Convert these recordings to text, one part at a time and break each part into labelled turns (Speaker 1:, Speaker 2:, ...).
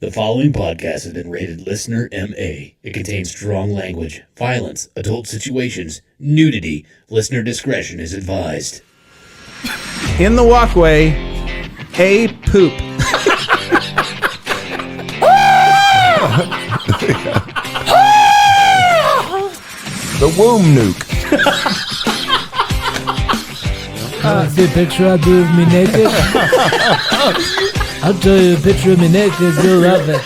Speaker 1: The following podcast has been rated Listener MA. It contains strong language, violence, adult situations, nudity. Listener discretion is advised.
Speaker 2: In the walkway, a poop. The womb nuke.
Speaker 3: See a picture I do of me naked? I'll show you a picture of me naked, you'll love it.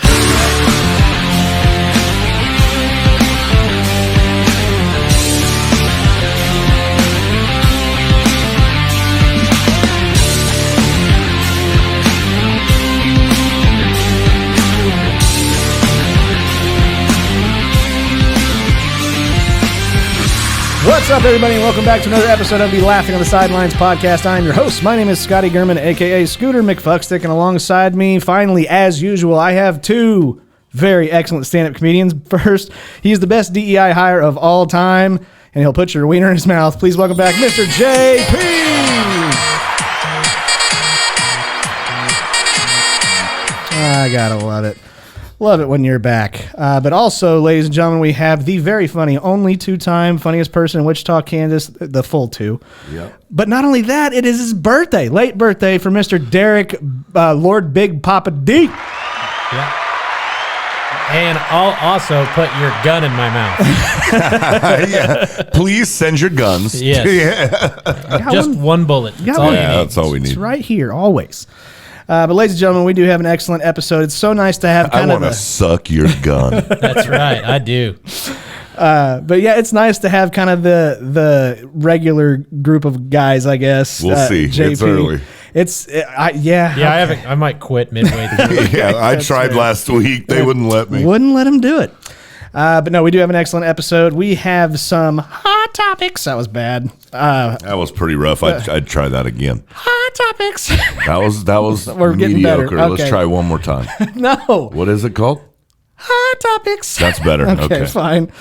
Speaker 2: What's up, everybody, and welcome back to another episode of the Laughing on the Sidelines podcast. I'm your host. My name is Scotty Gurman, a.k.a. Scooter McFuckstick, and alongside me, finally, as usual, I have two very excellent stand-up comedians. First, he's the best DEI hire of all time, and he'll put your wiener in his mouth. Please welcome back Mr. JP! I gotta love it. Love it when you're back. But also, ladies and gentlemen, we have the very funny, only two-time funniest person in Wichita, Kansas, the full two. Yep. But not only that, it is his birthday, late birthday for Mr. Derek, Lord Big Papa D.
Speaker 3: Yeah. And I'll also put your gun in my mouth.
Speaker 4: Yeah. Please send your guns.
Speaker 3: Yes.
Speaker 4: Yeah.
Speaker 3: Just one bullet. That's all you need.
Speaker 4: That's all we need.
Speaker 2: It's right here, always. But ladies and gentlemen, we do have an excellent episode. It's so nice to have
Speaker 4: I want to suck your gun.
Speaker 3: That's right, I do.
Speaker 2: But yeah, it's nice to have kind of the regular group of guys, I guess.
Speaker 4: We'll see.
Speaker 2: JP.
Speaker 4: It's early.
Speaker 3: Yeah, I might quit midway through.
Speaker 4: Yeah, I tried last week. They wouldn't let me.
Speaker 2: Wouldn't let him do it. But no, we do have an excellent episode. We have some hot topics. That was bad.
Speaker 4: That was pretty rough. I'd try that again.
Speaker 2: Hot topics.
Speaker 4: That was
Speaker 2: We're getting
Speaker 4: mediocre.
Speaker 2: better.
Speaker 4: Let's
Speaker 2: Okay.
Speaker 4: try one more time.
Speaker 2: No.
Speaker 4: What is it called?
Speaker 2: Hot topics.
Speaker 4: That's better. Okay.
Speaker 2: Fine.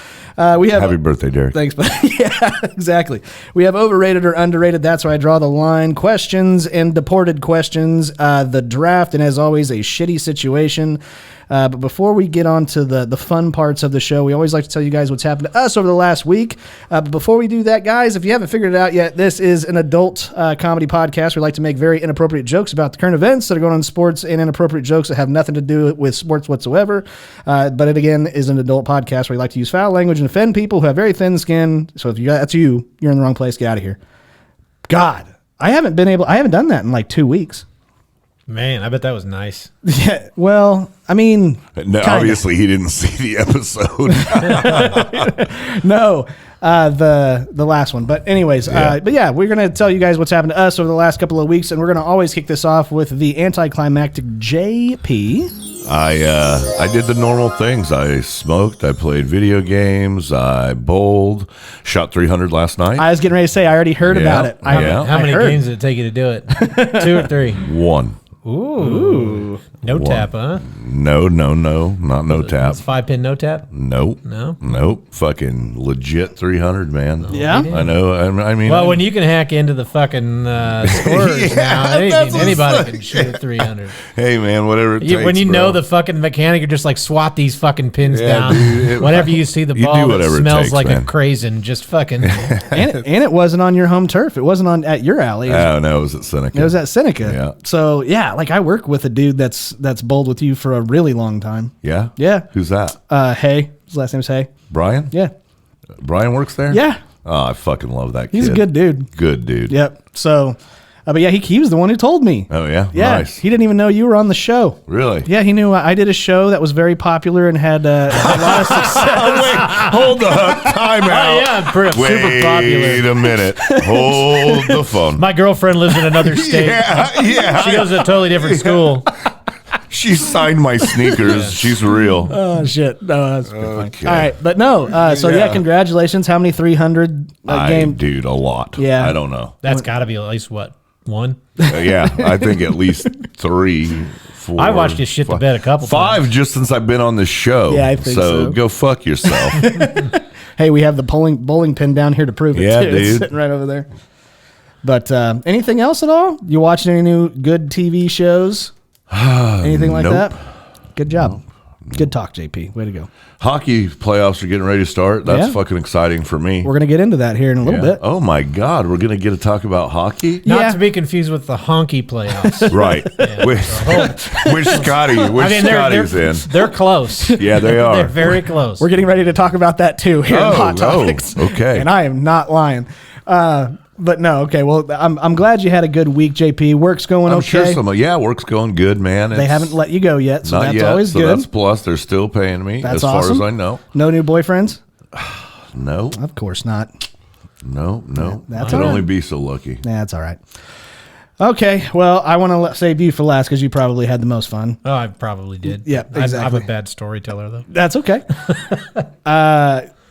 Speaker 2: We have
Speaker 4: Happy birthday, Derek.
Speaker 2: Thanks, buddy. Yeah, exactly. We have overrated or underrated. That's where I draw the line. Questions and deported questions. The draft, and as always, a shitty situation. But before we get on to the fun parts of the show, we always like to tell you guys what's happened to us over the last week. But before we do that, guys, if you haven't figured it out yet, this is an adult comedy podcast. We like to make very inappropriate jokes about the current events that are going on in sports and inappropriate jokes that have nothing to do with sports whatsoever. But it, again, is an adult podcast where we like to use foul language and offend people who have very thin skin. So if that's you, you're in the wrong place. Get out of here. God, I haven't done that in like 2 weeks.
Speaker 3: Man, I bet that was nice.
Speaker 2: Yeah, well, I mean,
Speaker 4: No, obviously he didn't see the episode.
Speaker 2: No, the last one. But anyways, we're gonna tell you guys what's happened to us over the last couple of weeks, and we're gonna always kick this off with the anticlimactic JP.
Speaker 4: I did the normal things. I smoked. I played video games. I bowled. Shot 300 last night.
Speaker 2: I was getting ready to say I already heard about it.
Speaker 3: How many games did it take you to do it? 2 or 3?
Speaker 4: 1.
Speaker 3: Ooh. No tap, huh?
Speaker 4: No, not no tap.
Speaker 3: It's 5-pin no tap?
Speaker 4: Nope.
Speaker 3: No?
Speaker 4: Nope. Fucking legit 300, man.
Speaker 2: Yeah?
Speaker 4: I know. I mean,
Speaker 3: Well, when you can hack into the fucking scorers now, anybody can shoot 300.
Speaker 4: Hey, man, whatever it takes,
Speaker 3: When you
Speaker 4: bro.
Speaker 3: know the fucking mechanic, you just like swat these fucking pins down.
Speaker 4: Dude,
Speaker 3: Whenever you see the
Speaker 4: you
Speaker 3: ball
Speaker 4: do
Speaker 3: that
Speaker 4: whatever it
Speaker 3: smells
Speaker 4: takes,
Speaker 3: like
Speaker 4: man.
Speaker 3: a craisin, just fucking...
Speaker 2: and it wasn't on your home turf. It wasn't at your alley.
Speaker 4: Oh, no, it was at Seneca.
Speaker 2: It was at Seneca.
Speaker 4: Yeah.
Speaker 2: So yeah, like I work with a dude that's bowled with you for a really long time.
Speaker 4: Yeah?
Speaker 2: Yeah.
Speaker 4: Who's that?
Speaker 2: Hay. His last name's Hay.
Speaker 4: Brian?
Speaker 2: Yeah.
Speaker 4: Brian works there?
Speaker 2: Yeah.
Speaker 4: Oh, I fucking love that kid.
Speaker 2: He's a good dude.
Speaker 4: Good dude.
Speaker 2: Yep. So, but yeah, he was the one who told me.
Speaker 4: Oh, yeah?
Speaker 2: Yeah.
Speaker 4: Nice.
Speaker 2: He didn't even know you were on the show.
Speaker 4: Really?
Speaker 2: Yeah, he knew I did a show that was very popular and had a lot of success.
Speaker 4: Wait, hold up. Time out.
Speaker 3: Oh, yeah, super popular.
Speaker 4: Wait a minute. Hold the phone.
Speaker 3: My girlfriend lives in another state.
Speaker 4: Yeah.
Speaker 3: She goes to a totally different school.
Speaker 4: She signed my sneakers. She's real.
Speaker 2: Oh, shit. No, that's fine.
Speaker 4: Okay.
Speaker 2: All right. But no, so yeah, congratulations. How many 300 game?
Speaker 4: Dude, a lot.
Speaker 2: Yeah.
Speaker 4: I don't know.
Speaker 3: That's got to be at least, what, 1?
Speaker 4: Yeah, I think at least 3, 4.
Speaker 3: I watched you shit the bed a couple
Speaker 4: 5
Speaker 3: times.
Speaker 4: just since I've been on this show.
Speaker 2: Yeah, I think so.
Speaker 4: Go fuck yourself.
Speaker 2: Hey, we have the bowling pin down here to prove it,
Speaker 4: Yeah,
Speaker 2: too. It's
Speaker 4: dude.
Speaker 2: sitting right over there. But anything else at all? You watching any new good TV shows? Anything like
Speaker 4: Nope.
Speaker 2: that? Good job. Good talk, JP. Way to go.
Speaker 4: Hockey playoffs are getting ready to start. That's fucking exciting for me.
Speaker 2: We're going to get into that here in a little bit.
Speaker 4: Oh, my God. We're going to get to talk about hockey?
Speaker 3: Not to be confused with the honky playoffs.
Speaker 4: Right. Which Scotty's in.
Speaker 3: They're close.
Speaker 4: Yeah, they are.
Speaker 3: They're very close.
Speaker 2: We're getting ready to talk about that too here in Hot Topics.
Speaker 4: Okay.
Speaker 2: And I am not lying. But no, okay. Well, I'm glad you had a good week, JP. Work's going okay.
Speaker 4: Sure work's going good, man.
Speaker 2: They haven't let you go yet, so that's
Speaker 4: yet,
Speaker 2: always
Speaker 4: so
Speaker 2: good.
Speaker 4: That's plus. They're still paying me,
Speaker 2: That's
Speaker 4: as far
Speaker 2: awesome.
Speaker 4: as I know.
Speaker 2: No new boyfriends?
Speaker 4: No.
Speaker 2: Of course not.
Speaker 4: No.
Speaker 2: That's
Speaker 4: I'd
Speaker 2: all right.
Speaker 4: only be so lucky.
Speaker 2: Yeah, that's all right. Okay, well, I want to save you for last because you probably had the most fun.
Speaker 3: Oh, I probably did.
Speaker 2: Yeah, exactly.
Speaker 3: I'm a bad storyteller, though.
Speaker 2: That's okay.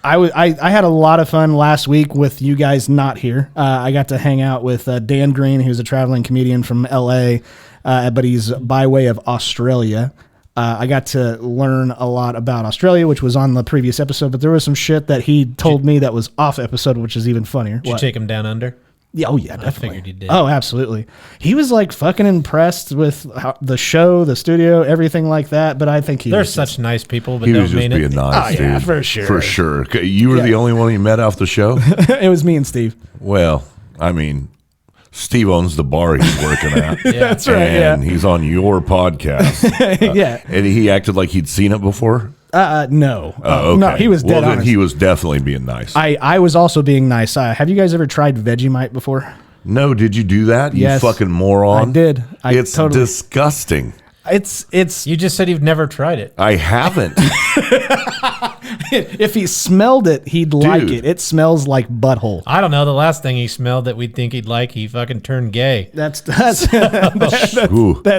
Speaker 2: I had a lot of fun last week with you guys not here. I got to hang out with Dan Green, who's a traveling comedian from LA, but he's by way of Australia. I got to learn a lot about Australia, which was on the previous episode, but there was some shit that he told me that was off episode, which is even funnier.
Speaker 3: Did you take him down under?
Speaker 2: Yeah, oh yeah, definitely.
Speaker 3: I figured you did.
Speaker 2: Oh, absolutely. He was like fucking impressed with the show, the studio, everything like that. But I think
Speaker 3: they're such nice people, but
Speaker 4: he
Speaker 3: don't
Speaker 4: was just
Speaker 3: mean
Speaker 4: being
Speaker 3: it.
Speaker 4: nice, dude.
Speaker 2: Yeah, for sure.
Speaker 4: For sure. You were the only one you met off the show?
Speaker 2: It was me and Steve.
Speaker 4: Well, I mean, Steve owns the bar he's working at.
Speaker 2: That's right.
Speaker 4: And he's on your podcast.
Speaker 2: Yeah.
Speaker 4: And he acted like he'd seen it before?
Speaker 2: No.
Speaker 4: Okay.
Speaker 2: No, he was dead
Speaker 4: then
Speaker 2: honest.
Speaker 4: he was definitely being nice.
Speaker 2: I was also being nice. Have you guys ever tried Vegemite before?
Speaker 4: No, did you do that?
Speaker 2: Yes.
Speaker 4: You fucking moron.
Speaker 2: I did.
Speaker 4: It's disgusting.
Speaker 2: It's.
Speaker 3: You just said you've never tried it.
Speaker 4: I haven't.
Speaker 2: If he smelled it, he'd like it. It smells like butthole.
Speaker 3: I don't know. The last thing he smelled that we'd think he'd like, he fucking turned gay.
Speaker 4: Ooh, that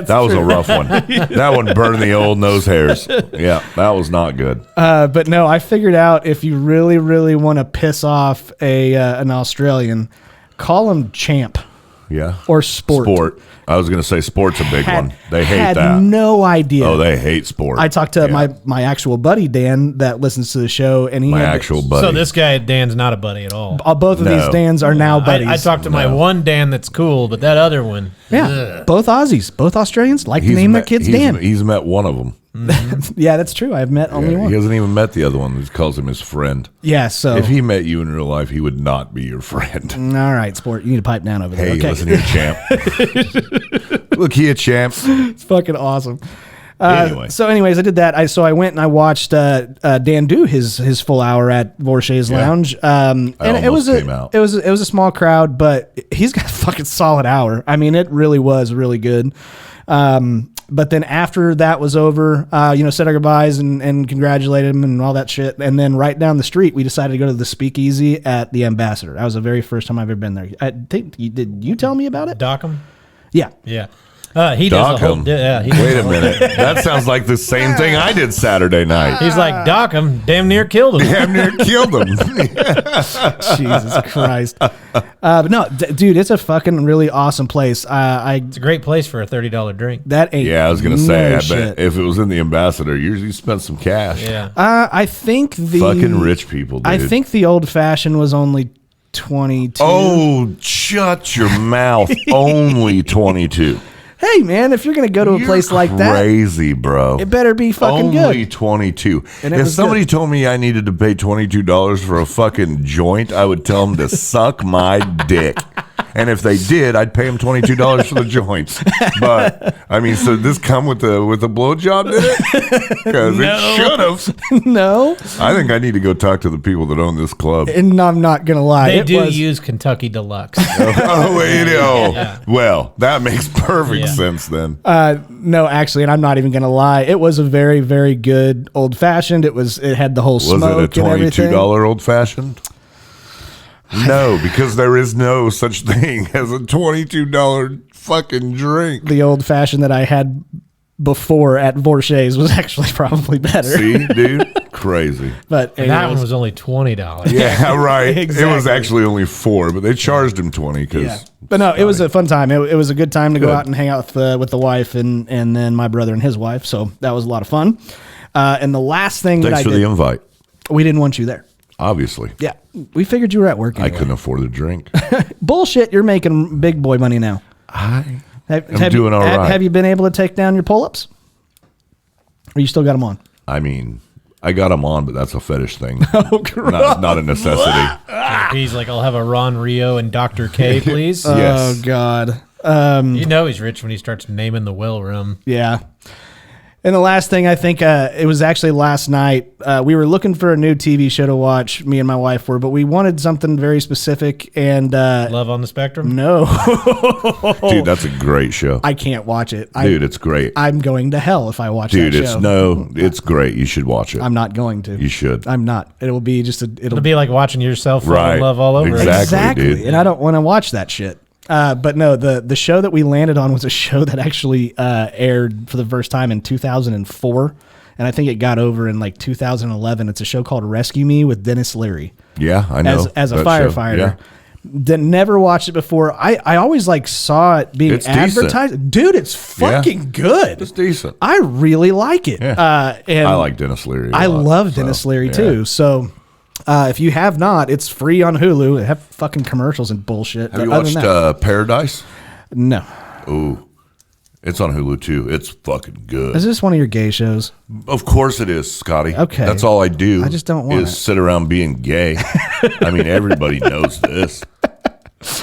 Speaker 4: was
Speaker 2: true.
Speaker 4: a rough one. That one burned the old nose hairs. Yeah, that was not good.
Speaker 2: But no, I figured out if you really, really want to piss off an Australian, call him champ.
Speaker 4: Yeah.
Speaker 2: Or sport.
Speaker 4: I was going to say sport's a big one. They hate
Speaker 2: had
Speaker 4: that.
Speaker 2: No idea.
Speaker 4: Oh, they hate sport.
Speaker 2: I talked to my actual buddy Dan that listens to the show, and he
Speaker 4: actual buddy.
Speaker 3: So this guy Dan's not a buddy at all.
Speaker 2: Both of these Dans are now buddies.
Speaker 3: I talked to my one Dan that's cool, but that other one,
Speaker 2: both Aussies, both Australians like to name their kids Dan.
Speaker 4: He's met one of them.
Speaker 2: Yeah, that's true. I've met only one.
Speaker 4: He hasn't even met the other one. He calls him his friend.
Speaker 2: Yeah, so
Speaker 4: if he met you in real life, he would not be your friend.
Speaker 2: All right, sport. You need to pipe down over there.
Speaker 4: Hey,
Speaker 2: okay.
Speaker 4: listen here, champ. Look here, champ.
Speaker 2: It's fucking awesome.
Speaker 4: Anyway.
Speaker 2: So, anyways, I did that. I went and I watched Dan do his full hour at Vorshay's Lounge. And it was a small crowd, but he's got a fucking solid hour. I mean, it really was really good. But then after that was over, said our goodbyes and congratulated him and all that shit. And then right down the street, we decided to go to the Speakeasy at the Ambassador. That was the very first time I've ever been there. I think did you tell me about it?
Speaker 3: Dockham?
Speaker 2: Yeah.
Speaker 3: Yeah. He does a whole. Yeah.
Speaker 4: Wait a minute. That sounds like the same thing I did Saturday night.
Speaker 3: He's like, Dockham damn near killed him.
Speaker 4: Damn near killed him.
Speaker 2: Jesus Christ. But no, dude, it's a fucking really awesome place.
Speaker 3: It's a great place for a $30 drink.
Speaker 2: That ain't.
Speaker 4: Yeah, I was gonna say.
Speaker 2: no
Speaker 4: I
Speaker 2: shit.
Speaker 4: bet if it was in the Ambassador, you spent some cash.
Speaker 3: Yeah.
Speaker 2: I think the
Speaker 4: Fucking rich people, dude.
Speaker 2: I think the old fashioned was only 22.
Speaker 4: Oh, shut your mouth. Only 22.
Speaker 2: Hey man, if you're gonna go to a place like that,
Speaker 4: crazy, bro.
Speaker 2: it better be fucking
Speaker 4: Only
Speaker 2: good.
Speaker 4: 22.
Speaker 2: And it
Speaker 4: If
Speaker 2: was
Speaker 4: somebody
Speaker 2: good.
Speaker 4: told me I needed to pay $22 for a fucking joint, I would tell them to suck my dick. And if they did, I'd pay them $22 for the joints. But I mean, so this come with a blowjob, did it? Because it should have.
Speaker 2: No,
Speaker 4: I think I need to go talk to the people that own this club.
Speaker 2: and I'm not gonna lie.
Speaker 3: They
Speaker 2: it
Speaker 3: do
Speaker 2: was,
Speaker 3: use Kentucky Deluxe.
Speaker 4: Oh, wait, oh.
Speaker 3: Yeah.
Speaker 4: Well, that makes perfect
Speaker 3: Yeah.
Speaker 4: sense then.
Speaker 2: no, actually, and I'm not even gonna lie. It was a very, very good old fashioned. It had the whole
Speaker 4: Was
Speaker 2: smoke
Speaker 4: it a
Speaker 2: and everything.
Speaker 4: $22 old fashioned? No, because there is no such thing as a $22 fucking drink.
Speaker 2: The old fashioned that I had before at Vorshay's was actually probably better.
Speaker 4: See, dude? Crazy.
Speaker 2: But
Speaker 3: And that one
Speaker 2: anyways.
Speaker 3: was only $20.
Speaker 4: Yeah, right. It was
Speaker 2: Exactly.
Speaker 4: actually only $4, but they charged him 20 because.
Speaker 2: Yeah. But no, it was a fun time. It was a good time to go
Speaker 4: Good.
Speaker 2: out and hang out with the wife and then my brother and his wife. So that was a lot of fun. And the last thing
Speaker 4: Thanks
Speaker 2: that
Speaker 4: for
Speaker 2: I
Speaker 4: the
Speaker 2: did,
Speaker 4: invite.
Speaker 2: we didn't want you there.
Speaker 4: Obviously.
Speaker 2: Yeah, we figured you were at work.
Speaker 4: I
Speaker 2: Anyway.
Speaker 4: couldn't afford the drink.
Speaker 2: Bullshit, you're making big boy money now.
Speaker 4: I'm
Speaker 2: Have
Speaker 4: doing
Speaker 2: you,
Speaker 4: all right.
Speaker 2: Have you been able to take down your pull-ups? Or you still got them on?
Speaker 4: I mean, I got them on, but that's a fetish thing.
Speaker 2: Oh,
Speaker 4: not a necessity.
Speaker 3: He's like, I'll have a Ron Rio and Dr. K, please.
Speaker 4: Yes.
Speaker 2: Oh, God.
Speaker 3: You know he's rich when he starts naming the will room.
Speaker 2: Yeah. And the last thing, I think it was actually last night. We were looking for a new TV show to watch, me and my wife were, but we wanted something very specific. And
Speaker 3: Love on the Spectrum?
Speaker 2: no,
Speaker 4: Dude, that's a great show.
Speaker 2: I can't watch it.
Speaker 4: Dude, it's great.
Speaker 2: I'm going to hell if I watch
Speaker 4: Dude,
Speaker 2: that show.
Speaker 4: it's great. You should watch it.
Speaker 2: I'm not going to.
Speaker 4: You should.
Speaker 2: I'm not. It will be just
Speaker 3: It'll be like watching yourself fall
Speaker 4: Right.
Speaker 3: in love all over again.
Speaker 4: Exactly. dude.
Speaker 2: And I don't want to watch that shit. But no, the show that we landed on was a show that actually aired for the first time in 2004, and I think it got over in like 2011. It's a show called Rescue Me with Dennis Leary.
Speaker 4: Yeah, I know.
Speaker 2: As a
Speaker 4: that
Speaker 2: firefighter.
Speaker 4: show. Yeah.
Speaker 2: Never watched it before. I always like saw it being
Speaker 4: It's decent.
Speaker 2: advertised. Dude, it's fucking good.
Speaker 4: It's decent.
Speaker 2: I really like it.
Speaker 4: Yeah.
Speaker 2: And
Speaker 4: I like Dennis Leary.
Speaker 2: I love Dennis Leary too. So if you have not, it's free on Hulu. They have fucking commercials and bullshit.
Speaker 4: Have you
Speaker 2: Other than
Speaker 4: watched
Speaker 2: that,
Speaker 4: Paradise?
Speaker 2: no.
Speaker 4: Ooh. It's on Hulu too. It's fucking good.
Speaker 2: Is this one of your gay shows?
Speaker 4: Of course it is, Scotty.
Speaker 2: Okay.
Speaker 4: That's all I do.
Speaker 2: I just don't want
Speaker 4: is
Speaker 2: it.
Speaker 4: sit around being gay. I mean, everybody knows this.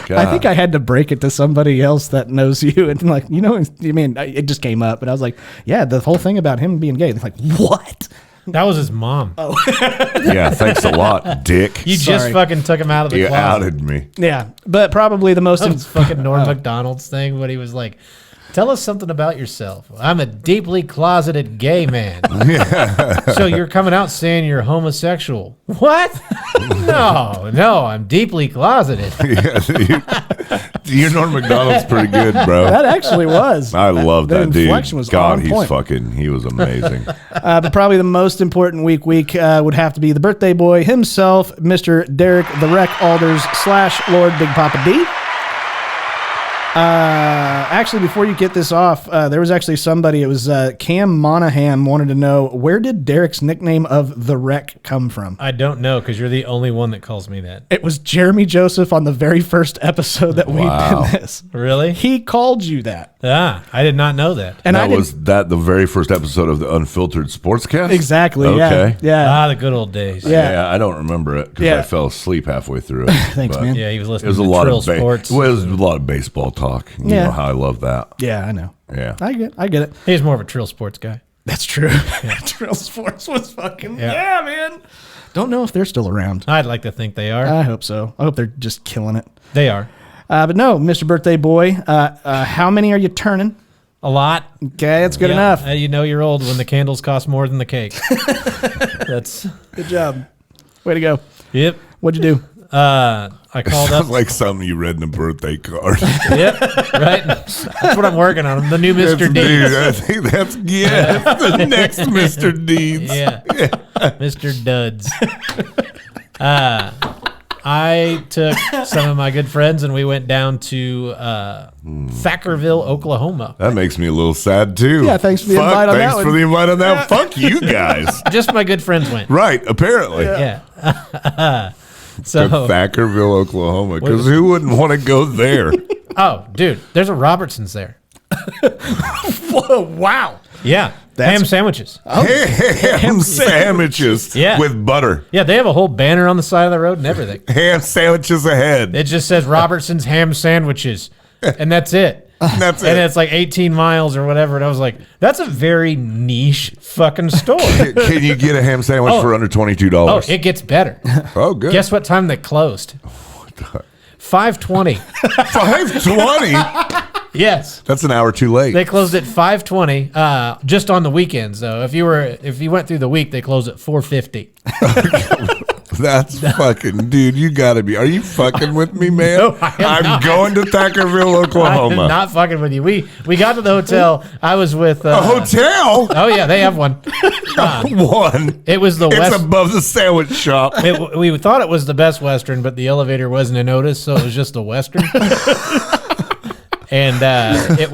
Speaker 4: God.
Speaker 2: I think I had to break it to somebody else that knows you, and like, you know, I mean, it just came up, but I was like, yeah, the whole thing about him being gay. They're like, what?
Speaker 3: That was his mom.
Speaker 4: Yeah, thanks a lot, dick.
Speaker 3: You just
Speaker 2: Sorry.
Speaker 3: fucking took him out of the
Speaker 4: You
Speaker 3: closet.
Speaker 4: outed me.
Speaker 2: Yeah, but probably the most.
Speaker 3: That was fucking Norm MacDonald's thing when he was like, tell us something about yourself. I'm a deeply closeted gay man. So you're coming out saying you're homosexual. What? No, I'm deeply closeted.
Speaker 4: Your Norm MacDonald's pretty good, bro.
Speaker 2: That actually was.
Speaker 4: I love
Speaker 2: The
Speaker 4: that dude.
Speaker 2: inflection was
Speaker 4: God,
Speaker 2: on
Speaker 4: he's
Speaker 2: point.
Speaker 4: he was amazing.
Speaker 2: But probably the most important week would have to be the birthday boy himself, Mr. Derek the Wreck Alders / Lord Big Papa D. Actually, before you get this off, there was actually somebody. It was Cam Monahan wanted to know, where did Derek's nickname of the Wreck come from?
Speaker 3: I don't know, because you're the only one that calls me that.
Speaker 2: It was Jeremy Joseph on the very first episode that we
Speaker 4: Wow.
Speaker 2: did this.
Speaker 3: Really?
Speaker 2: He called you that.
Speaker 3: I did not know that.
Speaker 2: And I didn't,
Speaker 4: Was that the very first episode of the Unfiltered Sportscast?
Speaker 2: exactly.
Speaker 4: Okay.
Speaker 2: Yeah.
Speaker 3: The good old days.
Speaker 2: Yeah.
Speaker 4: Yeah, I don't remember it because
Speaker 2: Yeah.
Speaker 4: I fell asleep halfway through it.
Speaker 2: Thanks,
Speaker 4: but
Speaker 2: man.
Speaker 3: Yeah, he was
Speaker 4: It
Speaker 3: listening
Speaker 4: was a
Speaker 3: to
Speaker 4: lot
Speaker 3: Trill
Speaker 4: of
Speaker 3: Sports.
Speaker 4: Well, it was a lot of baseball talk. You
Speaker 2: Yeah.
Speaker 4: know how I love that.
Speaker 2: Yeah, I know.
Speaker 4: Yeah.
Speaker 2: I get it.
Speaker 3: He's more of a Trill Sports guy.
Speaker 2: That's true. Trill Sports was fucking,
Speaker 3: Yeah.
Speaker 2: man. Don't know if they're still around.
Speaker 3: I'd like to think they are.
Speaker 2: I hope so. I hope they're just killing it.
Speaker 3: They are.
Speaker 2: But no, Mr. Birthday Boy, how many are you turning?
Speaker 3: A lot.
Speaker 2: Okay, that's good
Speaker 3: Yeah.
Speaker 2: enough.
Speaker 3: You know you're old when the candles cost more than the cake. That's.
Speaker 2: Good job. Way to go.
Speaker 3: Yep.
Speaker 2: What'd you do?
Speaker 3: I called up.
Speaker 4: Sounds like something you read in a birthday card.
Speaker 3: Yep. Right. That's what I'm working on. The new Mr.
Speaker 4: Dude,
Speaker 3: Deeds.
Speaker 4: I think that's the next Mr. Deeds.
Speaker 3: Yeah. Mr. Duds. I took some of my good friends and we went down to Thackerville, Oklahoma.
Speaker 4: That makes me a little sad too.
Speaker 2: Yeah, thanks for the invite on that
Speaker 4: Thanks
Speaker 2: one.
Speaker 4: for the invite on that. Fuck you guys.
Speaker 3: Just my good friends went.
Speaker 4: Right, apparently.
Speaker 3: Yeah.
Speaker 4: To
Speaker 3: So,
Speaker 4: Thackerville, Oklahoma. Because who wouldn't want to go there?
Speaker 3: oh, dude, there's a Robertson's there.
Speaker 2: Whoa, wow.
Speaker 3: Yeah. Ham sandwiches.
Speaker 4: Ham sandwiches
Speaker 3: Yeah.
Speaker 4: with butter.
Speaker 3: Yeah, they have a whole banner on the side of the road and everything.
Speaker 4: Ham sandwiches ahead.
Speaker 3: It just says Robertson's ham sandwiches, and that's it.
Speaker 4: That's
Speaker 3: And
Speaker 4: it.
Speaker 3: it's like 18 miles or whatever. And I was like, that's a very niche fucking store.
Speaker 4: Can you get a ham sandwich
Speaker 3: Oh.
Speaker 4: for under $22?
Speaker 3: Oh, it gets better.
Speaker 4: Oh, good.
Speaker 3: Guess what time they closed? 5:20.
Speaker 4: 520?
Speaker 3: Yes.
Speaker 4: That's an hour too late.
Speaker 3: They closed at 5:20, just on the weekends though. If you went through the week, they closed at 4:50.
Speaker 4: That's fucking, dude, you gotta be. Are you fucking with me, man?
Speaker 3: No, I am
Speaker 4: I'm
Speaker 3: not.
Speaker 4: going to Thackerville,
Speaker 3: I'm
Speaker 4: Oklahoma.
Speaker 3: not fucking with you. We got to the hotel. I was with
Speaker 4: A hotel?
Speaker 3: Oh yeah, they have one.
Speaker 4: One.
Speaker 3: It was the
Speaker 4: It's
Speaker 3: West.
Speaker 4: above the sandwich shop.
Speaker 3: We thought it was the Best Western, but the elevator wasn't a notice, so it was just the Western. And it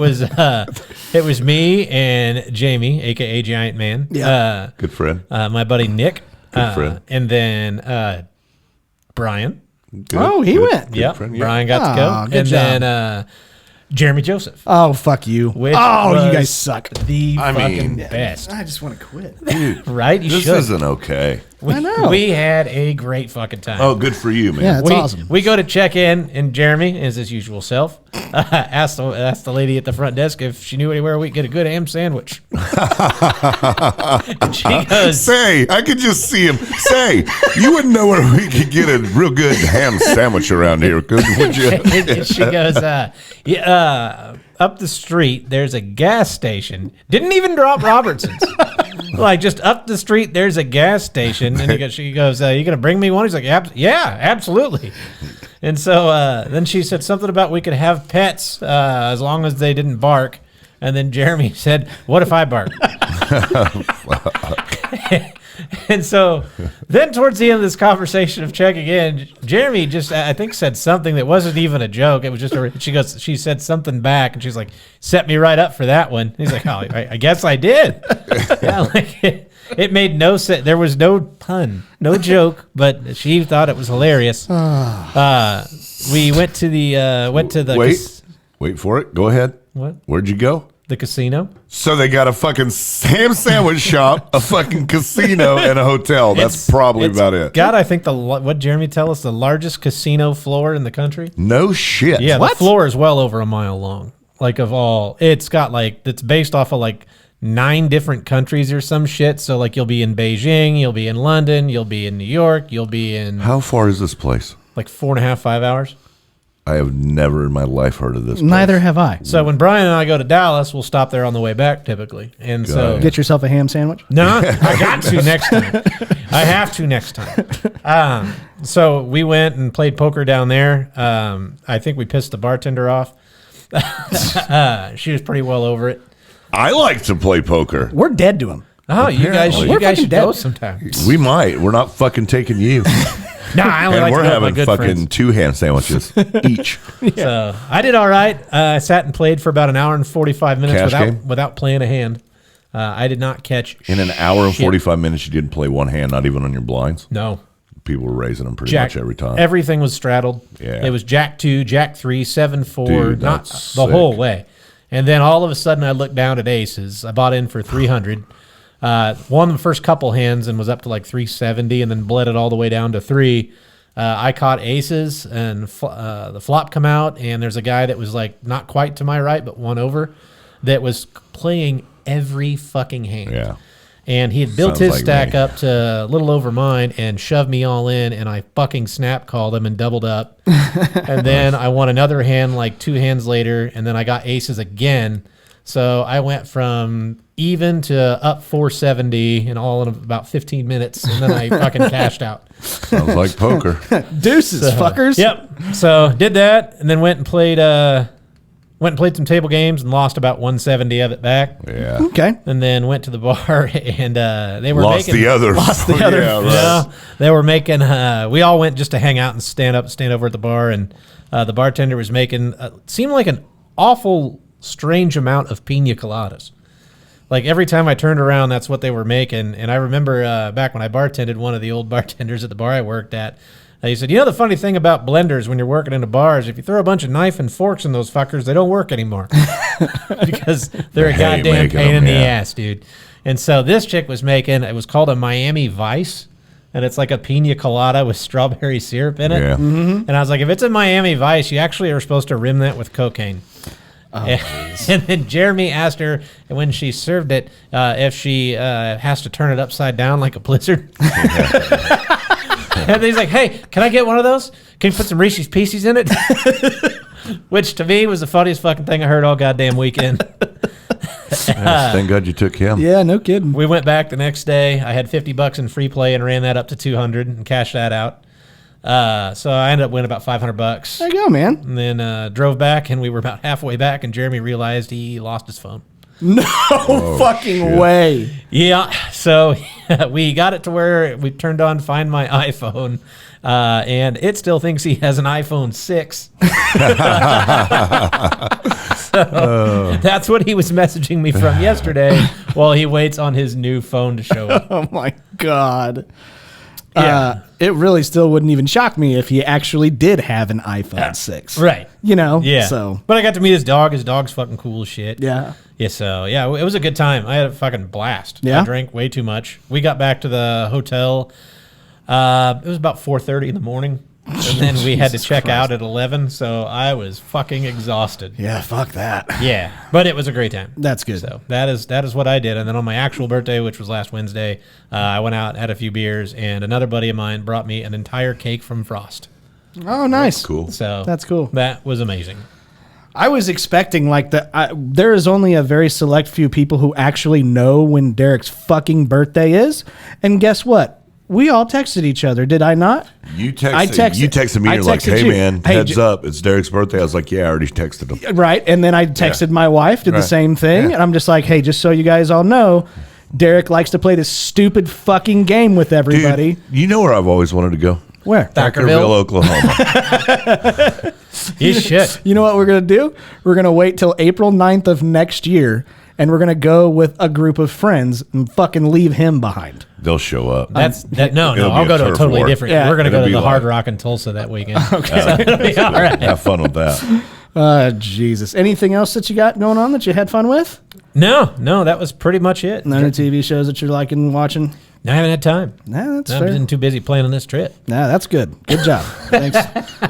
Speaker 3: was me and Jamie, aka Giant Man.
Speaker 2: Yeah.
Speaker 4: Good friend.
Speaker 3: My buddy Nick.
Speaker 4: Good friend.
Speaker 3: And then Brian.
Speaker 4: Good,
Speaker 2: Oh, he
Speaker 4: good,
Speaker 2: went.
Speaker 4: good
Speaker 3: Yeah,
Speaker 4: friend,
Speaker 3: Brian got to
Speaker 2: Aw,
Speaker 3: go.
Speaker 2: good
Speaker 3: And
Speaker 2: job.
Speaker 3: then Jeremy Joseph.
Speaker 2: Oh, fuck you.
Speaker 3: Which
Speaker 2: you
Speaker 3: was
Speaker 2: guys suck.
Speaker 3: The
Speaker 4: I
Speaker 3: fucking
Speaker 4: mean-
Speaker 3: best.
Speaker 2: I just want to quit.
Speaker 3: Right? You
Speaker 4: This
Speaker 3: should.
Speaker 4: isn't okay.
Speaker 2: I know.
Speaker 3: We had a great fucking time.
Speaker 4: Oh, good for you, man.
Speaker 2: Yeah, it's
Speaker 3: we,
Speaker 2: awesome.
Speaker 3: we go to check in, and Jeremy, as his usual self, asked the lady at the front desk if she knew anywhere we could get a good ham sandwich. And she goes,
Speaker 4: Say, I could just see him. Say, you wouldn't know where we could get a real good ham sandwich around here, would you?
Speaker 3: and she goes, up the street, there's a gas station. Didn't even drop Robertson's. Like, just up the street, there's a gas station. And she goes, you going to bring me one? He's like, yeah, absolutely. And so then she said something about we could have pets as long as they didn't bark. And then Jeremy said, what if I bark? And so then towards the end of this conversation of checking in, Jeremy just, I think, said something that wasn't even a joke. It was just she said something back, and she's like, set me right up for that one. And he's like, oh, I guess I did. Yeah, like it made no sense. There was no pun, no joke, but she thought it was hilarious. We went to the
Speaker 4: Wait for it. Go ahead.
Speaker 3: What?
Speaker 4: Where'd you go?
Speaker 3: The casino.
Speaker 4: So they got a fucking ham sandwich shop, a fucking casino, and a hotel. That's probably about it.
Speaker 3: God, I think what Jeremy tell us, the largest casino floor in the country.
Speaker 4: No shit.
Speaker 3: Yeah, the floor is well over a mile long. Like it's got it's based off of 9 different countries or some shit. So you'll be in Beijing, you'll be in London, you'll be in New York, you'll be in
Speaker 4: How far is this place?
Speaker 3: 4.5, 5 hours.
Speaker 4: I have never in my life heard of this place.
Speaker 2: Neither have I.
Speaker 3: So when Brian and I go to Dallas, we'll stop there on the way back typically. And so
Speaker 2: Get yourself a ham sandwich.
Speaker 3: no, I got to next time. I have to next time. So we went and played poker down there. I think we pissed the bartender off. She was pretty well over it.
Speaker 4: I like to play poker.
Speaker 2: We're dead to him.
Speaker 3: Oh, you guys
Speaker 2: We're fucking
Speaker 3: should
Speaker 2: dead.
Speaker 3: go sometime.
Speaker 4: We might. We're not fucking taking you.
Speaker 3: No, I only
Speaker 4: And
Speaker 3: like
Speaker 4: we're
Speaker 3: to go with my
Speaker 4: having
Speaker 3: good
Speaker 4: fucking
Speaker 3: friends.
Speaker 4: 2 ham sandwiches each.
Speaker 3: So I did all right. I sat and played for about an hour and 45 minutes
Speaker 4: Cash game?
Speaker 3: without playing a hand. I did not catch
Speaker 4: In an hour and
Speaker 3: shit.
Speaker 4: 45 minutes, you didn't play one hand, not even on your blinds.
Speaker 3: No.
Speaker 4: People were raising them pretty
Speaker 3: Jack,
Speaker 4: much every time.
Speaker 3: Everything was straddled.
Speaker 4: Yeah.
Speaker 3: It was Jack 2, Jack 3, 7, 4,
Speaker 4: Dude,
Speaker 3: not
Speaker 4: that's
Speaker 3: the
Speaker 4: sick.
Speaker 3: whole way. And then all of a sudden I looked down at aces. I bought in for 300. Won the first couple hands and was up to 370 and then bled it all the way down to 3. I caught aces and the flop come out, and there's a guy that was not quite to my right but one over that was playing every fucking hand.
Speaker 4: Yeah.
Speaker 3: And he had built
Speaker 4: Sounds
Speaker 3: his
Speaker 4: like
Speaker 3: stack
Speaker 4: me.
Speaker 3: up to a little over mine and shoved me all in, and I fucking snap called him and doubled up. And then I won another hand 2 hands later, and then I got aces again. So I went from even to up 470 and all in about 15 minutes, and then I fucking cashed out.
Speaker 4: Sounds like poker.
Speaker 2: Deuces, fuckers.
Speaker 3: Yep. So did that, and then went and played some table games and lost about 170 of it back.
Speaker 4: Yeah.
Speaker 2: Okay.
Speaker 3: And then went to the bar, and they were
Speaker 4: Lost
Speaker 3: making
Speaker 4: the other. Yeah, right.
Speaker 3: No, they were making. We all went just to hang out and stand over at the bar, and the bartender was making seemed like an awful strange amount of pina coladas. Every time I turned around, that's what they were making. And I remember back when I bartended, one of the old bartenders at the bar I worked at, he said, the funny thing about blenders when you're working in a bar is if you throw a bunch of knife and forks in those fuckers, they don't work anymore because they're a
Speaker 4: They hate
Speaker 3: goddamn
Speaker 4: making
Speaker 3: pain
Speaker 4: them,
Speaker 3: in the
Speaker 4: yeah.
Speaker 3: ass, dude. And so this chick was making, it was called a Miami Vice, and it's like a pina colada with strawberry syrup in it.
Speaker 4: Yeah.
Speaker 3: And I was like, if it's a Miami Vice, you actually are supposed to rim that with cocaine. And then Jeremy asked her when she served it if she has to turn it upside down like a blizzard. And he's like, hey, can I get one of those? Can you put some Reese's Pieces in it? Which to me was the funniest fucking thing I heard all goddamn weekend.
Speaker 4: Thank God you took him.
Speaker 2: Yeah, no kidding.
Speaker 3: We went back the next day. I had $50 in free play and ran that up to 200 and cashed that out. So I ended up winning about $500.
Speaker 2: There you go, man.
Speaker 3: And then drove back, and we were about halfway back, and Jeremy realized he lost his phone.
Speaker 2: No fucking
Speaker 4: shit.
Speaker 2: way.
Speaker 3: Yeah, so we got it to where we turned on Find My iPhone, and it still thinks he has an iPhone 6. So that's what he was messaging me from yesterday while he waits on his new phone to show up.
Speaker 2: Oh my God. It really still wouldn't even shock me if he actually did have an iPhone 6.
Speaker 3: Right.
Speaker 2: You know?
Speaker 3: Yeah.
Speaker 2: So,
Speaker 3: but I got to meet his dog. His dog's fucking cool as shit.
Speaker 2: yeah.
Speaker 3: Yeah, so, yeah, it was a good time. I had a fucking blast.
Speaker 2: Yeah?
Speaker 3: I drank way too much. We got back to the hotel. It was about 4:30 in the morning. And then we had to check out at 11, so I was fucking exhausted.
Speaker 2: Yeah, fuck that.
Speaker 3: Yeah, but it was a great time.
Speaker 2: That's good.
Speaker 3: So that is what I did. And then on my actual birthday, which was last Wednesday, I went out, had a few beers, and another buddy of mine brought me an entire cake from Frost.
Speaker 2: Oh, nice.
Speaker 4: Cool.
Speaker 3: So
Speaker 2: That's cool.
Speaker 3: That was amazing.
Speaker 2: I was expecting like there is only a very select few people who actually know when Derek's fucking birthday is. And guess what? We all texted each other, did I not?
Speaker 4: You texted me. You're like, "Hey
Speaker 2: you.
Speaker 4: man, heads up, it's Derek's birthday." I was like, "Yeah, I already texted him."
Speaker 2: Right, and then I texted my wife, did the
Speaker 4: Right.
Speaker 2: same thing,
Speaker 4: Yeah.
Speaker 2: and I'm just like, "Hey, just so you guys all know, Derek likes to play this stupid fucking game with everybody."
Speaker 4: Dude, you know where I've always wanted to go?
Speaker 2: Where?
Speaker 3: Thackerville?
Speaker 4: Oklahoma.
Speaker 3: You should.
Speaker 2: You know what we're going to do? We're going to wait till April 9th of next year, and we're going to go with a group of friends and fucking leave him behind.
Speaker 4: They'll show up.
Speaker 3: No,
Speaker 4: It'll
Speaker 3: I'll
Speaker 4: be
Speaker 3: go
Speaker 4: a
Speaker 3: to a
Speaker 4: turf
Speaker 3: totally
Speaker 4: war.
Speaker 3: different.
Speaker 2: Yeah.
Speaker 3: We're going to go
Speaker 4: It'll
Speaker 3: to the
Speaker 4: be
Speaker 3: Hard
Speaker 4: like-
Speaker 3: Rock in Tulsa that weekend.
Speaker 2: Okay.
Speaker 3: All right.
Speaker 4: Have fun with that.
Speaker 2: Jesus. Anything else that you got going on that you had fun with?
Speaker 3: No, that was pretty much it.
Speaker 2: None of the TV shows that you're liking watching?
Speaker 3: I haven't had time.
Speaker 2: Nah, that's
Speaker 3: I've
Speaker 2: fair.
Speaker 3: been too busy planning this trip.
Speaker 2: Nah, that's good. Good job. Thanks.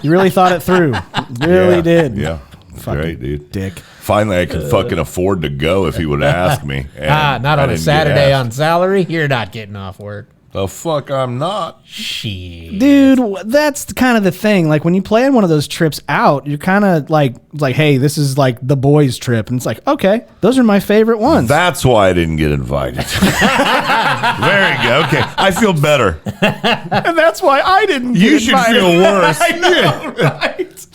Speaker 2: You really thought it through. Really did.
Speaker 4: Yeah.
Speaker 2: Fucking
Speaker 4: Great, dude.
Speaker 2: dick.
Speaker 4: Finally, I could fucking afford to go if he would ask me. And
Speaker 3: Not
Speaker 4: I
Speaker 3: on a
Speaker 4: didn't get
Speaker 3: Saturday
Speaker 4: asked.
Speaker 3: on salary. You're not getting off work.
Speaker 4: The fuck, I'm not.
Speaker 3: Shit.
Speaker 2: Dude, that's kind of the thing. Like when you plan one of those trips out, you're kind of like, hey, this is like the boys' trip, and it's like, okay, those are my favorite ones.
Speaker 4: That's why I didn't get invited. Very good. Okay, I feel better.
Speaker 2: And that's why I didn't.
Speaker 4: You
Speaker 2: get
Speaker 4: should
Speaker 2: invited.
Speaker 4: feel worse.
Speaker 2: I know, right?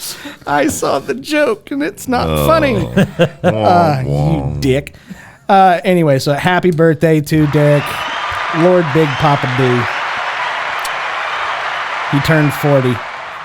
Speaker 2: I saw the joke, and it's not funny. You dick. Anyway, so happy birthday to Dick, Lord Big Papa D. He turned 40.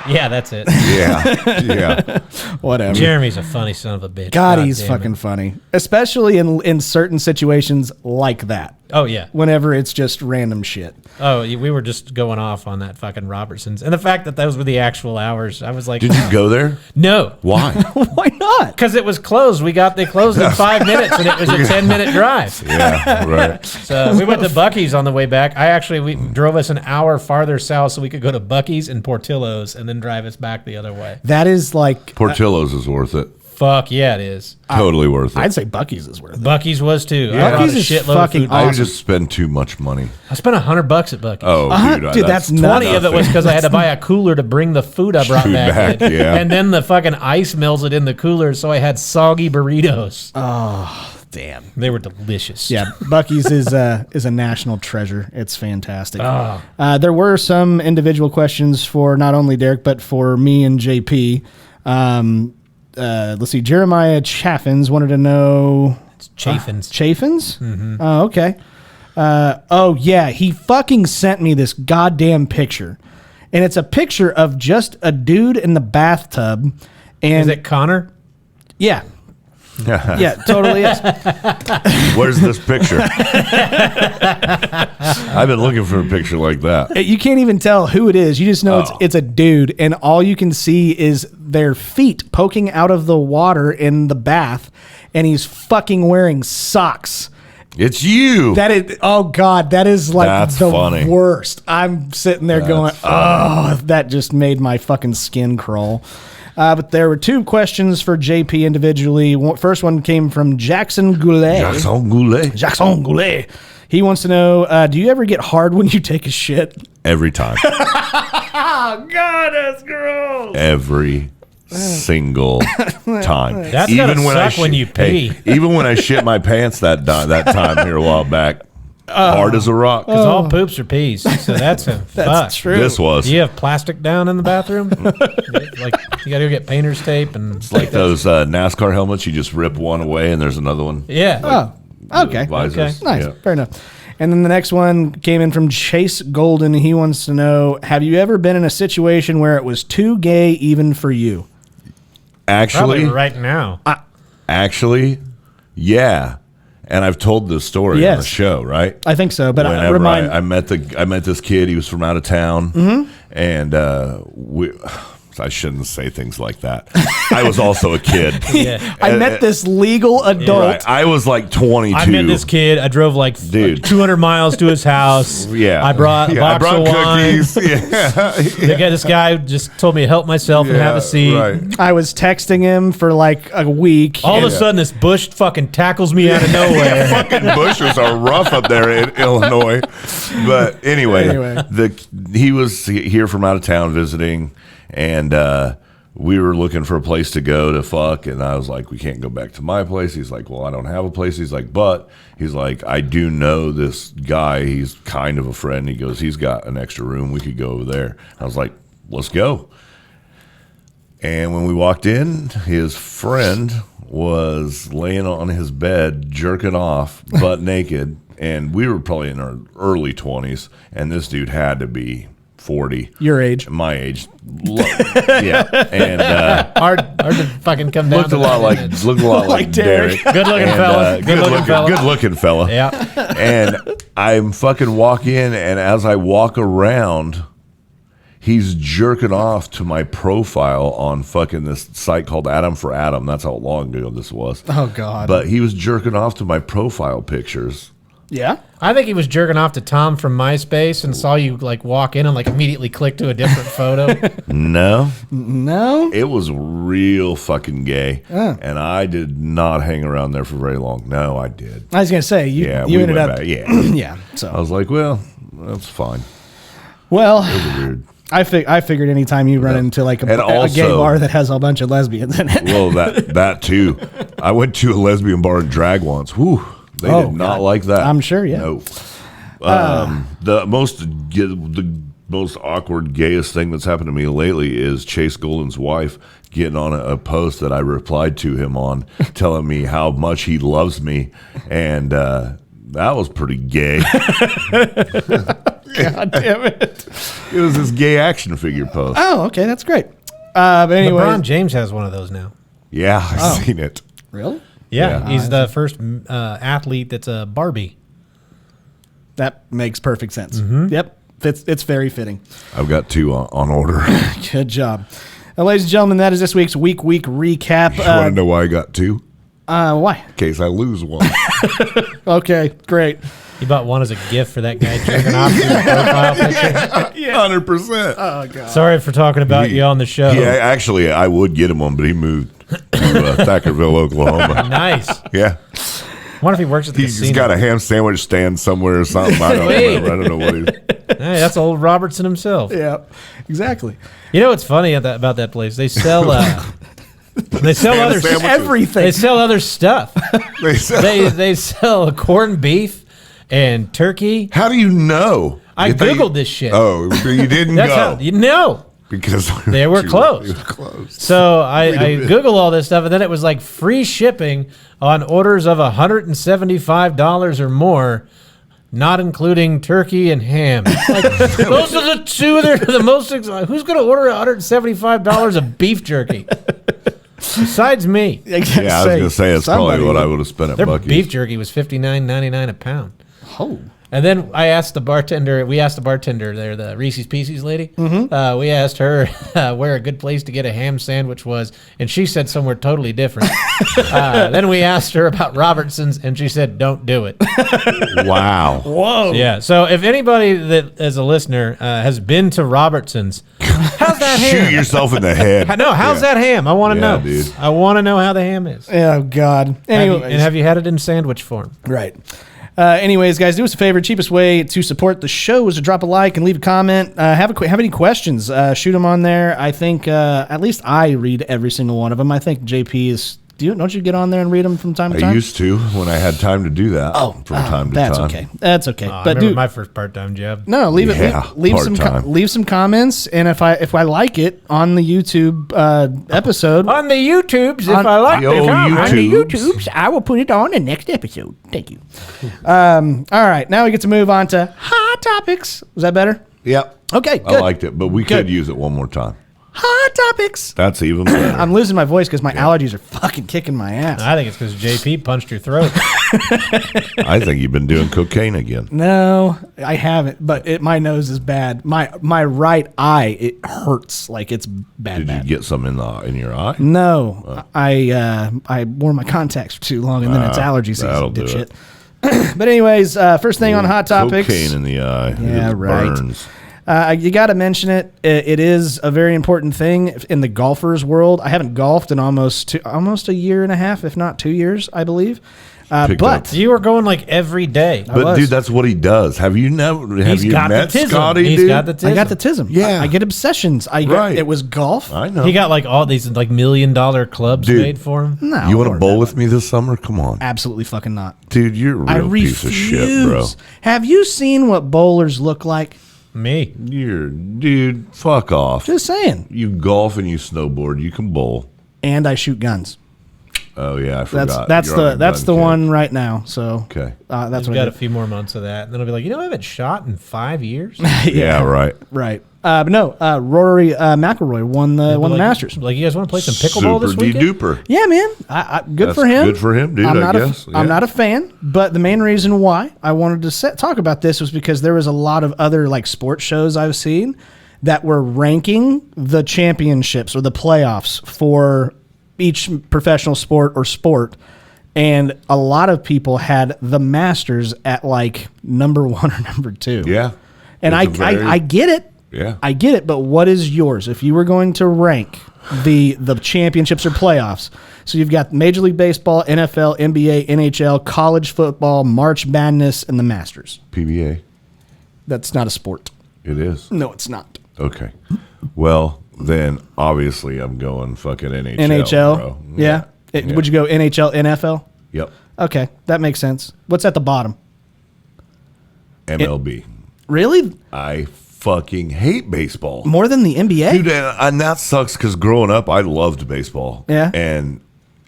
Speaker 3: Yeah, that's it.
Speaker 4: Yeah.
Speaker 2: Whatever.
Speaker 3: Jeremy's a funny son of a bitch.
Speaker 2: God, he's
Speaker 3: damn it.
Speaker 2: fucking funny, especially in certain situations like that.
Speaker 3: Oh, yeah.
Speaker 2: Whenever it's just random shit.
Speaker 3: Oh, we were just going off on that fucking Robertson's. And the fact that those were the actual hours, I was like,
Speaker 4: Did you go there?
Speaker 3: no.
Speaker 4: Why?
Speaker 2: Why not?
Speaker 3: Because it was closed. They closed in 5 minutes, and it was a 10-minute drive.
Speaker 4: Yeah, right.
Speaker 3: So we went to Buc-ee's on the way back. We drove us an hour farther south so we could go to Buc-ee's and Portillo's and then drive us back the other way.
Speaker 2: That is like,
Speaker 4: Portillo's is worth it.
Speaker 3: Fuck yeah, it is.
Speaker 4: Totally worth it.
Speaker 2: I'd say Buc-ee's is worth it.
Speaker 3: Buc-ee's was too.
Speaker 4: Yeah.
Speaker 3: I bought
Speaker 2: Buc-ee's
Speaker 3: a
Speaker 2: is
Speaker 3: shitload
Speaker 2: fucking
Speaker 3: of food.
Speaker 4: I
Speaker 2: awesome.
Speaker 4: just spend too much money.
Speaker 3: I spent $100 at Buc-ee's.
Speaker 4: Oh, dude.
Speaker 2: Dude, that's
Speaker 3: 20 of it was
Speaker 4: nothing.
Speaker 3: because I had to buy a cooler to bring the food I brought
Speaker 4: Food
Speaker 3: back,
Speaker 4: back,
Speaker 3: in.
Speaker 4: yeah.
Speaker 3: And then the fucking ice melts it in the cooler, so I had soggy burritos.
Speaker 2: Damn.
Speaker 3: They were delicious.
Speaker 2: Yeah, Buc-ee's is a national treasure. It's fantastic.
Speaker 3: Oh.
Speaker 2: There were some individual questions for not only Derek, but for me and JP. Let's see. Jeremiah Chaffins wanted to know...
Speaker 3: It's Chaffins.
Speaker 2: Chaffins?
Speaker 3: Mm-hmm.
Speaker 2: Oh, okay. Oh, yeah. He fucking sent me this goddamn picture. And it's a picture of just a dude in the bathtub. And
Speaker 3: Is it Connor?
Speaker 2: yeah. Yeah, totally is.
Speaker 4: Where's this picture? I've been looking for a picture like that.
Speaker 2: You can't even tell who it is. You just know it's a dude, and all you can see is their feet poking out of the water in the bath, and he's fucking wearing socks.
Speaker 4: It's you.
Speaker 2: That is, oh God, that is like
Speaker 4: That's
Speaker 2: the
Speaker 4: funny.
Speaker 2: worst. I'm sitting there going, oh, that just made my fucking skin crawl. But there were two questions for JP individually. First one came from Jackson Goulet.
Speaker 4: Jackson Goulet.
Speaker 2: Jackson Goulet. He wants to know, do you ever get hard when you take a shit?
Speaker 4: Every time.
Speaker 2: Oh, God, that's gross.
Speaker 4: Every single time.
Speaker 3: That's gotta suck when you pee.
Speaker 4: Even when I shit my pants that time here a while back, hard as a rock.
Speaker 3: Because all poops are peas. So that's a fuck.
Speaker 2: true.
Speaker 4: This was.
Speaker 3: Do you have plastic down in the bathroom? Like you got to go get painter's tape and
Speaker 4: It's like those NASCAR helmets. You just rip one away and there's another one.
Speaker 3: Yeah.
Speaker 2: Oh, okay.
Speaker 4: Visors.
Speaker 2: Nice.
Speaker 4: Yeah.
Speaker 2: Fair enough. And then the next one came in from Chase Golden. He wants to know, have you ever been in a situation where it was too gay even for you?
Speaker 3: Probably
Speaker 4: Actually,
Speaker 3: right now.
Speaker 4: yeah. And I've told this story on the show, right?
Speaker 2: I think so. But
Speaker 4: Whenever I met this kid, he was from out of town, and I shouldn't say things like that. I was also a kid.
Speaker 2: I met this legal adult.
Speaker 4: Right. I was like 22.
Speaker 3: I met this kid. I drove like 200 miles to his house.
Speaker 4: Yeah.
Speaker 3: I brought a box of
Speaker 4: cookies.
Speaker 3: wine.
Speaker 4: Yeah.
Speaker 3: This guy just told me to help myself and have a seat.
Speaker 4: Right.
Speaker 2: I was texting him for like a week.
Speaker 3: All of a sudden, this bush fucking tackles me out of nowhere.
Speaker 4: Fucking bushes are rough up there in Illinois. But anyway. He was here from out of town visiting. And we were looking for a place to go to fuck, and I was like, we can't go back to my place. He's like, well, I don't have a place. He's like, I do know this guy. He's kind of a friend. He goes, he's got an extra room. We could go over there. I was like, let's go. And when we walked in, his friend was laying on his bed, jerking off, butt naked, and we were probably in our early 20s, and this dude had to be 40.
Speaker 2: Your age.
Speaker 4: My age. Yeah. And
Speaker 3: hard to fucking come down.
Speaker 4: Looked a lot like Derek.
Speaker 3: Good looking fella.
Speaker 4: Good looking fella.
Speaker 3: Yeah.
Speaker 4: And I'm fucking walk in, and as I walk around, he's jerking off to my profile on fucking this site called Adam for Adam. That's how long ago this was.
Speaker 2: Oh God.
Speaker 4: But he was jerking off to my profile pictures.
Speaker 2: Yeah.
Speaker 3: I think he was jerking off to Tom from MySpace and saw you like walk in and like immediately click to a different photo.
Speaker 4: No.
Speaker 2: No?
Speaker 4: It was real fucking gay. And I did not hang around there for very long. No, I did.
Speaker 2: I was going to say, you ended up.
Speaker 4: Back. Yeah.
Speaker 2: Yeah. So
Speaker 4: I was like, well, that's fine.
Speaker 2: Well,
Speaker 4: it was weird.
Speaker 2: I figured anytime you run into like a gay bar that has a bunch of lesbians in it.
Speaker 4: Well, that too. I went to a lesbian bar and drag once. Whew. They did not like that.
Speaker 2: I'm sure, yeah.
Speaker 4: No. The most awkward, gayest thing that's happened to me lately is Chase Golden's wife getting on a post that I replied to him on, telling me how much he loves me, and that was pretty gay.
Speaker 2: God damn it!
Speaker 4: It was this gay action figure post.
Speaker 2: Oh, okay, that's great. But anyway,
Speaker 3: LeBron James has one of those now.
Speaker 4: Yeah, I've seen it.
Speaker 2: Really?
Speaker 3: Yeah, he's the first athlete that's a Barbie.
Speaker 2: That makes perfect sense. Mm-hmm. Yep, it's very fitting.
Speaker 4: I've got two on order.
Speaker 2: Good job. Ladies and gentlemen, that is this week's week recap.
Speaker 4: You want to know why I got two?
Speaker 2: Why?
Speaker 4: In case I lose one.
Speaker 2: Okay, great.
Speaker 3: You bought one as a gift for that guy jerking off to your profile picture?
Speaker 4: Yeah. 100%.
Speaker 2: Oh, God.
Speaker 3: Sorry for talking about you on the show.
Speaker 4: Yeah, actually, I would get him one, but he moved to Thackerville, Oklahoma.
Speaker 3: Nice.
Speaker 4: Yeah.
Speaker 3: I wonder if he works at the casino.
Speaker 4: He's got a ham sandwich stand somewhere or something. I don't remember. I don't know what he's...
Speaker 3: Hey, that's old Robertson himself.
Speaker 2: Yeah, exactly.
Speaker 3: You know what's funny about that place? They sell... They sell other
Speaker 2: everything.
Speaker 3: They sell other stuff. They sell corned beef and turkey.
Speaker 4: How do you know?
Speaker 3: I Googled this shit.
Speaker 4: Oh, you didn't
Speaker 3: That's
Speaker 4: go.
Speaker 3: How you know.
Speaker 4: Because
Speaker 3: they were closed.
Speaker 4: They were closed.
Speaker 3: So I Googled all this stuff, and then it was like free shipping on orders of $175 or more, not including turkey and ham. Like, those are the two that are the most. Who's going to order $175 of beef jerky? Besides me.
Speaker 4: Yeah, I was going to say, it's probably what I would have spent at
Speaker 3: Their
Speaker 4: Buc-ee's.
Speaker 3: beef jerky was $59.99 a pound.
Speaker 2: Oh.
Speaker 3: And then we asked the bartender there, the Reese's Pieces lady. Mm-hmm. We asked her where a good place to get a ham sandwich was, and she said somewhere totally different. Then we asked her about Robertson's, and she said, don't do it.
Speaker 4: Wow.
Speaker 2: Whoa.
Speaker 3: Yeah, so if anybody that, as a listener, has been to Robertson's, how's that ham?
Speaker 4: Shoot yourself in the head.
Speaker 3: No, how's that ham? I want to know.
Speaker 4: Dude.
Speaker 3: I want to know how the ham is.
Speaker 2: Oh, God. Anyways.
Speaker 3: Have you had it in sandwich form?
Speaker 2: Right. Anyways, guys, do us a favor. Cheapest way to support the show is to drop a like and leave a comment. Have any questions? Shoot them on there. I think at least I read every single one of them. I think JP is. Don't you get on there and read them from time to time?
Speaker 4: I used to when I had time to do that. From time to
Speaker 2: that's
Speaker 4: time.
Speaker 2: Okay. That's okay.
Speaker 3: I
Speaker 2: But
Speaker 3: remember my first part-time job.
Speaker 2: No, leave some comments, and if I like it on the YouTube episode
Speaker 3: On the YouTubes, if I like
Speaker 4: the
Speaker 3: the
Speaker 4: old
Speaker 3: comment.
Speaker 2: on the YouTubes, I will put it on the next episode. Thank you. All right, now we get to move on to hot topics. Was that better?
Speaker 4: Yep.
Speaker 2: Okay,
Speaker 4: I
Speaker 2: good.
Speaker 4: liked it, but we could use it one more time.
Speaker 2: Hot topics.
Speaker 4: That's even better.
Speaker 2: I'm losing my voice because my allergies are fucking kicking my ass.
Speaker 3: I think it's because JP punched your throat.
Speaker 4: I think you've been doing cocaine again.
Speaker 2: No, I haven't. But my nose is bad. My right eye, it hurts like it's bad.
Speaker 4: Did you get some in your eye?
Speaker 2: No, I wore my contacts for too long, and then it's allergy season.
Speaker 4: that'll do
Speaker 2: Dipshit. But anyways, first thing on hot topics.
Speaker 4: Cocaine in the eye.
Speaker 2: Yeah,
Speaker 4: It
Speaker 2: right.
Speaker 4: burns.
Speaker 2: You got to mention it. It is a very important thing in the golfers' world. I haven't golfed in almost a year and a half, if not 2 years, I believe.
Speaker 4: Picked
Speaker 2: But
Speaker 4: up.
Speaker 3: You were going like every day.
Speaker 2: I
Speaker 4: But
Speaker 2: was.
Speaker 4: dude, that's what he does. Have you never? Have
Speaker 3: He's
Speaker 4: you
Speaker 3: got
Speaker 4: met
Speaker 3: the tism.
Speaker 4: Scotty?
Speaker 3: He's
Speaker 4: dude?
Speaker 3: got the tism.
Speaker 2: I got the tism.
Speaker 4: Yeah.
Speaker 2: I get obsessions.
Speaker 4: Right.
Speaker 2: It was golf.
Speaker 4: I know.
Speaker 3: He got like all these like $1 million clubs
Speaker 4: Dude.
Speaker 3: made for him.
Speaker 2: No,
Speaker 4: You want to
Speaker 2: Lord,
Speaker 4: bowl
Speaker 2: no.
Speaker 4: with me this summer? Come on,
Speaker 2: Absolutely fucking not.
Speaker 4: dude. You're a
Speaker 2: I
Speaker 4: real
Speaker 2: refuse.
Speaker 4: piece of shit, bro.
Speaker 2: Have you seen what bowlers look like?
Speaker 3: Me.
Speaker 4: Dude. Fuck off.
Speaker 2: Just saying.
Speaker 4: You golf and you snowboard. You can bowl.
Speaker 2: And I shoot guns.
Speaker 4: Oh yeah, I forgot.
Speaker 2: That's
Speaker 4: You're on a
Speaker 2: that's the
Speaker 4: gun kick.
Speaker 2: one right now. So
Speaker 4: Okay.
Speaker 2: that's
Speaker 3: We've
Speaker 2: what
Speaker 3: got
Speaker 2: I
Speaker 3: a few more months of that. And then I'll be like, I haven't shot in 5 years.
Speaker 4: Yeah, right.
Speaker 2: Right. But no, Rory McIlroy won the
Speaker 3: Like-
Speaker 2: Masters.
Speaker 3: Like, you guys want to play some pickleball this
Speaker 4: Super
Speaker 3: weekend?
Speaker 4: duper.
Speaker 2: Yeah, man. Good
Speaker 4: That's
Speaker 2: for him.
Speaker 4: good for him, dude,
Speaker 2: I'm
Speaker 4: I
Speaker 2: not
Speaker 4: guess. Yeah.
Speaker 2: I'm not a fan, but the main reason why I wanted to talk about this was because there was a lot of other like sports shows I've seen that were ranking the championships or the playoffs for each professional sport or sport. And a lot of people had the Masters at like number 1 or number 2.
Speaker 4: Yeah.
Speaker 2: And
Speaker 4: It's a very-
Speaker 2: I get it.
Speaker 4: Yeah.
Speaker 2: I get it, but what is yours? If you were going to rank the championships or playoffs, so you've got Major League Baseball, NFL, NBA, NHL, college football, March Madness, and the Masters.
Speaker 4: PBA.
Speaker 2: That's not a sport.
Speaker 4: It is.
Speaker 2: No, it's not.
Speaker 4: Okay. Well, then obviously I'm going fucking NHL.
Speaker 2: NHL?
Speaker 4: Bro.
Speaker 2: Yeah.
Speaker 4: Yeah.
Speaker 2: Would you go NHL, NFL?
Speaker 4: Yep.
Speaker 2: Okay, that makes sense. What's at the bottom?
Speaker 4: MLB.
Speaker 2: Really?
Speaker 4: I fucking hate baseball.
Speaker 2: More than the NBA?
Speaker 4: Dude, and that sucks because growing up, I loved baseball.
Speaker 2: Yeah.
Speaker 4: And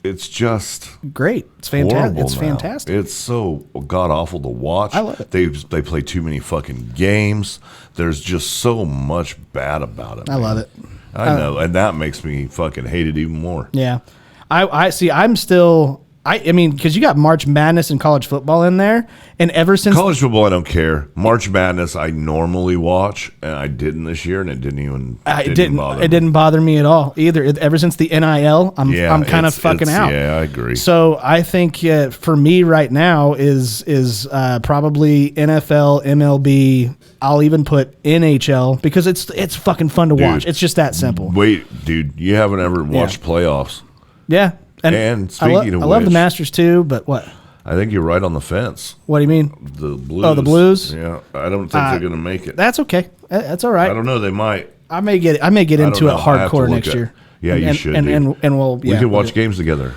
Speaker 4: it's just
Speaker 2: Great. It's fantastic.
Speaker 4: horrible
Speaker 2: It's
Speaker 4: now.
Speaker 2: fantastic.
Speaker 4: It's so god awful to watch.
Speaker 2: I love it.
Speaker 4: They play too many fucking games. There's just so much bad about it.
Speaker 2: I love it.
Speaker 4: I know, and that makes me fucking hate it even more.
Speaker 2: Yeah. I see. I'm still. I mean, because you got March Madness and college football in there, and ever since
Speaker 4: College football, I don't care. March Madness, I normally watch, and I didn't this year, and it didn't bother me.
Speaker 2: it didn't bother me at all either. Ever since the NIL, I'm kind of fucking out.
Speaker 4: Yeah, I agree.
Speaker 2: So I think for me right now is probably NFL, MLB. I'll even put NHL because it's fucking fun to watch. It's just that simple.
Speaker 4: Wait, dude, you haven't ever watched playoffs.
Speaker 2: Yeah.
Speaker 4: And speaking of
Speaker 2: I love the
Speaker 4: which-
Speaker 2: Masters too, but what?
Speaker 4: I think you're right on the fence.
Speaker 2: What do you mean?
Speaker 4: The Blues.
Speaker 2: Oh, the Blues?
Speaker 4: Yeah, I don't think they're going to make it.
Speaker 2: That's okay. That's all
Speaker 4: I
Speaker 2: right.
Speaker 4: don't know. They might.
Speaker 2: I may get
Speaker 4: don't
Speaker 2: into it
Speaker 4: know. I have to
Speaker 2: hardcore
Speaker 4: look
Speaker 2: next
Speaker 4: at-
Speaker 2: year.
Speaker 4: Yeah, you should,
Speaker 2: And
Speaker 4: dude.
Speaker 2: we'll
Speaker 4: We
Speaker 2: yeah,
Speaker 4: can watch
Speaker 2: we'll-
Speaker 4: games together.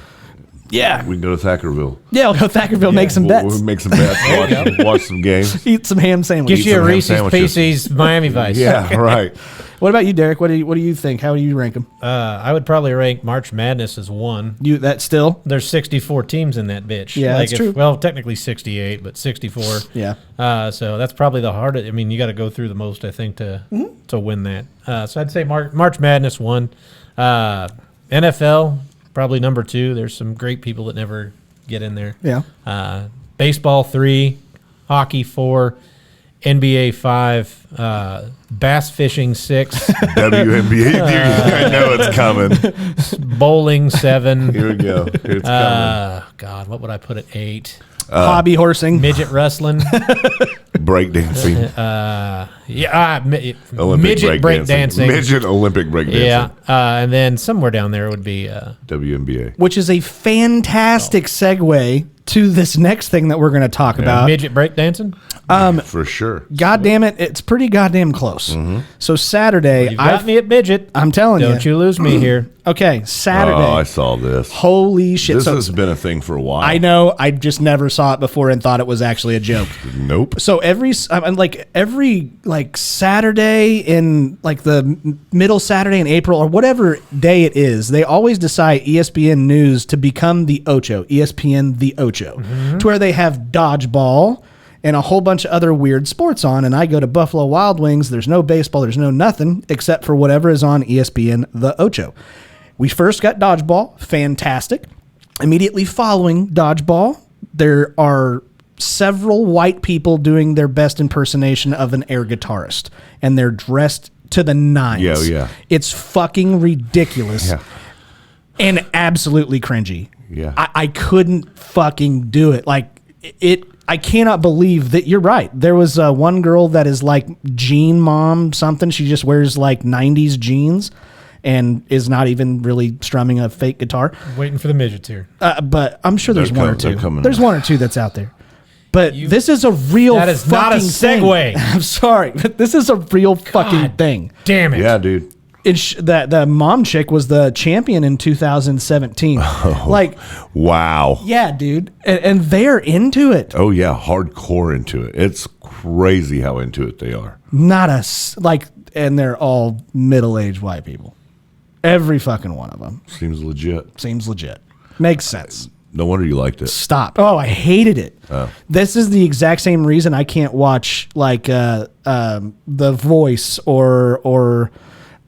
Speaker 2: Yeah.
Speaker 4: We can go to Thackerville.
Speaker 2: Yeah, we'll go to Thackerville, make some bets.
Speaker 4: We'll make some bets. watch some games.
Speaker 2: Eat some ham sandwiches.
Speaker 3: Get you a
Speaker 4: some ham
Speaker 3: Reese's
Speaker 4: sandwiches.
Speaker 3: Pieces Miami Vice.
Speaker 4: Yeah, right.
Speaker 2: What about you, Derek? What do you think? How do you rank them?
Speaker 3: I would probably rank March Madness as 1.
Speaker 2: You that still?
Speaker 3: There's 64 teams in that bitch.
Speaker 2: Yeah, that's true.
Speaker 3: Well, technically 68, but 64.
Speaker 2: Yeah.
Speaker 3: So that's probably the hardest. I mean, you got to go through the most, I think, to win that. So I'd say March Madness 1. NFL probably number 2. There's some great people that never get in there.
Speaker 2: Yeah.
Speaker 3: Baseball 3, hockey 4, NBA 5, bass fishing 6,
Speaker 4: WNBA. I know it's coming.
Speaker 3: bowling 7.
Speaker 4: Here we go. It's coming.
Speaker 3: God, what would I put at 8?
Speaker 2: Hobby horsing.
Speaker 3: Midget wrestling.
Speaker 4: Breakdancing.
Speaker 3: Midget break dancing.
Speaker 4: Midget Olympic breakdancing.
Speaker 3: Yeah, and then somewhere down there would be
Speaker 4: WNBA.
Speaker 2: Which is a fantastic segue to this next thing that we're going to talk about.
Speaker 3: midget break dancing.
Speaker 4: For sure.
Speaker 2: God damn it, it's pretty goddamn close. So Saturday,
Speaker 3: You got me at midget.
Speaker 2: I'm telling
Speaker 3: Don't you lose me here.
Speaker 2: Okay, Saturday.
Speaker 4: Oh, I saw this.
Speaker 2: Holy shit.
Speaker 4: This
Speaker 2: So
Speaker 4: has been a thing for a while.
Speaker 2: I know, I just never saw it before and thought it was actually a joke.
Speaker 4: Nope.
Speaker 2: So every Saturday in like the middle Saturday in April or whatever day it is, they always decide ESPN News to become the Ocho, ESPN the Ocho, to where they have dodgeball and a whole bunch of other weird sports on, and I go to Buffalo Wild Wings. There's no baseball. There's no nothing except for whatever is on ESPN, the Ocho. We first got dodgeball. Fantastic. Immediately following dodgeball, there are several white people doing their best impersonation of an air guitarist, and they're dressed to the nines.
Speaker 4: Yeah.
Speaker 2: It's fucking ridiculous.
Speaker 4: Yeah.
Speaker 2: And absolutely cringy.
Speaker 4: Yeah.
Speaker 2: I couldn't fucking do it. Like, I cannot believe that you're right. There was one girl that is like jean mom something. She just wears like 90s jeans and is not even really strumming a fake guitar.
Speaker 3: Waiting for the midgets here.
Speaker 2: But I'm sure there's one or two. There's one or two that's out there. But this is a real
Speaker 3: That is not a segue.
Speaker 2: I'm sorry, but this is a real fucking thing.
Speaker 3: Damn it.
Speaker 4: Yeah, dude.
Speaker 2: That the mom chick was the champion in 2017. Like,
Speaker 4: wow.
Speaker 2: Yeah, dude, and they're into it.
Speaker 4: Oh yeah, hardcore into it. It's crazy how into it they are.
Speaker 2: Not us, like, and they're all middle-aged white people. Every fucking one of them
Speaker 4: Seems legit.
Speaker 2: seems legit. Makes sense.
Speaker 4: No wonder you liked it.
Speaker 2: Stop. Oh, I hated it. This is the exact same reason I can't watch like The Voice or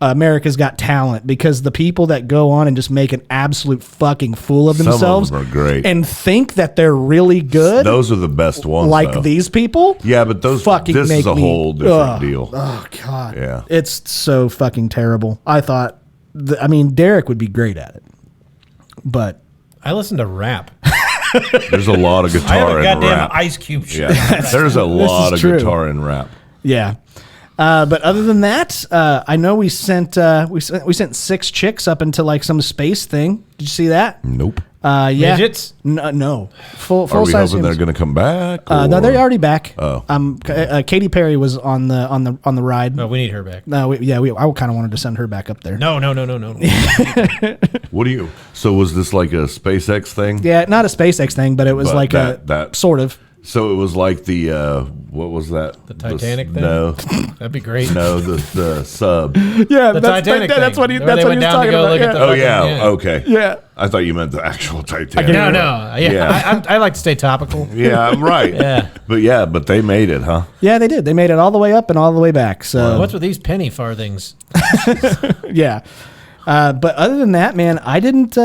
Speaker 2: America's Got Talent, because the people that go on and just make an absolute fucking fool of themselves
Speaker 4: Some of them are great.
Speaker 2: and think that they're really good.
Speaker 4: Those are the best ones.
Speaker 2: like
Speaker 4: though.
Speaker 2: these people.
Speaker 4: Yeah, but those.
Speaker 2: fucking
Speaker 4: This
Speaker 2: make
Speaker 4: is a
Speaker 2: me-
Speaker 4: whole different
Speaker 2: Ugh.
Speaker 4: deal.
Speaker 2: Oh God.
Speaker 4: Yeah.
Speaker 2: It's so fucking terrible. I thought, I mean, Derek would be great at it, but
Speaker 3: I listen to rap.
Speaker 4: There's a lot of
Speaker 3: I have
Speaker 4: guitar
Speaker 3: a
Speaker 4: in
Speaker 3: goddamn
Speaker 4: rap.
Speaker 3: Ice Cube shit.
Speaker 4: Yeah, there's a lot of
Speaker 2: true.
Speaker 4: guitar in rap.
Speaker 2: yeah. But other than that, I know we sent 6 chicks up into like some space thing. Did you see that?
Speaker 4: Nope.
Speaker 2: Yeah.
Speaker 3: Midgets?
Speaker 2: No. Full
Speaker 4: Are we
Speaker 2: size.
Speaker 4: hoping they're
Speaker 2: humans.
Speaker 4: going to come back?
Speaker 2: No, they're already back.
Speaker 4: Oh.
Speaker 2: Katy Perry was on the ride.
Speaker 3: No, we need her back.
Speaker 2: No, I kind of wanted to send her back up there.
Speaker 3: No.
Speaker 4: What do you? So was this like a SpaceX thing?
Speaker 2: Yeah, not a SpaceX thing, but it was
Speaker 4: But
Speaker 2: like
Speaker 4: that-
Speaker 2: sort of.
Speaker 4: So it was like the what was that?
Speaker 3: The Titanic thing?
Speaker 4: No,
Speaker 3: That'd be great.
Speaker 4: no, the sub.
Speaker 2: Yeah,
Speaker 3: The Titanic thing.
Speaker 2: that's what he
Speaker 3: Where
Speaker 2: that's
Speaker 3: they
Speaker 2: what
Speaker 3: went
Speaker 2: he was
Speaker 3: down to
Speaker 2: talking
Speaker 3: go
Speaker 2: about.
Speaker 3: look at
Speaker 2: Yeah.
Speaker 3: the-
Speaker 4: Oh
Speaker 3: fucking-
Speaker 4: yeah,
Speaker 3: yeah.
Speaker 4: okay.
Speaker 2: Yeah.
Speaker 4: I thought you meant the actual Titanic.
Speaker 3: No. Yeah.
Speaker 4: Yeah.
Speaker 3: I like to stay topical.
Speaker 4: Yeah, right.
Speaker 3: Yeah.
Speaker 4: But they made it, huh?
Speaker 2: Yeah, they did. They made it all the way up and all the way back. So
Speaker 3: What's with these penny farthings?
Speaker 2: yeah. But other than that, man, I didn't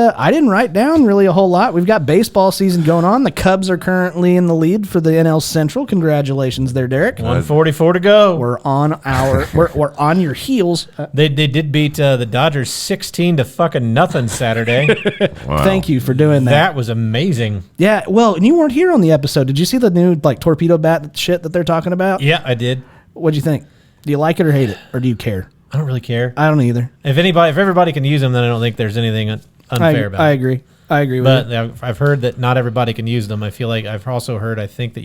Speaker 2: write down really a whole lot. We've got baseball season going on. The Cubs are currently in the lead for the NL Central. Congratulations there, Derek.
Speaker 3: 144 to go.
Speaker 2: We're on your heels.
Speaker 3: They did beat the Dodgers 16 to fucking nothing Saturday.
Speaker 4: Wow.
Speaker 2: Thank you for doing that.
Speaker 3: That was amazing.
Speaker 2: Yeah, well, and you weren't here on the episode. Did you see the new like torpedo bat shit that they're talking about?
Speaker 3: Yeah, I did.
Speaker 2: What'd you think? Do you like it or hate it, or do you care?
Speaker 3: I don't really care.
Speaker 2: I don't either.
Speaker 3: If everybody can use them, then I don't think there's anything unfair about
Speaker 2: I
Speaker 3: it.
Speaker 2: agree. I agree with
Speaker 3: But
Speaker 2: you.
Speaker 3: I've heard that not everybody can use them. I feel like I've also heard. I think that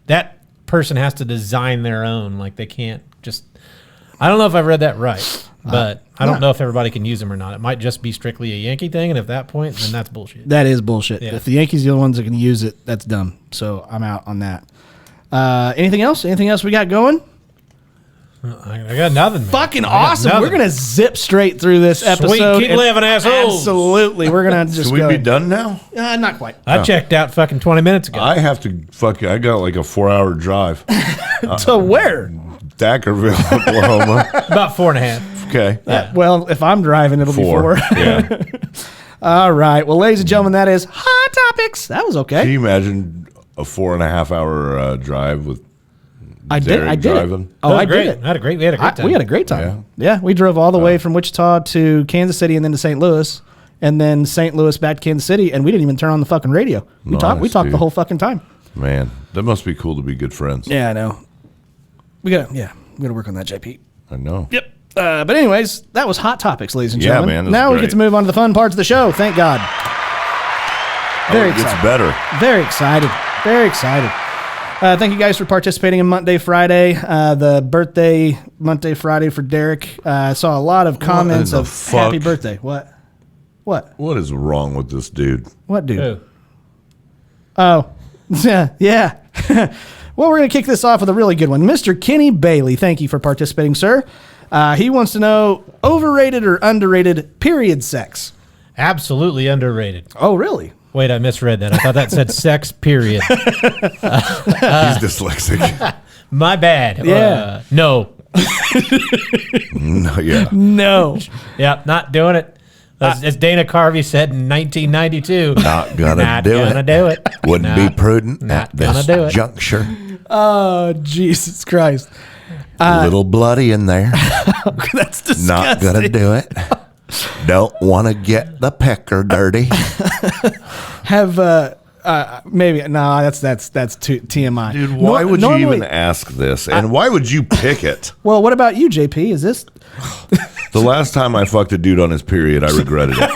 Speaker 3: that person has to design their own. Like they can't just. I don't know if I've read that right, but I don't know if everybody can use them or not. It might just be strictly a Yankee thing, and at that point, then that's bullshit.
Speaker 2: That is bullshit.
Speaker 3: Yeah.
Speaker 2: If the Yankees are the only ones that can use it, that's dumb. So I'm out on that. Anything else? Anything else we got going?
Speaker 3: I got nothing. Man.
Speaker 2: Fucking
Speaker 3: I got
Speaker 2: awesome.
Speaker 3: nothing.
Speaker 2: We're going to zip straight through this episode.
Speaker 3: keep
Speaker 2: and-
Speaker 3: living, assholes.
Speaker 2: Absolutely. We're going to just
Speaker 4: Should we
Speaker 2: go.
Speaker 4: be done now?
Speaker 2: Not quite.
Speaker 3: I checked out fucking 20 minutes ago.
Speaker 4: I have to I got like a 4-hour drive.
Speaker 2: To where?
Speaker 4: Dackerville, Oklahoma.
Speaker 3: About 4.5.
Speaker 4: Okay.
Speaker 2: Well, if I'm driving, it'll be 4.
Speaker 4: Yeah.
Speaker 2: All right. Well, ladies and gentlemen, that is Hot Topics. That was
Speaker 4: Can
Speaker 2: okay.
Speaker 4: you imagine a 4.5-hour drive with
Speaker 2: I did
Speaker 4: Derek
Speaker 2: it.
Speaker 4: driving?
Speaker 2: Oh, I did it.
Speaker 3: We had a great time.
Speaker 2: We had a great time. Yeah, we drove all the way from Wichita to Kansas City and then to St. Louis, and then St. Louis back to Kansas City, and we didn't even turn on the fucking radio. We talked the
Speaker 4: dude.
Speaker 2: whole fucking time.
Speaker 4: Man, that must be cool to be good friends.
Speaker 2: Yeah, I know. We gotta work on that, JP.
Speaker 4: I know.
Speaker 2: Yep. But anyways, that was Hot Topics, ladies and
Speaker 4: Yeah,
Speaker 2: gentlemen.
Speaker 4: man, that was
Speaker 2: now we
Speaker 4: great.
Speaker 2: get to move on to the fun parts of the show. Thank God. Very
Speaker 4: It gets
Speaker 2: excited.
Speaker 4: better.
Speaker 2: Very excited. Very excited. Thank you guys for participating in Monday Friday, the birthday Monday Friday for Derek. I saw a lot of comments
Speaker 4: in the
Speaker 2: of
Speaker 4: fuck?
Speaker 2: happy birthday. What?
Speaker 4: What is wrong with this dude?
Speaker 2: What, dude?
Speaker 3: Who?
Speaker 2: Oh, yeah. Well, we're going to kick this off with a really good one. Mr. Kenny Bailey, thank you for participating, sir. He wants to know, overrated or underrated period sex?
Speaker 3: Absolutely underrated.
Speaker 2: Oh, really?
Speaker 3: Wait, I misread that. I thought that said sex, period.
Speaker 4: He's dyslexic.
Speaker 3: My bad.
Speaker 2: Yeah.
Speaker 3: No.
Speaker 4: No, yeah.
Speaker 2: No.
Speaker 3: Yep, not doing it. As Dana Carvey said in 1992.
Speaker 4: Not gonna do it. Wouldn't be prudent at this juncture.
Speaker 2: Oh, Jesus Christ.
Speaker 4: Little bloody in there.
Speaker 2: That's disgusting.
Speaker 4: Not gonna do it. Don't want to get the pecker dirty.
Speaker 2: Have maybe no. That's too TMI.
Speaker 4: Dude, why would you even ask this? And why would you pick it?
Speaker 2: Well, what about you, JP? Is this
Speaker 4: The last time I fucked a dude on his period, I regretted it.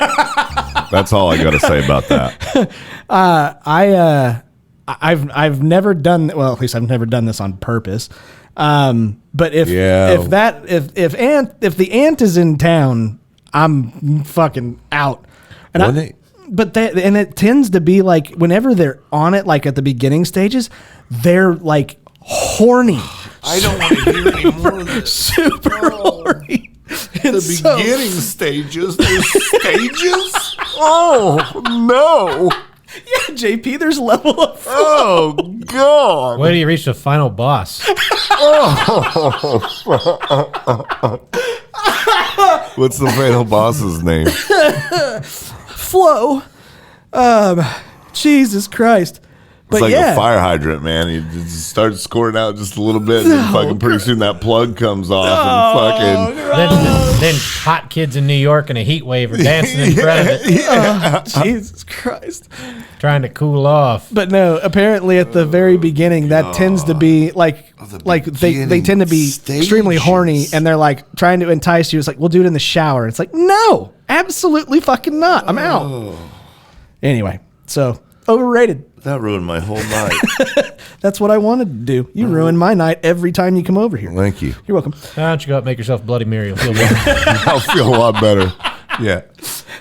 Speaker 4: That's all I got to say about that.
Speaker 2: I've never done, well, at least I've never done this on purpose. But if the ant is in town, I'm fucking out. And and it tends to be like whenever they're on it, like at the beginning stages, they're like horny.
Speaker 4: I don't want to hear any more of this.
Speaker 2: Super horny.
Speaker 4: The beginning stages. There's stages? Oh, no.
Speaker 2: Yeah, JP, there's level of.
Speaker 4: Oh, God.
Speaker 3: Wait till you reach the final boss.
Speaker 4: What's the final boss's name?
Speaker 2: Flo. Jesus Christ.
Speaker 4: It's
Speaker 2: But
Speaker 4: like
Speaker 2: yeah.
Speaker 4: a fire hydrant, man. You just start squirting out just a little bit, and then fucking pretty soon that plug comes off, and fucking.
Speaker 3: Then hot kids in New York in a heat wave are dancing in front of it,
Speaker 2: Jesus Christ.
Speaker 3: trying to cool off.
Speaker 2: But no, apparently at the very beginning, that tends to be like they tend to be extremely horny, and they're like trying to entice you. It's like, we'll do it in the shower. It's like, no, absolutely fucking not. I'm out. Anyway, so overrated.
Speaker 4: That ruined my whole night.
Speaker 2: That's what I wanted to do. You ruin my night every time you come over here.
Speaker 4: Thank you.
Speaker 2: You're welcome.
Speaker 3: Why don't you go out and make yourself Bloody Mary? You'll feel better.
Speaker 4: I'll feel a lot better. Yeah.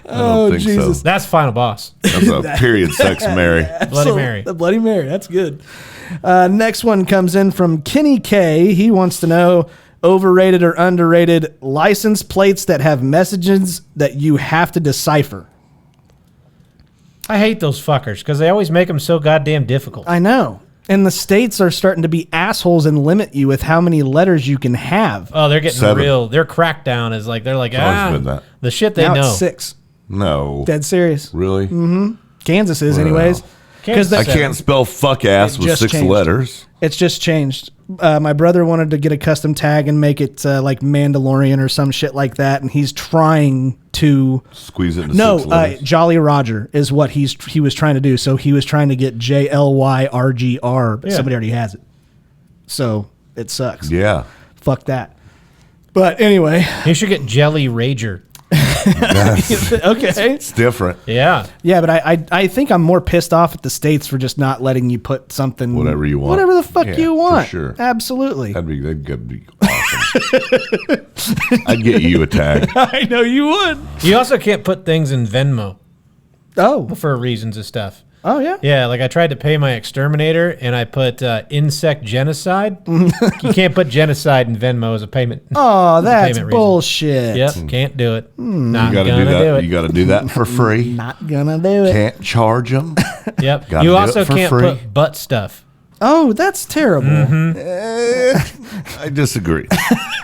Speaker 4: I don't think
Speaker 2: Jesus.
Speaker 4: so.
Speaker 3: That's final boss.
Speaker 4: That's a period sex Mary.
Speaker 3: Bloody Mary.
Speaker 2: The Bloody Mary. That's good. Next one comes in from Kenny K. He wants to know, overrated or underrated license plates that have messages that you have to decipher.
Speaker 3: I hate those fuckers because they always make them so goddamn difficult.
Speaker 2: I know. And the states are starting to be assholes and limit you with how many letters you can have.
Speaker 3: Oh, they're getting
Speaker 4: 7.
Speaker 3: real. Their crackdown is like, they're like,
Speaker 4: always been that.
Speaker 3: the shit they
Speaker 2: Now
Speaker 3: know.
Speaker 2: it's 6.
Speaker 4: No.
Speaker 2: Dead serious.
Speaker 4: Really?
Speaker 2: Kansas is, anyways.
Speaker 3: Kansas
Speaker 4: I can't spell fuck ass
Speaker 2: It
Speaker 4: with
Speaker 2: just
Speaker 4: 6
Speaker 2: changed.
Speaker 4: letters.
Speaker 2: It's just changed. My brother wanted to get a custom tag and make it like Mandalorian or some shit like that, and he's trying to
Speaker 4: Squeeze it into 6 letters.
Speaker 2: Jolly Roger is what he was trying to do. So he was trying to get JLYRGR, but somebody already has it. So it sucks.
Speaker 4: Yeah.
Speaker 2: Fuck that. But anyway,
Speaker 3: You should get Jelly Rager.
Speaker 2: okay.
Speaker 4: It's different.
Speaker 3: Yeah.
Speaker 2: Yeah, but I think I'm more pissed off at the states for just not letting you put something
Speaker 4: Whatever you want.
Speaker 2: whatever the fuck
Speaker 4: Yeah,
Speaker 2: you
Speaker 4: for
Speaker 2: want.
Speaker 4: sure.
Speaker 2: Absolutely.
Speaker 4: That'd be awesome. I'd get you a tag.
Speaker 2: I know you would.
Speaker 3: You also can't put things in Venmo
Speaker 2: Oh.
Speaker 3: for reasons of stuff.
Speaker 2: Oh yeah.
Speaker 3: Yeah, like I tried to pay my exterminator and I put insect genocide. You can't put genocide in Venmo as a payment.
Speaker 2: Oh,
Speaker 3: as a
Speaker 2: that's
Speaker 3: payment reason.
Speaker 2: bullshit.
Speaker 3: Yep, can't do it. Not
Speaker 4: You gotta
Speaker 3: gonna
Speaker 4: do that.
Speaker 3: do it.
Speaker 4: You gotta do that for free.
Speaker 2: Not gonna do it.
Speaker 4: Can't charge them.
Speaker 3: Yep.
Speaker 4: Gotta
Speaker 3: You
Speaker 4: do
Speaker 3: also
Speaker 4: it for
Speaker 3: can't
Speaker 4: free.
Speaker 3: put butt stuff.
Speaker 2: Oh, that's terrible.
Speaker 4: I disagree.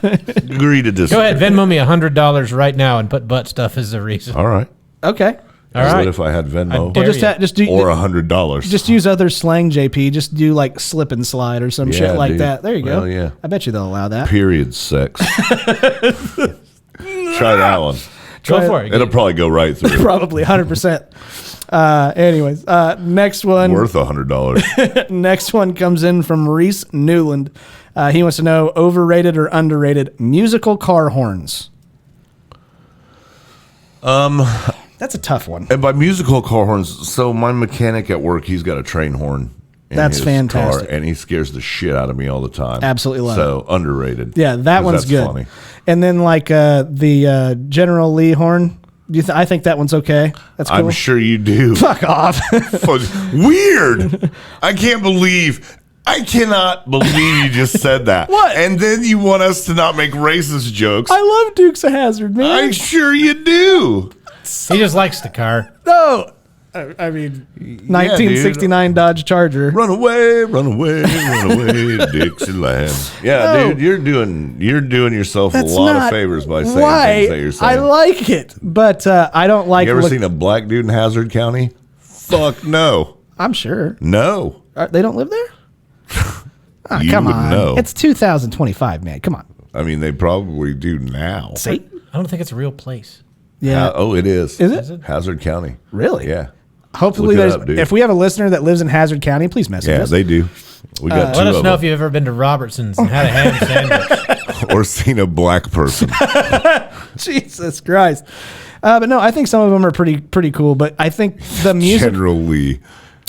Speaker 4: Agree to disagree.
Speaker 3: Go ahead, Venmo me $100 right now and put butt stuff as the reason.
Speaker 4: All right.
Speaker 2: Okay.
Speaker 3: All
Speaker 4: What
Speaker 3: right.
Speaker 4: if I had Venmo
Speaker 3: dare
Speaker 2: Well, just
Speaker 3: you.
Speaker 2: just do
Speaker 4: or $100?
Speaker 2: just use other slang, JP. Just do like slip and slide or some shit
Speaker 4: Yeah,
Speaker 2: like
Speaker 4: dude.
Speaker 2: that. There you go.
Speaker 4: Well, yeah.
Speaker 2: I bet you they'll allow that.
Speaker 4: period sex. Try that one.
Speaker 3: Go for it.
Speaker 4: It'll probably go right through.
Speaker 2: Probably 100%. Anyways, next one.
Speaker 4: Worth $100.
Speaker 2: Next one comes in from Reese Newland. He wants to know, overrated or underrated musical car horns. That's a tough one.
Speaker 4: And by musical car horns, so my mechanic at work, he's got a train horn. In
Speaker 2: That's
Speaker 4: his
Speaker 2: fantastic.
Speaker 4: Car, and he scares the shit out of me all the time.
Speaker 2: Absolutely love
Speaker 4: so underrated.
Speaker 2: Yeah, that
Speaker 4: 'Cause
Speaker 2: one's
Speaker 4: that's
Speaker 2: good.
Speaker 4: Funny.
Speaker 2: And then like the General Lee horn. I think that one's okay. That's cool.
Speaker 4: I'm sure you do.
Speaker 2: Fuck off.
Speaker 4: Weird. I cannot believe you just said that.
Speaker 2: What?
Speaker 4: And then you want us to not make racist jokes.
Speaker 2: I love Dukes of Hazzard, man.
Speaker 4: I'm sure you do.
Speaker 3: He just likes the car.
Speaker 2: No. I mean, 1969 Dodge Charger.
Speaker 4: Run away, Dixieland. Yeah,
Speaker 2: No.
Speaker 4: dude, you're doing yourself
Speaker 2: That's
Speaker 4: a lot
Speaker 2: not
Speaker 4: of favors by saying
Speaker 2: why
Speaker 4: things that you're saying.
Speaker 2: I like it, but I don't like.
Speaker 4: You ever seen a black dude in Hazard County? Fuck no.
Speaker 2: I'm sure
Speaker 4: No.
Speaker 2: they don't live there. Oh,
Speaker 4: You
Speaker 2: come
Speaker 4: wouldn't
Speaker 2: on,
Speaker 4: know.
Speaker 2: it's 2025, man. Come on.
Speaker 4: I mean, they probably do now.
Speaker 2: See?
Speaker 3: I don't think it's a real place.
Speaker 2: Yeah.
Speaker 4: Oh, it is.
Speaker 2: Is it?
Speaker 4: Hazard County.
Speaker 2: Really?
Speaker 4: Yeah.
Speaker 2: Hopefully,
Speaker 4: Look it
Speaker 2: there's.
Speaker 4: up, dude.
Speaker 2: If we have a listener that lives in Hazard County, please message
Speaker 4: Yeah,
Speaker 2: us.
Speaker 4: they do. We got two
Speaker 3: Let us
Speaker 4: of
Speaker 3: know if
Speaker 4: them.
Speaker 3: you've ever been to Robertson's and had a ham sandwich.
Speaker 4: Or seen a black person.
Speaker 2: Jesus Christ. But no, I think some of them are pretty cool. But I think the music,
Speaker 4: General Lee.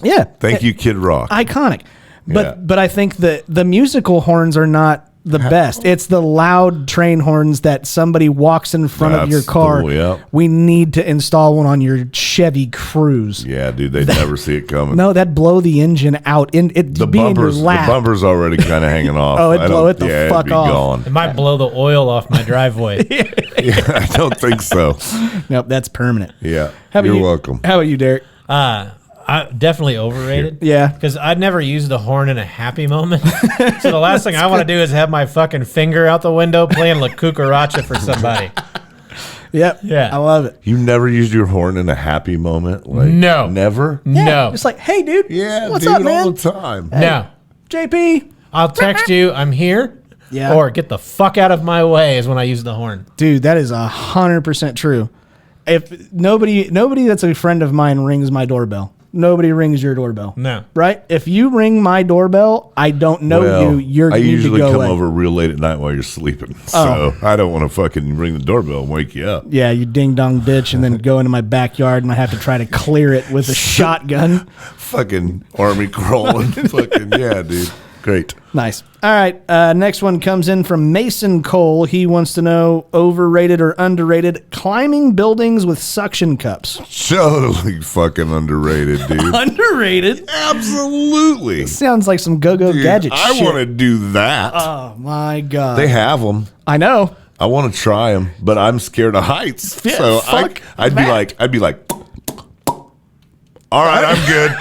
Speaker 2: yeah,
Speaker 4: Thank you, Kid Rock.
Speaker 2: iconic. But
Speaker 4: Yeah.
Speaker 2: but I think the musical horns are not the best. It's the loud train horns that somebody walks in front of your
Speaker 4: That's
Speaker 2: car.
Speaker 4: yep.
Speaker 2: We need to install one on your Chevy Cruze.
Speaker 4: Yeah, dude, they'd never see it coming.
Speaker 2: No, that'd blow the engine out. It'd
Speaker 4: the
Speaker 2: be in your lap.
Speaker 4: bumper's already kind of hanging off.
Speaker 2: Oh, it'd
Speaker 4: I
Speaker 2: blow
Speaker 4: don't-
Speaker 2: it the
Speaker 4: yeah,
Speaker 2: fuck
Speaker 4: it'd be
Speaker 2: off.
Speaker 4: gone.
Speaker 3: It might blow the oil off my driveway.
Speaker 4: Yeah, I don't think so.
Speaker 2: Nope, that's permanent.
Speaker 4: Yeah,
Speaker 2: How about
Speaker 4: you're
Speaker 2: you?
Speaker 4: welcome.
Speaker 2: How about you, Derek?
Speaker 3: I definitely overrated.
Speaker 2: Yeah.
Speaker 3: Because I'd never use the horn in a happy moment. So the last thing I want to do is have my fucking finger out the window playing La Cucaracha for somebody.
Speaker 2: Yep.
Speaker 3: Yeah.
Speaker 2: I love it.
Speaker 4: You never used your horn in a happy moment? Like,
Speaker 3: No.
Speaker 4: Never?
Speaker 3: No.
Speaker 2: Just like, hey, dude.
Speaker 4: Yeah,
Speaker 2: What's
Speaker 4: dude,
Speaker 2: up, man?
Speaker 4: all the time.
Speaker 3: No.
Speaker 2: JP.
Speaker 3: I'll text you, I'm here.
Speaker 2: Yeah.
Speaker 3: Or get the fuck out of my way is when I use the horn.
Speaker 2: Dude, that is 100% true. If nobody that's a friend of mine rings my doorbell, nobody rings your doorbell.
Speaker 3: No.
Speaker 2: Right? If you ring my doorbell, I don't know
Speaker 4: Well,
Speaker 2: you.
Speaker 4: I
Speaker 2: You need to
Speaker 4: usually
Speaker 2: go
Speaker 4: come
Speaker 2: away.
Speaker 4: over real late at night while you're sleeping. So I don't want to fucking ring the doorbell and wake you up.
Speaker 2: Yeah, you ding dong bitch, and then go into my backyard, and I have to try to clear it with a shotgun.
Speaker 4: Fucking army crawling. Fucking, yeah, dude. Great.
Speaker 2: Nice. All right. Next one comes in from Mason Cole. He wants to know overrated or underrated climbing buildings with suction cups.
Speaker 4: Totally fucking underrated, dude.
Speaker 2: Underrated?
Speaker 4: Absolutely.
Speaker 2: Sounds like some go-go
Speaker 4: Dude,
Speaker 2: gadget
Speaker 4: I
Speaker 2: shit.
Speaker 4: want to do that.
Speaker 2: Oh, my God.
Speaker 4: They have them.
Speaker 2: I know.
Speaker 4: I want to try them, but I'm scared of heights.
Speaker 2: Yeah,
Speaker 4: so
Speaker 2: fuck
Speaker 4: I'd be like, all right, I'm good.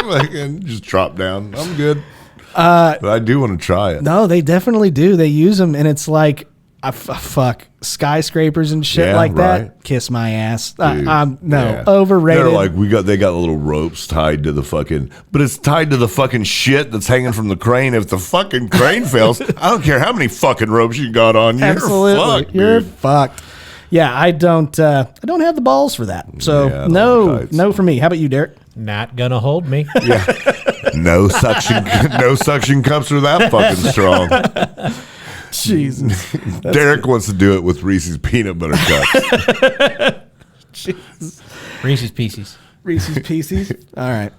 Speaker 4: Like, and just drop down. I'm good. But I do want to try it.
Speaker 2: No, they definitely do. They use them, and it's like, fuck, skyscrapers and shit
Speaker 4: Yeah,
Speaker 2: like that.
Speaker 4: right.
Speaker 2: Kiss my ass.
Speaker 4: Dude,
Speaker 2: No,
Speaker 4: yeah.
Speaker 2: overrated.
Speaker 4: They're like, they got little ropes tied to the fucking, but it's tied to the fucking shit that's hanging from the crane. If the fucking crane fails, I don't care how many fucking ropes you got on. You're
Speaker 2: Absolutely,
Speaker 4: fucked,
Speaker 2: you're
Speaker 4: dude.
Speaker 2: fucked. Yeah, I don't have the balls for that. So
Speaker 4: Yeah, I don't like heights.
Speaker 2: no for me. How about you, Derek?
Speaker 3: Not gonna hold me.
Speaker 4: No suction cups are that fucking strong.
Speaker 2: Jesus.
Speaker 4: Derek wants to do it with Reese's peanut butter cups.
Speaker 3: Reese's Pieces.
Speaker 2: Reese's Pieces. All right.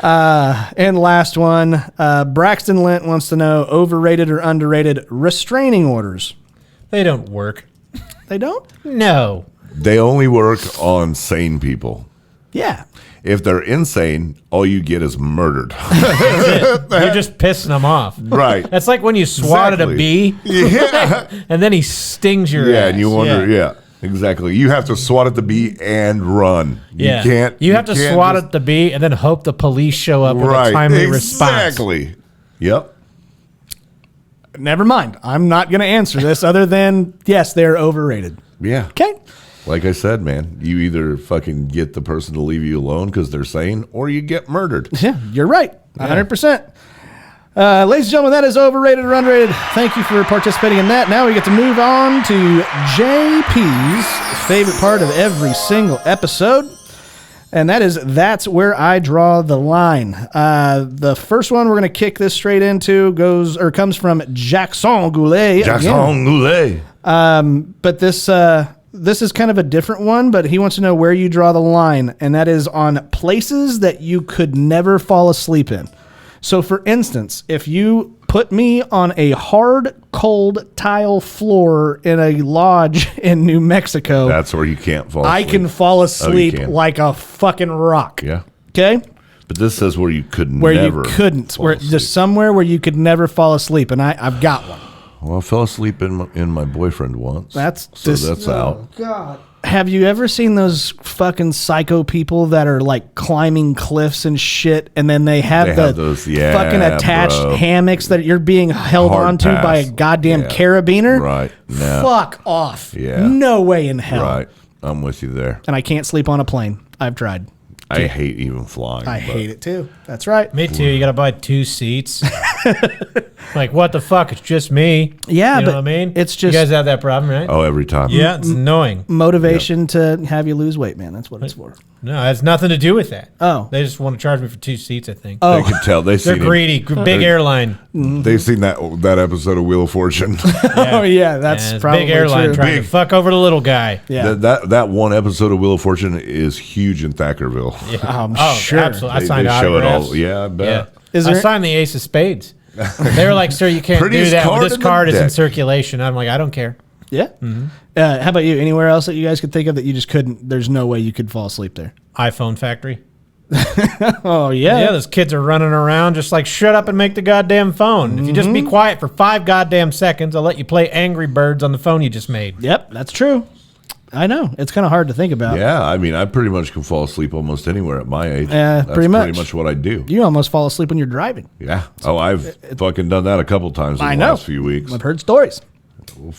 Speaker 2: And last one, Braxton Lent wants to know overrated or underrated restraining orders.
Speaker 3: They don't work.
Speaker 2: They don't?
Speaker 3: No.
Speaker 4: They only work on sane people.
Speaker 2: Yeah.
Speaker 4: If they're insane, all you get is murdered.
Speaker 3: You're just pissing them off.
Speaker 4: Right.
Speaker 3: That's like when you swatted
Speaker 4: Exactly.
Speaker 3: a bee
Speaker 4: Yeah.
Speaker 3: and then he stings your
Speaker 4: Yeah,
Speaker 3: ass.
Speaker 4: and you wonder, yeah, exactly. You have to swat at the bee and run.
Speaker 3: Yeah.
Speaker 4: You can't.
Speaker 3: You have to
Speaker 4: can't
Speaker 3: swat
Speaker 4: just-
Speaker 3: at the bee and then hope the police show up with
Speaker 4: right.
Speaker 3: a timely response.
Speaker 4: Exactly. Yep.
Speaker 2: Never mind. I'm not going to answer this other than, yes, they're overrated.
Speaker 4: Yeah.
Speaker 2: Okay.
Speaker 4: Like I said, man, you either fucking get the person to leave you alone because they're sane, or you get murdered.
Speaker 2: Yeah, you're right. 100%. Ladies and gentlemen, that is overrated or underrated. Thank you for participating in that. Now we get to move on to JP's favorite part of every single episode. And that is, that's where I draw the line. The first one we're going to kick this straight into comes from Jackson Goulet.
Speaker 4: Jackson Goulet.
Speaker 2: But this is kind of a different one, but he wants to know where you draw the line, and that is on places that you could never fall asleep in. So, for instance, if you put me on a hard, cold tile floor in a lodge in New Mexico,
Speaker 4: That's where you can't fall
Speaker 2: I
Speaker 4: asleep.
Speaker 2: can fall asleep
Speaker 4: can.
Speaker 2: like a fucking rock.
Speaker 4: Yeah.
Speaker 2: Okay?
Speaker 4: But this says where you could
Speaker 2: Where
Speaker 4: never.
Speaker 2: you couldn't.
Speaker 4: fall
Speaker 2: Where
Speaker 4: asleep.
Speaker 2: just somewhere where you could never fall asleep, and I've got one.
Speaker 4: Well, I fell asleep in my boyfriend once.
Speaker 2: That's
Speaker 4: so
Speaker 2: just-
Speaker 4: that's out.
Speaker 2: God. Have you ever seen those fucking psycho people that are like climbing cliffs and shit, and then they have
Speaker 4: those,
Speaker 2: fucking attached hammocks that you're being held
Speaker 4: Hard
Speaker 2: onto
Speaker 4: pass.
Speaker 2: by a goddamn
Speaker 4: Yeah.
Speaker 2: carabiner?
Speaker 4: Right. No.
Speaker 2: Fuck off.
Speaker 4: Yeah.
Speaker 2: No way in hell.
Speaker 4: Right. I'm with you there.
Speaker 2: And I can't sleep on a plane. I've tried.
Speaker 4: I hate even flying.
Speaker 2: I hate it too. That's right.
Speaker 3: Me too. You got to buy 2 seats. Like, what the fuck? It's just me.
Speaker 2: Yeah,
Speaker 3: you know
Speaker 2: but
Speaker 3: what I mean?
Speaker 2: it's just-
Speaker 3: You guys have that problem, right?
Speaker 4: Oh, every time.
Speaker 3: Yeah, it's annoying.
Speaker 2: Motivation to have you lose weight, man. That's what it's for.
Speaker 3: No, it has nothing to do with that.
Speaker 2: Oh.
Speaker 3: They just want to charge me for 2 seats, I think.
Speaker 4: They can tell.
Speaker 3: They're greedy. Big airline.
Speaker 4: They've seen that episode of Wheel of Fortune.
Speaker 2: Oh yeah, that's
Speaker 3: Yeah, it's
Speaker 2: probably
Speaker 3: big airline
Speaker 2: true.
Speaker 3: trying to fuck over the little guy.
Speaker 2: Yeah.
Speaker 4: that one episode of Wheel of Fortune is huge in Thackerville.
Speaker 2: I'm
Speaker 3: Oh,
Speaker 2: sure.
Speaker 3: absolutely. I
Speaker 4: They
Speaker 3: signed
Speaker 4: show it
Speaker 3: autographs.
Speaker 4: all. Yeah, I bet.
Speaker 2: Is
Speaker 3: I
Speaker 2: there-
Speaker 3: signed the Ace of Spades. They were like, sir, you can't do
Speaker 4: Prettiest
Speaker 3: that.
Speaker 4: card
Speaker 3: This
Speaker 4: in the
Speaker 3: card is in
Speaker 4: deck.
Speaker 3: circulation. I'm like, I don't care.
Speaker 2: Yeah. How about you? Anywhere else that you guys could think of that you just couldn't? There's no way you could fall asleep there.
Speaker 3: iPhone factory.
Speaker 2: Oh yeah.
Speaker 3: Yeah, those kids are running around just like, shut up and make the goddamn phone. If you just be quiet for 5 goddamn seconds, I'll let you play Angry Birds on the phone you just made.
Speaker 2: Yep, that's true. I know it's kind of hard to think about.
Speaker 4: Yeah, I mean, I pretty much can fall asleep almost anywhere at my age.
Speaker 2: Yeah,
Speaker 4: That's
Speaker 2: pretty much.
Speaker 4: what I do.
Speaker 2: You almost fall asleep when you're driving.
Speaker 4: Yeah. Oh, I've fucking done that a couple times in
Speaker 2: I
Speaker 4: the
Speaker 2: know.
Speaker 4: last few weeks.
Speaker 2: I've heard stories. A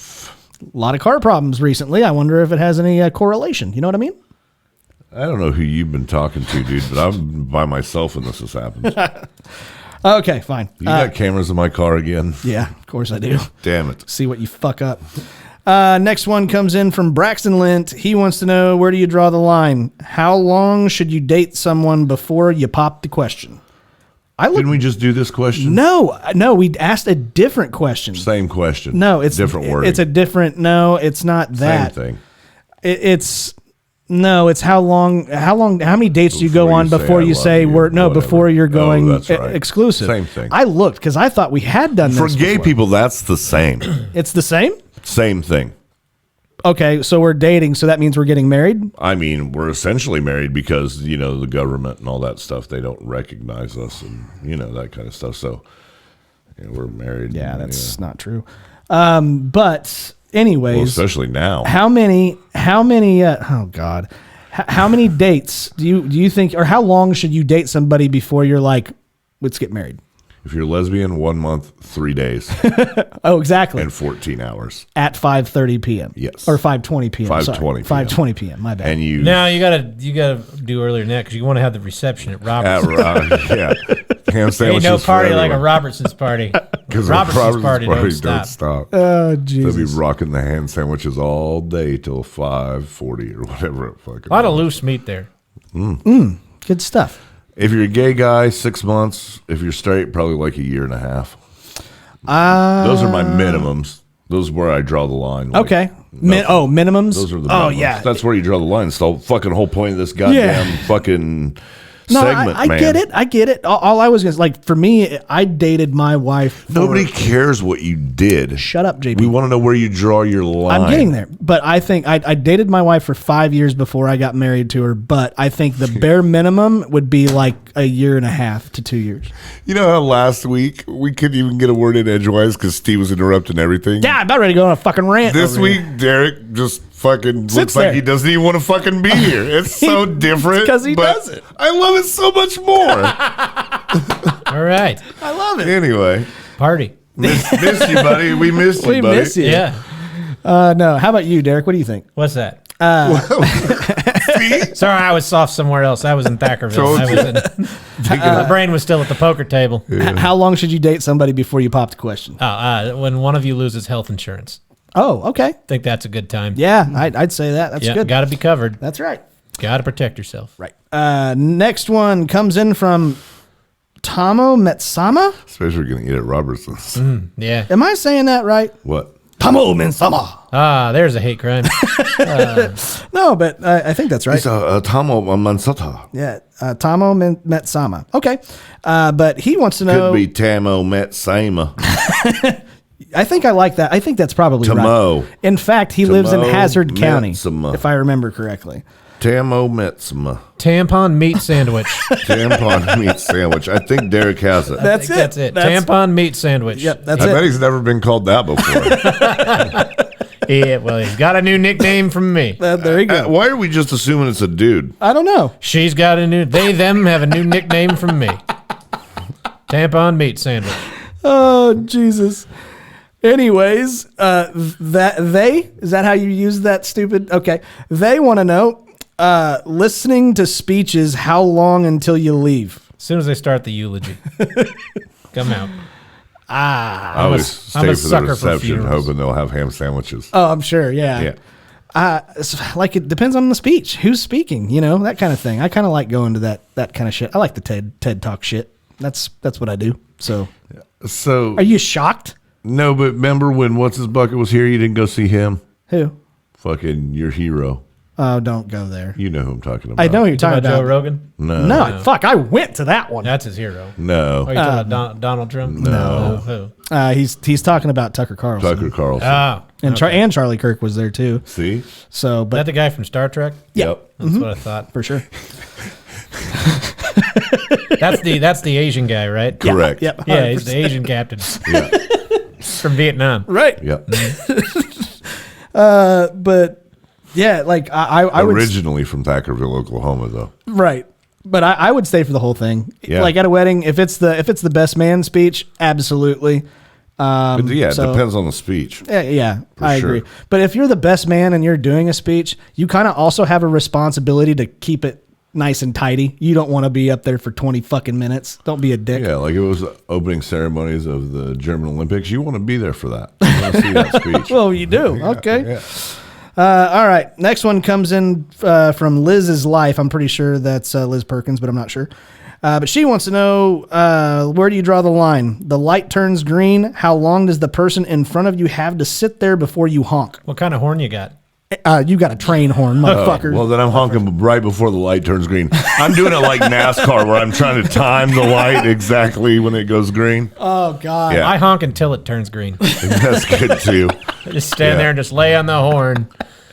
Speaker 2: lot of car problems recently. I wonder if it has any correlation. You know what I mean?
Speaker 4: I don't know who you've been talking to, dude, but I'm by myself when this has happened.
Speaker 2: Okay, fine.
Speaker 4: You got cameras in my car again?
Speaker 2: Yeah, of course I do.
Speaker 4: Damn it.
Speaker 2: See what you fuck up. Next one comes in from Braxton Lint. He wants to know, where do you draw the line? How long should you date someone before you pop the question?
Speaker 4: Didn't we just do this question?
Speaker 2: No, we asked a different question.
Speaker 4: Same question.
Speaker 2: No, it's
Speaker 4: different word.
Speaker 2: It's a different. No, it's not that.
Speaker 4: Same thing.
Speaker 2: It's how many dates do you go
Speaker 4: Before
Speaker 2: on
Speaker 4: you say,
Speaker 2: before
Speaker 4: "I
Speaker 2: you
Speaker 4: love
Speaker 2: say
Speaker 4: you,"
Speaker 2: before
Speaker 4: whatever.
Speaker 2: you're
Speaker 4: Oh,
Speaker 2: going
Speaker 4: that's right.
Speaker 2: exclusive.
Speaker 4: Same thing.
Speaker 2: I looked because I thought we had done
Speaker 4: For
Speaker 2: this
Speaker 4: gay
Speaker 2: before.
Speaker 4: people, that's the same.
Speaker 2: It's the same.
Speaker 4: Same thing.
Speaker 2: Okay, so we're dating, so that means we're getting married.
Speaker 4: I mean, we're essentially married because, the government and all that stuff, they don't recognize us and, that kind of stuff. So, we're married.
Speaker 2: Yeah,
Speaker 4: and,
Speaker 2: that's not true. But anyways,
Speaker 4: well, especially now.
Speaker 2: how many? Oh God, how many dates do you think, or how long should you date somebody before you're like, let's get married?
Speaker 4: If you're lesbian, 1 month, 3 days,
Speaker 2: Oh, exactly.
Speaker 4: and 14 hours.
Speaker 2: At 5:30 p.m.
Speaker 4: Yes.
Speaker 2: or 5:20 p.m.
Speaker 4: 5:20
Speaker 2: Sorry,
Speaker 4: p.m.
Speaker 2: 5:20 p.m. My bad.
Speaker 4: And you...
Speaker 3: No, you gotta do earlier than that because you want to have the reception at Robertson's.
Speaker 4: yeah. Ham
Speaker 3: Ain't
Speaker 4: sandwiches
Speaker 3: no
Speaker 4: for
Speaker 3: party like a
Speaker 4: everyone.
Speaker 3: Robertson's party.
Speaker 4: 'Cause
Speaker 3: Robertson's party don't stop.
Speaker 2: Oh
Speaker 4: They'll
Speaker 2: Jesus.
Speaker 4: be rocking the hand sandwiches all day till 5:40 or whatever it fucking
Speaker 3: A lot of
Speaker 4: is.
Speaker 3: loose meat there.
Speaker 2: Good stuff.
Speaker 4: If you're a gay guy, 6 months. If you're straight, probably like a year and a half. Those are my minimums. Those are where I draw the line. Like,
Speaker 2: Okay.
Speaker 4: nothing.
Speaker 2: Minimums.
Speaker 4: Those are the
Speaker 2: Oh
Speaker 4: minimums.
Speaker 2: yeah.
Speaker 4: That's where you draw the line. It's the fucking whole point of this goddamn fucking
Speaker 2: No,
Speaker 4: segment,
Speaker 2: I
Speaker 4: man.
Speaker 2: get it. I get it. All I was gonna like, for me, I dated my wife.
Speaker 4: Nobody cares what you did.
Speaker 2: Shut up, JB.
Speaker 4: We want to know where you draw your line.
Speaker 2: I'm getting there, but I think I dated my wife for 5 years before I got married to her. But I think the bare minimum would be like a year and a half to 2 years.
Speaker 4: You know how last week we couldn't even get a word in edgewise because Steve was interrupting everything?
Speaker 2: Yeah, I'm about ready to go on a fucking rant.
Speaker 4: This
Speaker 2: over
Speaker 4: week,
Speaker 2: here.
Speaker 4: Derek just fucking
Speaker 2: Sits
Speaker 4: looks like
Speaker 2: there.
Speaker 4: he doesn't even want to fucking be here. It's so different.
Speaker 2: 'cause he
Speaker 4: but
Speaker 2: doesn't.
Speaker 4: I love it so much more.
Speaker 3: All right,
Speaker 2: I love it.
Speaker 4: Anyway,
Speaker 3: party.
Speaker 4: miss you, buddy. We missed you,
Speaker 2: We
Speaker 4: buddy.
Speaker 2: miss you.
Speaker 3: Yeah.
Speaker 2: No, how about you, Derek? What do you think?
Speaker 3: What's that?
Speaker 4: See?
Speaker 3: Sorry, I was off somewhere else. I was in Thackerville.
Speaker 4: Told
Speaker 3: I
Speaker 4: you.
Speaker 3: was my brain was still at the poker table.
Speaker 2: How long should you date somebody before you pop the question?
Speaker 3: When one of you loses health insurance,
Speaker 2: Oh, okay.
Speaker 3: I think that's a good time.
Speaker 2: Yeah, I'd say that. That's
Speaker 3: Yeah,
Speaker 2: good.
Speaker 3: got to be covered.
Speaker 2: That's right.
Speaker 3: Got to protect yourself.
Speaker 2: Right. Next one comes in from Tomo Metsama.
Speaker 4: Especially if you're going to eat at Robertson's.
Speaker 3: Yeah.
Speaker 2: Am I saying that right?
Speaker 4: What?
Speaker 2: Tomo Metsama.
Speaker 3: There's a hate crime.
Speaker 2: No, but I think that's right.
Speaker 4: It's a Tamo Mansata.
Speaker 2: Yeah, Tomo Metsama. Okay, but he wants to know.
Speaker 4: Could be Tamo Metsama.
Speaker 2: I think I like that. I think that's probably
Speaker 4: Tomo.
Speaker 2: right. In fact, he lives in
Speaker 4: Tomo
Speaker 2: Hazard County,
Speaker 4: Metsama.
Speaker 2: if I remember correctly.
Speaker 4: Tamo Metsama.
Speaker 3: Tampon meat sandwich.
Speaker 4: Tampon meat sandwich. I think Derek has it.
Speaker 2: That's it.
Speaker 3: That's it.
Speaker 2: That's-
Speaker 3: Tampon meat sandwich.
Speaker 2: Yep, that's
Speaker 4: I bet
Speaker 2: it.
Speaker 4: he's never been called that before.
Speaker 3: Yeah, well, he's got a new nickname from me.
Speaker 2: There you go.
Speaker 4: Why are we just assuming it's a dude?
Speaker 2: I don't know.
Speaker 3: She's got a new. They them have a new nickname from me. Tampon meat sandwich.
Speaker 2: Oh, Jesus. Anyways, is that how you use that stupid? Okay. They want to know, listening to speeches, how long until you leave?
Speaker 3: As soon as they start the eulogy, come out.
Speaker 4: I always
Speaker 3: I'm
Speaker 4: stay
Speaker 3: a
Speaker 4: for the
Speaker 3: sucker for
Speaker 4: reception,
Speaker 3: funerals.
Speaker 4: hoping they'll have ham sandwiches.
Speaker 2: Oh, I'm sure. Yeah.
Speaker 4: Yeah.
Speaker 2: It's like it depends on the speech, who's speaking, that kind of thing. I kind of like going to that kind of shit. I like the TED Talk shit. That's what I do. So are you shocked?
Speaker 4: No, but remember when What's His Bucket was here, you didn't go see him?
Speaker 2: Who?
Speaker 4: Fucking your hero.
Speaker 2: Oh, don't go there.
Speaker 4: You know who I'm talking about.
Speaker 2: I know who you're talking about.
Speaker 3: Joe Rogan?
Speaker 2: No, fuck, I went to that one.
Speaker 3: That's his hero.
Speaker 4: No.
Speaker 3: Are you talking about Donald Trump?
Speaker 4: No.
Speaker 3: Who?
Speaker 2: He's talking about Tucker Carlson.
Speaker 4: Tucker Carlson.
Speaker 3: Oh.
Speaker 2: And and Charlie Kirk was there too.
Speaker 4: See?
Speaker 2: So,
Speaker 3: Is that
Speaker 2: but
Speaker 3: the guy from Star Trek?
Speaker 2: yeah,
Speaker 4: Yep.
Speaker 3: That's what I thought.
Speaker 2: for sure.
Speaker 3: That's the Asian guy, right?
Speaker 4: Correct.
Speaker 2: Yep.
Speaker 3: Yeah, he's the Asian captain
Speaker 4: Yeah.
Speaker 3: from Vietnam.
Speaker 2: Right.
Speaker 4: Yep.
Speaker 2: But yeah, like I would
Speaker 4: Originally from Thackerville, Oklahoma, though.
Speaker 2: right. But I would stay for the whole thing.
Speaker 4: Yeah.
Speaker 2: Like at a wedding, if it's the best man speech, absolutely.
Speaker 4: But yeah, it
Speaker 2: so-
Speaker 4: depends on the speech.
Speaker 2: Yeah, I
Speaker 4: sure.
Speaker 2: agree. But if you're the best man and you're doing a speech, you kind of also have a responsibility to keep it nice and tidy. You don't want to be up there for 20 fucking minutes. Don't be a dick.
Speaker 4: Yeah, like it was the opening ceremonies of the German Olympics. You want to be there for that. You want to see that speech.
Speaker 2: Well, you do. Okay.
Speaker 4: Yeah.
Speaker 2: All right. Next one comes in from Liz's Life. I'm pretty sure that's Liz Perkins, but I'm not sure. But she wants to know, where do you draw the line? The light turns green. How long does the person in front of you have to sit there before you honk?
Speaker 3: What kind of horn you got?
Speaker 2: You got a train horn, motherfucker.
Speaker 4: Well, then I'm honking right before the light turns green. I'm doing it like NASCAR, where I'm trying to time the light exactly when it goes green.
Speaker 2: Oh, God.
Speaker 4: Yeah.
Speaker 3: I honk until it turns green.
Speaker 4: That's good too.
Speaker 3: I just stand
Speaker 4: Yeah.
Speaker 3: there and just lay on the horn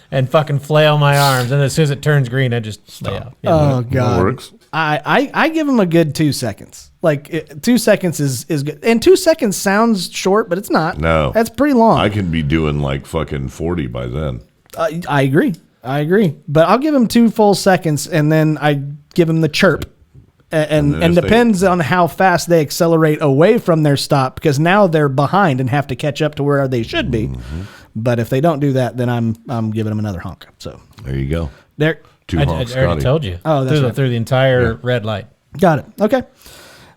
Speaker 3: and fucking flail my arms. And as soon as it turns green, I just lay out. Yeah.
Speaker 2: Oh,
Speaker 4: That
Speaker 2: God.
Speaker 4: works.
Speaker 2: I give him a good 2 seconds. Like 2 seconds is good. And 2 seconds sounds short, but it's not.
Speaker 4: No.
Speaker 2: That's pretty long.
Speaker 4: I can be doing like fucking 40 by then.
Speaker 2: I agree. But I'll give him 2 full seconds, and then I give him the chirp. And
Speaker 4: then if they-
Speaker 2: depends on how fast they accelerate away from their stop, because now they're behind and have to catch up to where they should be.
Speaker 4: Mm-hmm.
Speaker 2: But if they don't do that, then I'm giving them another honk. So
Speaker 4: There you go.
Speaker 2: there,
Speaker 4: 2
Speaker 3: I
Speaker 4: honks,
Speaker 3: already
Speaker 4: Scotty.
Speaker 3: told you.
Speaker 2: Oh, that's right.
Speaker 3: Through the entire red light.
Speaker 2: got it. Okay.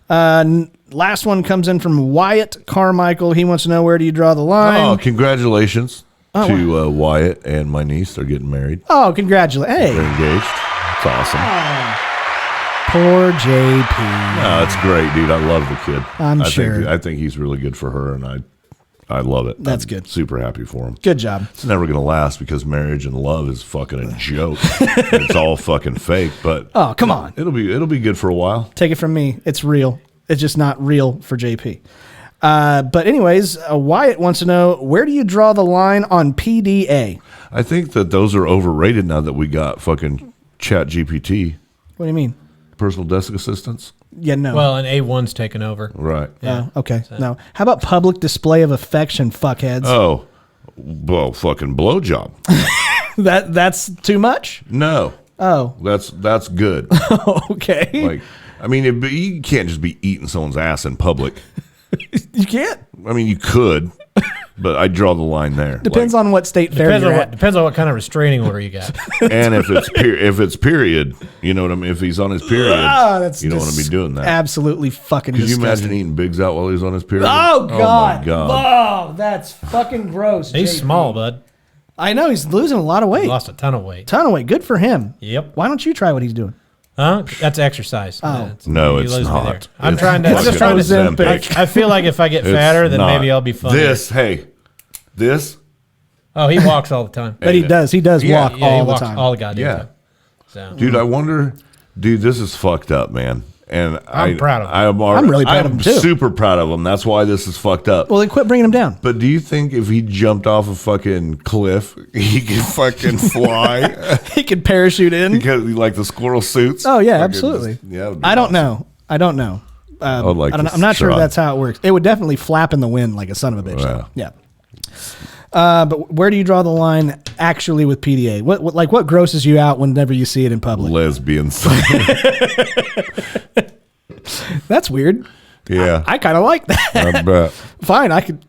Speaker 2: Last one comes in from Wyatt Carmichael. He wants to know, where do you draw the line?
Speaker 4: Oh, congratulations to Wyatt and my niece. They're getting married.
Speaker 2: Oh, congratulations. Hey,
Speaker 4: They're engaged. It's awesome.
Speaker 2: poor JP.
Speaker 4: No, it's great, dude. I love the kid.
Speaker 2: I'm sure.
Speaker 4: I think he's really good for her, and I love it.
Speaker 2: That's
Speaker 4: I'm
Speaker 2: good.
Speaker 4: Super happy for him.
Speaker 2: Good job.
Speaker 4: It's never going to last because marriage and love is fucking a joke. It's all fucking fake, but
Speaker 2: Oh, come on.
Speaker 4: it'll be good for a while.
Speaker 2: Take it from me. It's real. It's just not real for JP. But anyways, Wyatt wants to know, where do you draw the line on PDA?
Speaker 4: I think that those are overrated now that we got fucking Chat GPT,
Speaker 2: What do you mean?
Speaker 4: personal desk assistants.
Speaker 2: Yeah, no.
Speaker 3: Well, and A1's taken over.
Speaker 4: Right.
Speaker 2: Oh, okay. No. How about public display of affection, fuckheads?
Speaker 4: Oh, well, fucking blowjob.
Speaker 2: That's too much?
Speaker 4: No,
Speaker 2: Oh,
Speaker 4: that's good.
Speaker 2: okay.
Speaker 4: Like, I mean, you can't just be eating someone's ass in public.
Speaker 2: You can't.
Speaker 4: I mean, you could, but I draw the line there.
Speaker 2: Depends on what state fair
Speaker 3: Depends
Speaker 2: you're
Speaker 3: on
Speaker 2: at.
Speaker 3: depends on what kind of restraining order you got.
Speaker 4: And if it's period, you know what I mean. If he's on his period,
Speaker 2: That's
Speaker 4: you don't want to be doing that.
Speaker 2: Absolutely fucking
Speaker 4: Could you
Speaker 2: disgusting.
Speaker 4: imagine eating Bigs out while he's on his period?
Speaker 2: Oh, God.
Speaker 4: my god!
Speaker 2: Oh, that's fucking gross.
Speaker 3: He's
Speaker 2: JP.
Speaker 3: small, bud.
Speaker 2: I know. He's losing a lot of weight.
Speaker 3: Lost a ton of weight.
Speaker 2: Ton of weight. Good for him.
Speaker 3: Yep.
Speaker 2: Why don't you try what he's doing?
Speaker 3: Huh? That's exercise.
Speaker 2: Oh.
Speaker 4: No,
Speaker 3: you
Speaker 4: it's
Speaker 3: lose me there.
Speaker 4: not.
Speaker 3: I'm
Speaker 4: It's
Speaker 3: trying to. I'm
Speaker 4: fucking
Speaker 3: just trying to.
Speaker 4: Ozempic.
Speaker 3: I feel like if I get
Speaker 4: It's
Speaker 3: fatter, then
Speaker 4: not.
Speaker 3: maybe I'll be funny.
Speaker 4: This.
Speaker 3: Oh, he walks all the time.
Speaker 2: But he does. He does
Speaker 4: Yeah,
Speaker 2: walk
Speaker 3: Yeah,
Speaker 2: all
Speaker 3: he
Speaker 2: the
Speaker 3: walks
Speaker 2: time.
Speaker 3: all the goddamn
Speaker 4: Yeah.
Speaker 3: time. So
Speaker 4: Dude, I wonder. Dude, this is fucked up, man. And
Speaker 3: I'm proud of him.
Speaker 2: I'm really proud of him, too.
Speaker 4: Super proud of him. That's why this is fucked up.
Speaker 2: Well, then quit bringing him down.
Speaker 4: But do you think if he jumped off a fucking cliff, he could fucking fly?
Speaker 2: He could parachute in.
Speaker 4: Because like the squirrel suits?
Speaker 2: Oh yeah,
Speaker 4: Fucking
Speaker 2: absolutely.
Speaker 4: just- yeah, that'd be
Speaker 2: I don't
Speaker 4: awesome.
Speaker 2: know. I don't know.
Speaker 4: would like
Speaker 2: I don't,
Speaker 4: to
Speaker 2: I'm not sure
Speaker 4: try.
Speaker 2: that's how it works. It would definitely flap in the wind like a son of a bitch. though.
Speaker 4: Wow.
Speaker 2: Yeah. But where do you draw the line actually with PDA? What grosses you out whenever you see it in public?
Speaker 4: Lesbians.
Speaker 2: That's weird.
Speaker 4: Yeah.
Speaker 2: I kind of like that.
Speaker 4: I bet.
Speaker 2: Fine, I could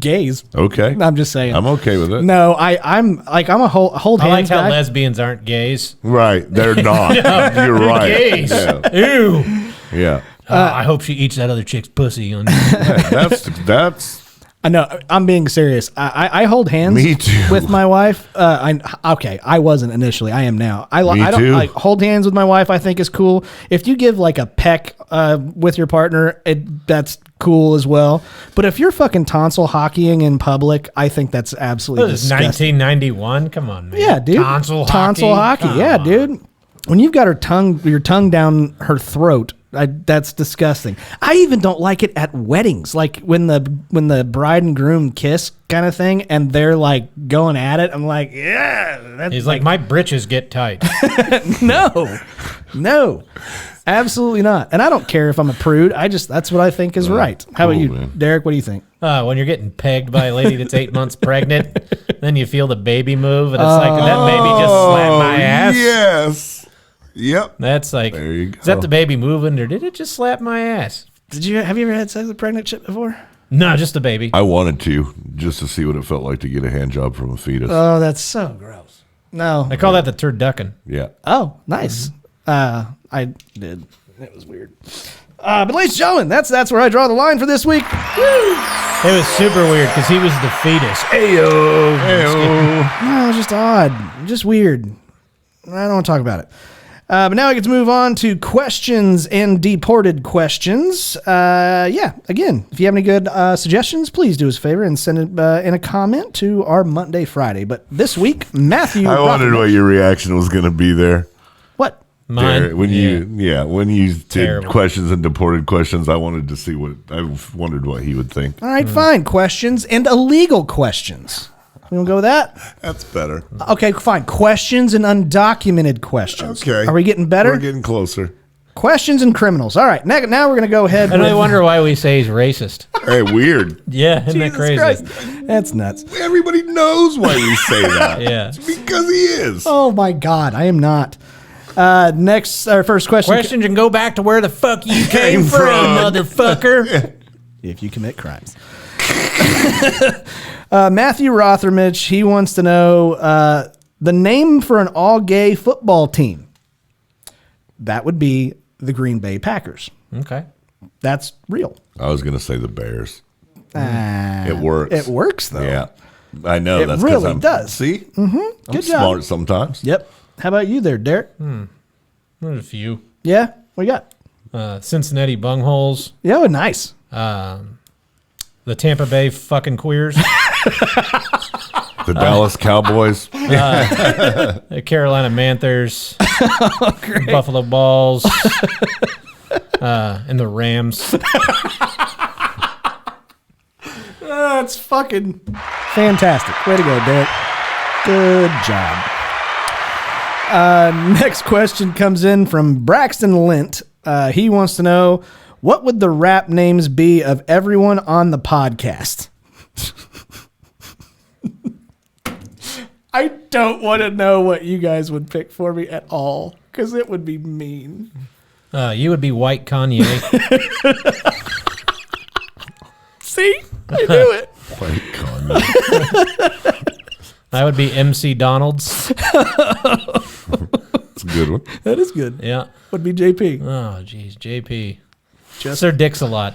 Speaker 2: gays.
Speaker 4: Okay.
Speaker 2: I'm just saying.
Speaker 4: I'm okay with it.
Speaker 2: No, I'm a hold
Speaker 3: I like
Speaker 2: hands
Speaker 3: how
Speaker 2: guy.
Speaker 3: lesbians aren't gays.
Speaker 4: Right. They're not. You're right.
Speaker 3: Gays.
Speaker 4: Yeah.
Speaker 3: Ew.
Speaker 4: Yeah.
Speaker 3: I hope she eats that other chick's pussy.
Speaker 4: That's
Speaker 2: I know. I'm being serious. I hold hands.
Speaker 4: Me too.
Speaker 2: With my wife. I wasn't initially. I am now. I
Speaker 4: Me
Speaker 2: don't
Speaker 4: too.
Speaker 2: like hold hands with my wife. I think is cool. If you give like a peck with your partner, that's cool as well. But if you're fucking tonsil hockeying in public, I think that's absolutely
Speaker 3: This is
Speaker 2: disgusting.
Speaker 3: 1991. Come on, man.
Speaker 2: Yeah, dude.
Speaker 3: Tonsil
Speaker 2: hockey.
Speaker 3: Come
Speaker 2: Yeah,
Speaker 3: on.
Speaker 2: dude. When you've got your tongue down her throat, that's disgusting. I even don't like it at weddings, like when the bride and groom kiss kind of thing, and they're like going at it. I'm like, yeah. That's
Speaker 3: He's like, my britches get tight.
Speaker 2: no, absolutely not. And I don't care if I'm a prude. That's what I think is right. How about
Speaker 4: cool,
Speaker 2: you,
Speaker 4: man.
Speaker 2: Derek? What do you think?
Speaker 3: When you're getting pegged by a lady that's 8 months pregnant, then you feel the baby move, and it's like, did that baby just slap my ass?
Speaker 4: Yes. Yep.
Speaker 3: That's like,
Speaker 4: There you go.
Speaker 3: is that the baby moving, or did it just slap my ass?
Speaker 2: Have you ever had sex with a pregnant chick before?
Speaker 3: No, just the baby.
Speaker 4: I wanted to just to see what it felt like to get a hand job from a fetus.
Speaker 2: Oh, that's so gross. No.
Speaker 3: I call that the turducken.
Speaker 4: Yeah.
Speaker 2: Oh, nice. I did. It was weird. But ladies and gentlemen, that's where I draw the line for this week.
Speaker 3: It was super weird because he was the fetus.
Speaker 4: Ayo.
Speaker 2: No, it's just odd. Just weird. I don't want to talk about it. But now I get to move on to questions and deported questions. Again, if you have any good suggestions, please do us a favor and send it in a comment to our Monday, Friday. But this week, Matthew.
Speaker 4: I wondered what your reaction was going to be there.
Speaker 2: What?
Speaker 3: Mine.
Speaker 4: Derek, when you did
Speaker 3: Terrible.
Speaker 4: questions and deported questions, I wanted to see I wondered what he would think.
Speaker 2: All right, fine. Questions and illegal questions. We gonna go with that?
Speaker 4: That's better.
Speaker 2: Okay, fine. Questions and undocumented questions.
Speaker 4: Okay.
Speaker 2: Are we getting better?
Speaker 4: We're getting closer.
Speaker 2: Questions and criminals. All right. Now we're gonna go ahead.
Speaker 3: And I
Speaker 2: with-
Speaker 3: wonder why we say he's racist.
Speaker 4: Hey, weird.
Speaker 3: Yeah, isn't that
Speaker 2: Jesus
Speaker 3: crazy?
Speaker 2: Christ. That's nuts.
Speaker 4: Everybody knows why we say that.
Speaker 3: Yeah.
Speaker 4: It's because he is.
Speaker 2: Oh my God, I am not. Our first question.
Speaker 3: Questions and go back to where the fuck you came from, motherfucker.
Speaker 2: If you commit crimes. Matthew Rothermich, he wants to know the name for an all-gay football team. That would be the Green Bay Packers.
Speaker 3: Okay.
Speaker 2: That's real.
Speaker 4: I was going to say the Bears. It works.
Speaker 2: It works, though.
Speaker 4: Yeah. I know.
Speaker 2: It
Speaker 4: That's 'cause
Speaker 2: really
Speaker 4: I'm,
Speaker 2: does.
Speaker 4: See?
Speaker 2: Good
Speaker 4: I'm
Speaker 2: job.
Speaker 4: smart sometimes.
Speaker 2: Yep. How about you there, Derek?
Speaker 3: There's a few.
Speaker 2: Yeah? What you got?
Speaker 3: Cincinnati bungholes.
Speaker 2: Yeah, oh, nice.
Speaker 3: The Tampa Bay fucking queers.
Speaker 4: The Dallas Cowboys.
Speaker 3: The Carolina Panthers. Buffalo Balls. And the Rams.
Speaker 2: That's fucking fantastic. Way to go, Derek. Good job. Next question comes in from Braxton Lint. He wants to know, what would the rap names be of everyone on the podcast? I don't want to know what you guys would pick for me at all, because it would be mean.
Speaker 3: You would be White Kanye.
Speaker 2: See? I knew it.
Speaker 4: White Kanye.
Speaker 3: I would be MC Donald's.
Speaker 4: That's a good one.
Speaker 2: That is good.
Speaker 3: Yeah.
Speaker 2: Would be JP.
Speaker 3: Oh, geez. JP. Just their dicks a lot.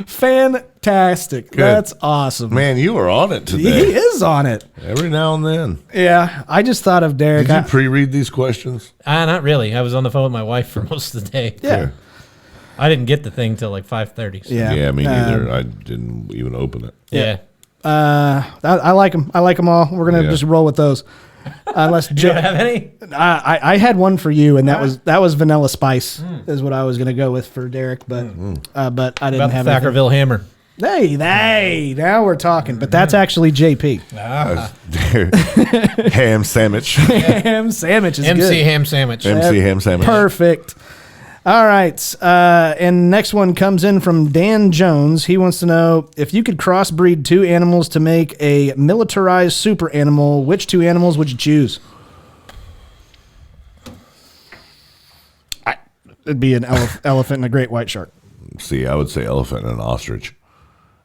Speaker 2: Fantastic. That's awesome.
Speaker 4: Man, you were on it
Speaker 2: He
Speaker 4: today.
Speaker 2: is on it.
Speaker 4: Every now and then.
Speaker 2: Yeah, I just thought of Derek.
Speaker 4: Did you pre-read these questions?
Speaker 3: Not really. I was on the phone with my wife for most of the day.
Speaker 2: Yeah.
Speaker 3: I didn't get the thing till like 5:30. So.
Speaker 2: Yeah.
Speaker 4: Yeah, me neither. I didn't even open it.
Speaker 3: Yeah.
Speaker 2: I like them. I like them all. We're gonna
Speaker 4: Yeah.
Speaker 2: just roll with those. Unless
Speaker 3: Do you have any?
Speaker 2: I had one for you, and that was Vanilla Spice is what I was gonna go with for Derek, but I didn't
Speaker 3: About the
Speaker 2: have anything.
Speaker 3: Thackerville Hammer.
Speaker 2: Hey, now we're talking. But that's actually JP.
Speaker 4: Ham sandwich.
Speaker 2: Ham sandwich is
Speaker 3: MC
Speaker 2: good.
Speaker 3: Ham Sandwich.
Speaker 4: MC ham sandwich.
Speaker 2: Perfect. All right. And next one comes in from Dan Jones. He wants to know if you could crossbreed 2 animals to make a militarized super animal, which 2 animals would you choose? It'd be an elephant and a great white shark.
Speaker 4: See, I would say elephant and an ostrich.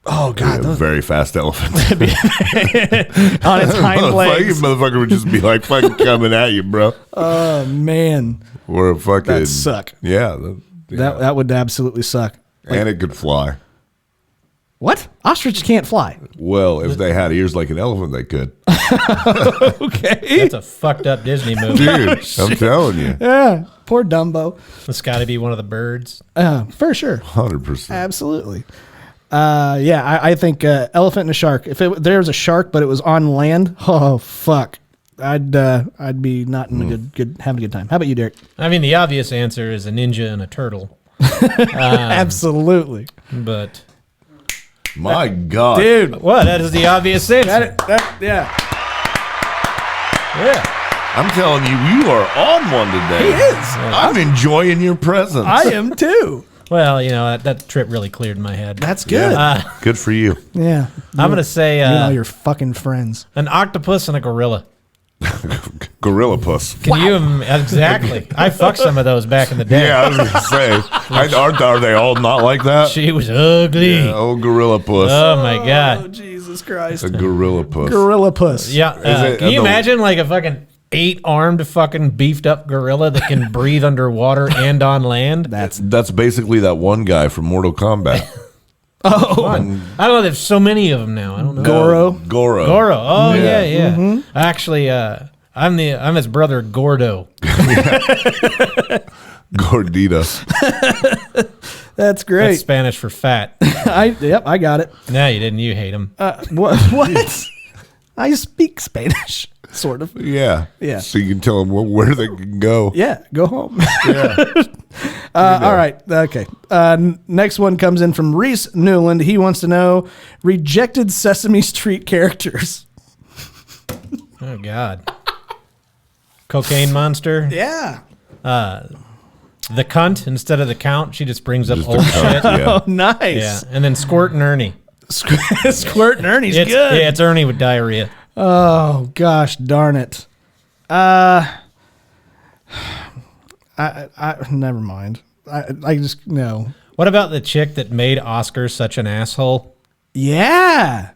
Speaker 2: Oh, God.
Speaker 4: A very fast elephant.
Speaker 2: On its hind legs.
Speaker 4: Motherfucker would just be like fucking coming at you, bro.
Speaker 2: Oh, man.
Speaker 4: Or a fucking...
Speaker 2: That'd suck.
Speaker 4: Yeah.
Speaker 2: That would absolutely suck.
Speaker 4: And it could fly.
Speaker 2: What? Ostriches can't fly.
Speaker 4: Well, if they had ears like an elephant, they could.
Speaker 2: Okay.
Speaker 3: That's a fucked up Disney movie.
Speaker 4: Dude, I'm telling you.
Speaker 2: Yeah. Poor Dumbo.
Speaker 3: It's got to be one of the birds.
Speaker 2: For sure.
Speaker 4: 100%.
Speaker 2: Absolutely. Yeah, I think elephant and a shark. If there was a shark, but it was on land, oh fuck, I'd be not in a good having a good time. How about you, Derek?
Speaker 3: I mean, the obvious answer is a ninja and a turtle.
Speaker 2: Absolutely,
Speaker 3: But
Speaker 4: My God.
Speaker 2: dude.
Speaker 3: what? That is the obvious answer.
Speaker 2: Yeah,
Speaker 3: Yeah.
Speaker 4: I'm telling you, you are on one today.
Speaker 2: he is.
Speaker 4: I'm enjoying your presence.
Speaker 2: I am too.
Speaker 3: Well, you know, that trip really cleared my head.
Speaker 2: That's good.
Speaker 4: Yeah. Good for you.
Speaker 2: Yeah,
Speaker 3: I'm going to say
Speaker 2: you and all your fucking friends.
Speaker 3: an octopus and a gorilla.
Speaker 4: Gorilla puss.
Speaker 3: Can you exactly? I fucked some of those back in the day.
Speaker 4: Yeah, I was going to say. Are they all not like that?
Speaker 3: She was ugly.
Speaker 4: Yeah, oh, gorilla puss.
Speaker 3: Oh my god.
Speaker 2: Jesus Christ.
Speaker 4: A gorilla puss.
Speaker 2: Gorilla puss.
Speaker 3: Yeah. Can you imagine like a fucking 8-armed fucking beefed up gorilla that can breathe underwater and on land?
Speaker 4: That's basically that one guy from Mortal Kombat.
Speaker 3: I don't know. There's so many of them now. I don't know.
Speaker 2: Goro.
Speaker 3: Goro. Oh
Speaker 4: Yeah.
Speaker 3: yeah. Mm-hmm. Actually, I'm his brother Gordo.
Speaker 4: Gordita.
Speaker 2: That's great.
Speaker 3: That's Spanish for fat.
Speaker 2: I got it.
Speaker 3: No, you didn't. You hate him.
Speaker 2: What? I speak Spanish, sort of.
Speaker 4: Yeah.
Speaker 2: Yeah.
Speaker 4: So you can tell them where they can go.
Speaker 2: Yeah, go home.
Speaker 4: Yeah.
Speaker 2: All right. Okay. Next one comes in from Reese Newland. He wants to know rejected Sesame Street characters.
Speaker 3: Oh God. Cocaine monster.
Speaker 2: Yeah.
Speaker 3: The cunt instead of the count. She just brings up
Speaker 4: Just
Speaker 3: old
Speaker 4: a cunt,
Speaker 3: shit.
Speaker 4: yeah.
Speaker 2: Oh, nice.
Speaker 3: Yeah, and then Squirt and Ernie.
Speaker 2: Squirt and Ernie's
Speaker 3: It's,
Speaker 2: good.
Speaker 3: yeah, it's Ernie with diarrhea.
Speaker 2: Oh gosh, darn it. I never mind. I just no.
Speaker 3: What about the chick that made Oscar such an asshole?
Speaker 2: Yeah.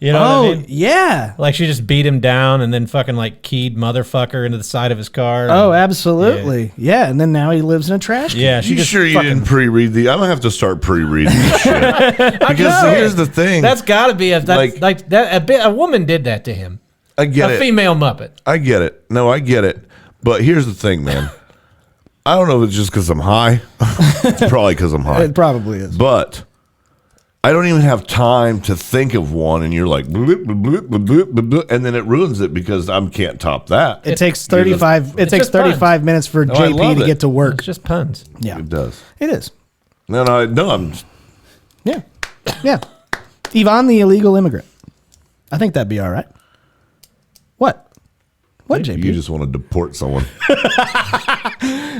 Speaker 3: You know what I mean?
Speaker 2: Yeah.
Speaker 3: Like she just beat him down and then fucking like keyed motherfucker into the side of his car.
Speaker 2: Oh, absolutely. Yeah. And then now he lives in a trash can.
Speaker 3: Yeah, she
Speaker 4: You
Speaker 3: just
Speaker 4: sure you
Speaker 3: fucking,
Speaker 4: didn't pre-read the? I'm gonna have to start pre-reading this shit. Because here's the thing.
Speaker 3: That's got to be a woman did that to him.
Speaker 4: I get
Speaker 3: A
Speaker 4: it.
Speaker 3: female Muppet.
Speaker 4: I get it. No, I get it. But here's the thing, man. I don't know if it's just because I'm high. It's probably because I'm high.
Speaker 2: It probably is.
Speaker 4: But I don't even have time to think of one, and you're like, bloop, bloop, bloop, bloop, bloop, bloop, bloop, and then it ruins it because I can't top that.
Speaker 2: It takes 35. It takes
Speaker 3: just
Speaker 2: 35
Speaker 3: puns.
Speaker 2: minutes for
Speaker 4: I
Speaker 2: JP
Speaker 4: love
Speaker 2: to
Speaker 4: it.
Speaker 2: get to work.
Speaker 3: It's just puns.
Speaker 2: Yeah,
Speaker 4: It does.
Speaker 2: it is.
Speaker 4: No, I'm.
Speaker 2: Yeah, yeah. Yvonne, the illegal immigrant. I think that'd be all right. What? What, JP?
Speaker 4: You just want to deport someone.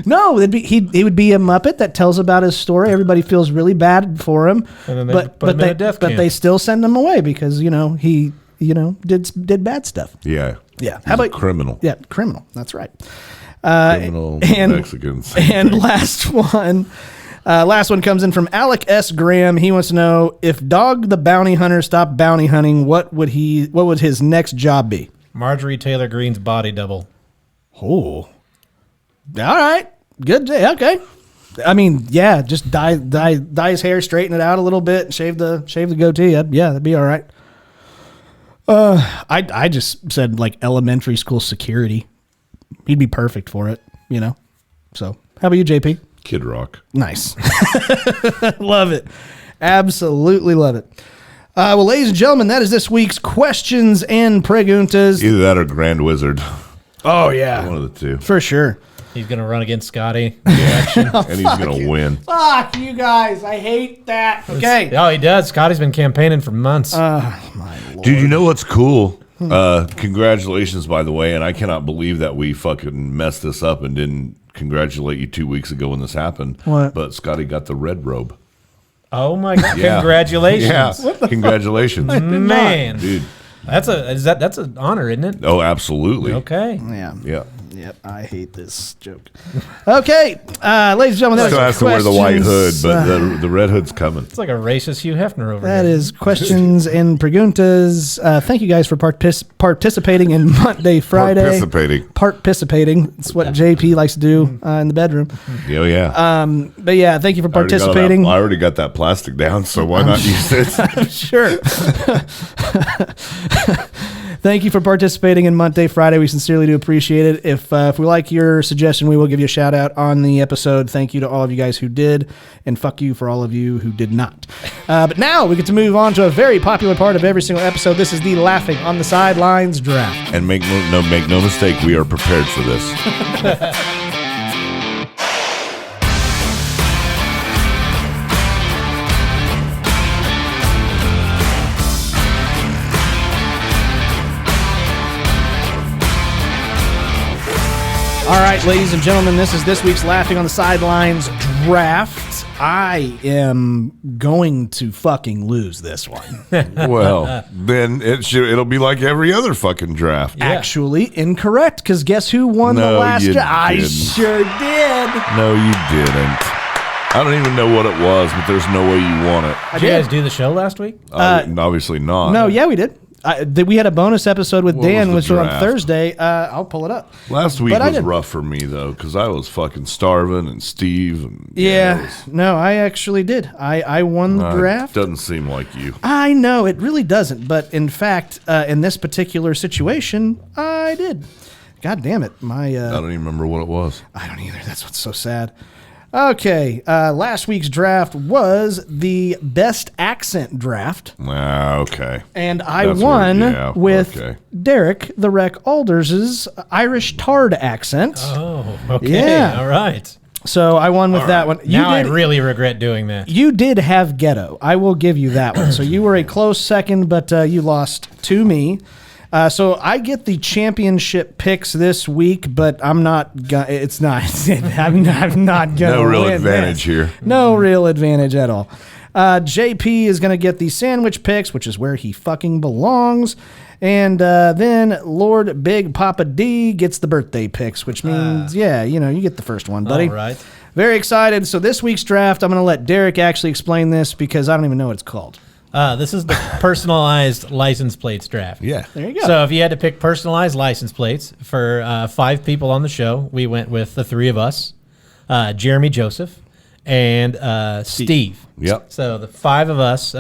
Speaker 2: No, he would be a Muppet that tells about his story. Everybody feels really bad for him,
Speaker 3: And then they put him in a death camp.
Speaker 2: they still send him away because he did bad stuff.
Speaker 4: Yeah.
Speaker 2: Yeah.
Speaker 4: He's a criminal?
Speaker 2: Yeah, criminal. That's right.
Speaker 4: Criminal
Speaker 2: and-
Speaker 4: Mexicans.
Speaker 2: And last one comes in from Alec S. Graham. He wants to know if Dog the Bounty Hunter stopped bounty hunting, what would his next job be?
Speaker 3: Marjorie Taylor Greene's body double.
Speaker 2: Oh, all right, good day. Okay, I mean, yeah, just dye his hair, straighten it out a little bit, shave the goatee. Yeah, that'd be all right. I just said like elementary school security. He'd be perfect for it, So, how about you, JP?
Speaker 4: Kid Rock.
Speaker 2: Nice, love it, absolutely love it. Well, ladies and gentlemen, that is this week's questions and preguntas.
Speaker 4: Either that or Grand Wizard.
Speaker 2: Oh yeah,
Speaker 4: One of the two.
Speaker 2: for sure.
Speaker 3: He's gonna run against Scotty.
Speaker 4: And he's going to win.
Speaker 2: Fuck you guys, I hate that. Okay.
Speaker 3: Oh, he does. Scotty's been campaigning for months.
Speaker 4: Dude, you know what's cool? Congratulations, by the way, and I cannot believe that we fucking messed this up and didn't congratulate you 2 weeks ago when this happened.
Speaker 2: What?
Speaker 4: But Scotty got the red robe.
Speaker 3: Oh my God!
Speaker 4: Yeah.
Speaker 3: Congratulations,
Speaker 4: Yeah, congratulations,
Speaker 3: man.
Speaker 4: dude.
Speaker 3: That's an honor, isn't it?
Speaker 4: Oh, absolutely.
Speaker 3: Okay.
Speaker 2: Yeah.
Speaker 4: Yeah.
Speaker 2: Yep, I hate this joke. Okay, ladies and gentlemen, that
Speaker 4: Still has
Speaker 2: is
Speaker 4: to wear the white hood,
Speaker 2: questions,
Speaker 4: but the red hood's coming.
Speaker 3: It's like a racist Hugh Hefner over
Speaker 2: that
Speaker 3: here.
Speaker 2: is questions and preguntas. Thank you guys for participating in Monday, Friday. Participating. It's what JP likes to do in the bedroom.
Speaker 4: Yeah, yeah.
Speaker 2: But yeah, thank you for
Speaker 4: I
Speaker 2: participating.
Speaker 4: already got that plastic down, so why not use it?
Speaker 2: Sure. Thank you for participating in Monday, Friday. We sincerely do appreciate it. If we like your suggestion, we will give you a shout out on the episode. Thank you to all of you guys who did, and fuck you for all of you who did not. But now we get to move on to a very popular part of every single episode. This is the Laughing on the Sidelines draft.
Speaker 4: And make no mistake, we are prepared for this.
Speaker 2: All right, ladies and gentlemen, this is this week's Laughing on the Sidelines draft. I am going to fucking lose this one.
Speaker 4: Well, then it'll be like every other fucking draft.
Speaker 3: Yeah.
Speaker 2: Actually, incorrect, because guess who won the
Speaker 4: No,
Speaker 2: last
Speaker 4: you
Speaker 2: draft? I
Speaker 4: didn't.
Speaker 2: sure did.
Speaker 4: No, you didn't. I don't even know what it was, but there's no way you won it.
Speaker 3: Did you guys do the show last week?
Speaker 4: Obviously not.
Speaker 2: No, yeah, we did. We had a bonus episode with
Speaker 4: What
Speaker 2: Dan,
Speaker 4: was
Speaker 2: which
Speaker 4: the
Speaker 2: was on
Speaker 4: draft?
Speaker 2: Thursday. I'll pull it up.
Speaker 4: Last week
Speaker 2: But I
Speaker 4: was
Speaker 2: did-
Speaker 4: rough for me, though, because I was fucking starving and Steve. And,
Speaker 2: Yeah,
Speaker 4: it was-
Speaker 2: no, I actually did. I won the draft.
Speaker 4: Doesn't seem like you.
Speaker 2: I know, it really doesn't. But in fact, in this particular situation, I did. God damn it.
Speaker 4: I don't even remember what it was.
Speaker 2: I don't either. That's what's so sad. Okay, last week's draft was the best accent draft,
Speaker 4: Okay.
Speaker 2: and I
Speaker 4: That's
Speaker 2: won
Speaker 4: where- yeah,
Speaker 2: with
Speaker 4: okay.
Speaker 2: Derek the Wreck Alders' Irish tard accent.
Speaker 3: Oh, okay.
Speaker 2: Yeah.
Speaker 3: All right.
Speaker 2: So I won with that one.
Speaker 3: Now I really regret doing that.
Speaker 2: You did have ghetto. I will give you that one. So you were a close second, but you lost to me. So I get the championship picks this week, but I'm not. It's not. I'm not gonna.
Speaker 4: No real
Speaker 2: win
Speaker 4: advantage
Speaker 2: this.
Speaker 4: here.
Speaker 2: No real advantage at all. JP is gonna get the sandwich picks, which is where he fucking belongs. And then Lord Big Papa D gets the birthday picks, which means, you get the first one, buddy.
Speaker 3: All right.
Speaker 2: Very excited. So this week's draft, I'm going to let Derek actually explain this because I don't even know what it's called.
Speaker 3: This is the personalized license plates draft.
Speaker 4: Yeah.
Speaker 2: There you go.
Speaker 3: So if you had to pick personalized license plates for 5 people on the show, we went with the 3 of us, Jeremy Joseph, and Steve.
Speaker 4: Yep.
Speaker 3: So the 5 of us,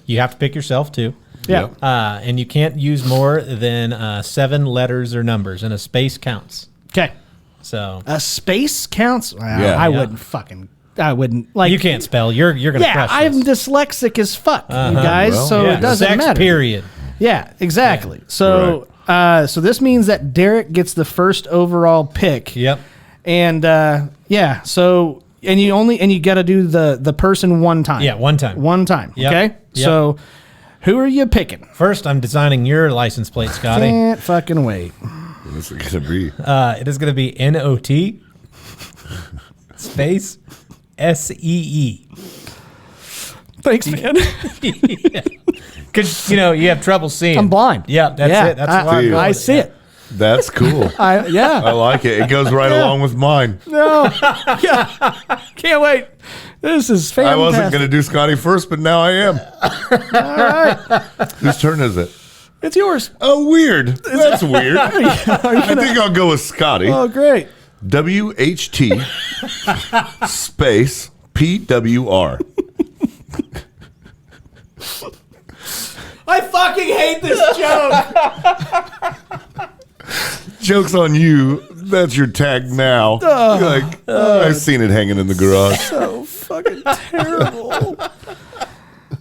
Speaker 3: you have to pick yourself too.
Speaker 2: Yeah.
Speaker 4: Yep.
Speaker 3: And you can't use more than 7 letters or numbers, and a space counts.
Speaker 2: Okay.
Speaker 3: So
Speaker 2: A space counts? Well,
Speaker 4: Yeah.
Speaker 2: I
Speaker 4: Yeah.
Speaker 2: wouldn't like.
Speaker 3: you can't spell. You're gonna
Speaker 2: Yeah,
Speaker 3: crush
Speaker 2: I'm
Speaker 3: this.
Speaker 2: dyslexic as fuck, you guys.
Speaker 4: Well,
Speaker 2: so
Speaker 3: Yeah,
Speaker 2: it doesn't
Speaker 3: sex,
Speaker 2: matter.
Speaker 3: period.
Speaker 2: Yeah, exactly. So, so this means that Derek gets the first overall pick.
Speaker 3: Yep.
Speaker 2: And so you got to do the person one time.
Speaker 3: Yeah, one time.
Speaker 2: One time.
Speaker 3: Yep.
Speaker 2: Okay.
Speaker 3: Yep.
Speaker 2: So, who are you picking?
Speaker 3: First, I'm designing your license plate, Scotty.
Speaker 2: Can't fucking wait.
Speaker 4: What's it going to be?
Speaker 3: It is going to be NOT space SEE.
Speaker 2: Thanks, man.
Speaker 3: Because, you have trouble seeing.
Speaker 2: I'm blind.
Speaker 3: Yeah, that's it. That's why I'm
Speaker 2: I
Speaker 3: going with
Speaker 2: see it.
Speaker 4: That's cool.
Speaker 2: I
Speaker 4: like it. It goes right along with mine.
Speaker 2: No. Yeah. Can't wait. This is fantastic.
Speaker 4: I wasn't going to do Scotty first, but now I am.
Speaker 2: All right.
Speaker 4: Whose turn is it?
Speaker 2: It's yours.
Speaker 4: Oh, weird. That's weird. I think I'll go with Scotty.
Speaker 2: Oh, great.
Speaker 4: WHT space PWR.
Speaker 2: I fucking hate this joke.
Speaker 4: Joke's on you. That's your tag now. You're like, I've seen it hanging in the garage.
Speaker 2: So fucking terrible.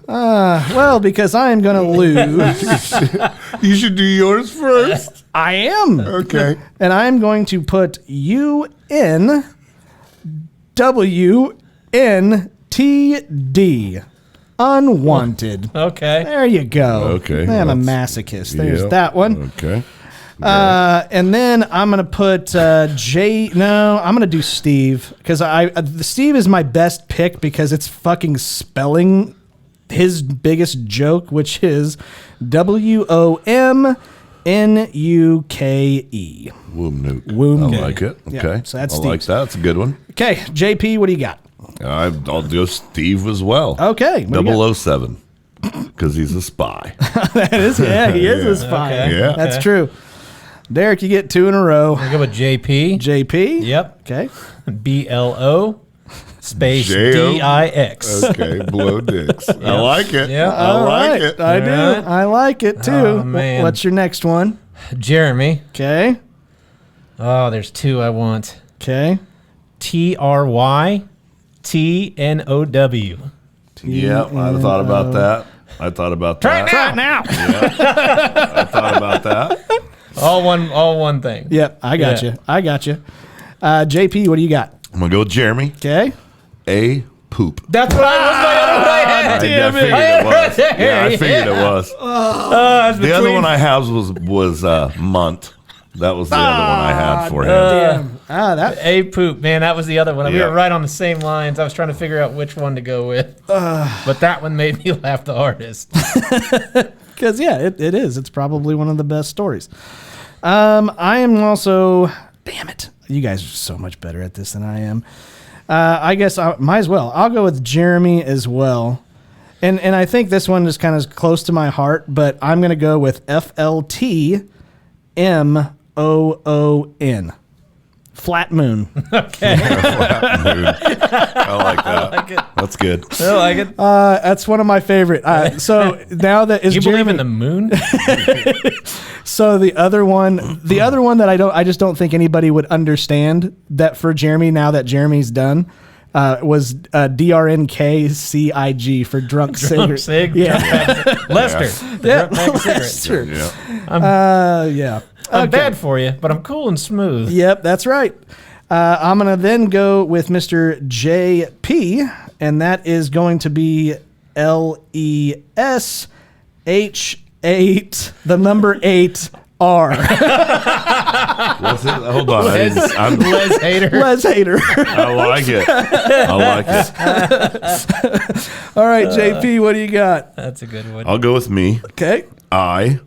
Speaker 2: Well, because I am going to lose.
Speaker 4: You should do yours first.
Speaker 2: I am.
Speaker 4: Okay.
Speaker 2: And I'm going to put UNWNTD. unwanted.
Speaker 3: Okay.
Speaker 2: There you go.
Speaker 4: Okay,
Speaker 2: I'm a
Speaker 4: that's-
Speaker 2: masochist. There's
Speaker 4: Yep.
Speaker 2: that one.
Speaker 4: Okay.
Speaker 2: And then I'm gonna put Jay. No, I'm gonna do Steve because Steve is my best pick because it's fucking spelling his biggest joke, which is WOMNUKE.
Speaker 4: Womb nuke.
Speaker 2: Womb
Speaker 4: I
Speaker 2: nuke.
Speaker 4: like it.
Speaker 2: Yeah,
Speaker 4: Okay.
Speaker 2: so that's
Speaker 4: I like
Speaker 2: Steve's.
Speaker 4: that. That's a good one.
Speaker 2: Okay, JP, what do you got?
Speaker 4: I'll do Steve as well.
Speaker 2: Okay, what do you got?
Speaker 4: 007. Because he's a spy.
Speaker 2: That is, yeah, he is a spy.
Speaker 3: Okay.
Speaker 4: Yeah.
Speaker 2: That's true. Derek, you get 2 in a row.
Speaker 3: I'll go with JP.
Speaker 2: JP.
Speaker 3: Yep.
Speaker 2: Okay.
Speaker 3: BLO space
Speaker 4: J-O.
Speaker 3: DIX.
Speaker 4: Okay. Blow dicks. I like it.
Speaker 3: Yeah.
Speaker 4: I
Speaker 2: All
Speaker 4: like
Speaker 2: right.
Speaker 4: it.
Speaker 2: I do.
Speaker 3: Alright.
Speaker 2: I like it too.
Speaker 3: Oh, man.
Speaker 2: What's your next one?
Speaker 3: Jeremy.
Speaker 2: Okay.
Speaker 3: Oh, there's 2 I want.
Speaker 2: Okay.
Speaker 3: TRYTNOW.
Speaker 4: Yep. I thought about that. I thought about that.
Speaker 2: Try it now.
Speaker 4: I thought about that.
Speaker 3: All one thing.
Speaker 2: Yep. I got
Speaker 3: Yeah.
Speaker 2: you. I got you. JP, what do you got?
Speaker 4: I'm going to go with Jeremy.
Speaker 2: Okay.
Speaker 4: A poop.
Speaker 3: That's what I was my other way.
Speaker 4: I
Speaker 2: Damn
Speaker 4: figured
Speaker 2: it.
Speaker 4: it was.
Speaker 3: Right there,
Speaker 4: Yeah, I figured
Speaker 3: yeah.
Speaker 4: it was.
Speaker 3: That's
Speaker 4: The other
Speaker 3: between-
Speaker 4: one I have was month. That was the other one I had for him.
Speaker 2: Damn. That.
Speaker 3: A poop, man. That was the other one. We
Speaker 4: Yeah.
Speaker 3: were right on the same lines. I was trying to figure out which one to go with. But that one made me laugh the hardest.
Speaker 2: Because yeah, it is. It's probably one of the best stories. I am also. Damn it! You guys are so much better at this than I am. I guess I might as well. I'll go with Jeremy as well. And I think this one is kind of close to my heart, but I'm going to go with FLTMOON. Flat Moon.
Speaker 3: Okay.
Speaker 4: I like that.
Speaker 3: like it.
Speaker 4: That's good.
Speaker 3: I like it.
Speaker 2: That's one of my favorite. So now that is
Speaker 3: You believe in
Speaker 2: Jeremy.
Speaker 3: the moon?
Speaker 2: So the other one that I just don't think anybody would understand that for Jeremy now that Jeremy's done was DRNKCIG for drunk
Speaker 3: Drunk
Speaker 2: cigarette.
Speaker 3: cig?
Speaker 2: Yeah.
Speaker 3: Lester. the
Speaker 2: Yeah,
Speaker 3: drunk bag of cigarettes.
Speaker 2: Lester.
Speaker 4: Yeah.
Speaker 2: Yeah.
Speaker 3: I'm
Speaker 2: Okay.
Speaker 3: bad for you, but I'm cool and smooth.
Speaker 2: Yep, that's right. I'm going to then go with Mr. JP, and that is going to be LESH8, the number 8R.
Speaker 4: What's it? Hold on. I'm,
Speaker 3: Les Hater.
Speaker 2: Les Hater.
Speaker 4: I like it. I like it.
Speaker 2: All right, JP, what do you got?
Speaker 3: That's a good one.
Speaker 4: I'll go with me.
Speaker 2: Okay.
Speaker 4: I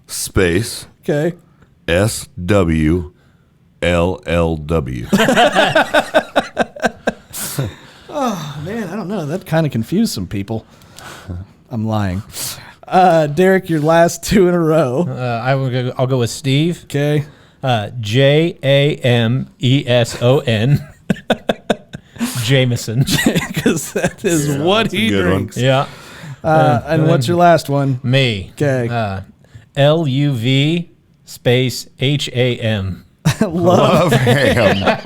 Speaker 4: space
Speaker 2: Okay.
Speaker 4: SWLLW.
Speaker 2: Man, I don't know. That kind of confused some people. I'm lying. Derek, your last 2 in a row.
Speaker 3: I'll go with Steve.
Speaker 2: Okay.
Speaker 3: JAMESON. Jameson.
Speaker 2: Because that is what
Speaker 4: that's a
Speaker 2: he
Speaker 4: good one.
Speaker 2: drinks.
Speaker 3: Yeah.
Speaker 2: And what's your last one?
Speaker 3: Me.
Speaker 2: Okay.
Speaker 3: LUV space HAM.
Speaker 4: Love ham.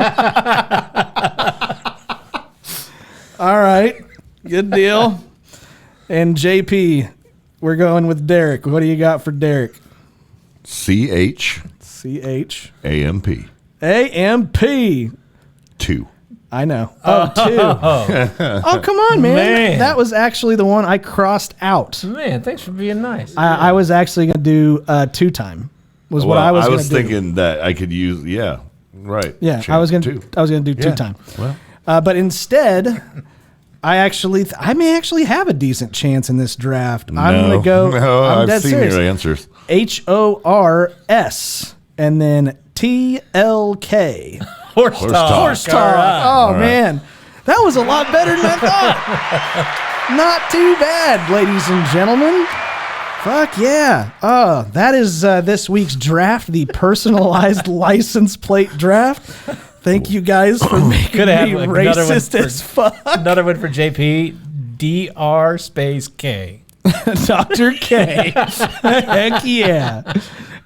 Speaker 2: All right. Good deal. And JP, we're going with Derek. What do you got for Derek?
Speaker 4: CHAMP.
Speaker 2: AMP.
Speaker 4: 2.
Speaker 2: I know. Oh, 2. Oh, come on, man. That was actually the one I crossed out.
Speaker 3: Man, thanks for being nice.
Speaker 2: I was actually going to do 2-time. Was what I was going to do.
Speaker 4: thinking that I could use, yeah, right.
Speaker 2: Yeah,
Speaker 4: Champ
Speaker 2: I was going to
Speaker 4: 2.
Speaker 2: do 2-time.
Speaker 4: Well,
Speaker 2: But instead, I may actually have a decent chance in this draft. I'm going to go.
Speaker 4: No,
Speaker 2: I'm
Speaker 4: I've
Speaker 2: dead
Speaker 4: seen
Speaker 2: serious.
Speaker 4: your answers.
Speaker 2: HORS and then TLK.
Speaker 3: Horse talk.
Speaker 2: Horse talk.
Speaker 3: All right.
Speaker 2: Oh man, that was a lot better than I thought. Not too bad, ladies and gentlemen. Fuck yeah. Oh, that is this week's draft, the personalized license plate draft. Thank you guys for making
Speaker 3: Could have
Speaker 2: me
Speaker 3: another one
Speaker 2: racist
Speaker 3: for-
Speaker 2: as fuck.
Speaker 3: Another one for JP. DR space K.
Speaker 2: Dr. K. Heck yeah.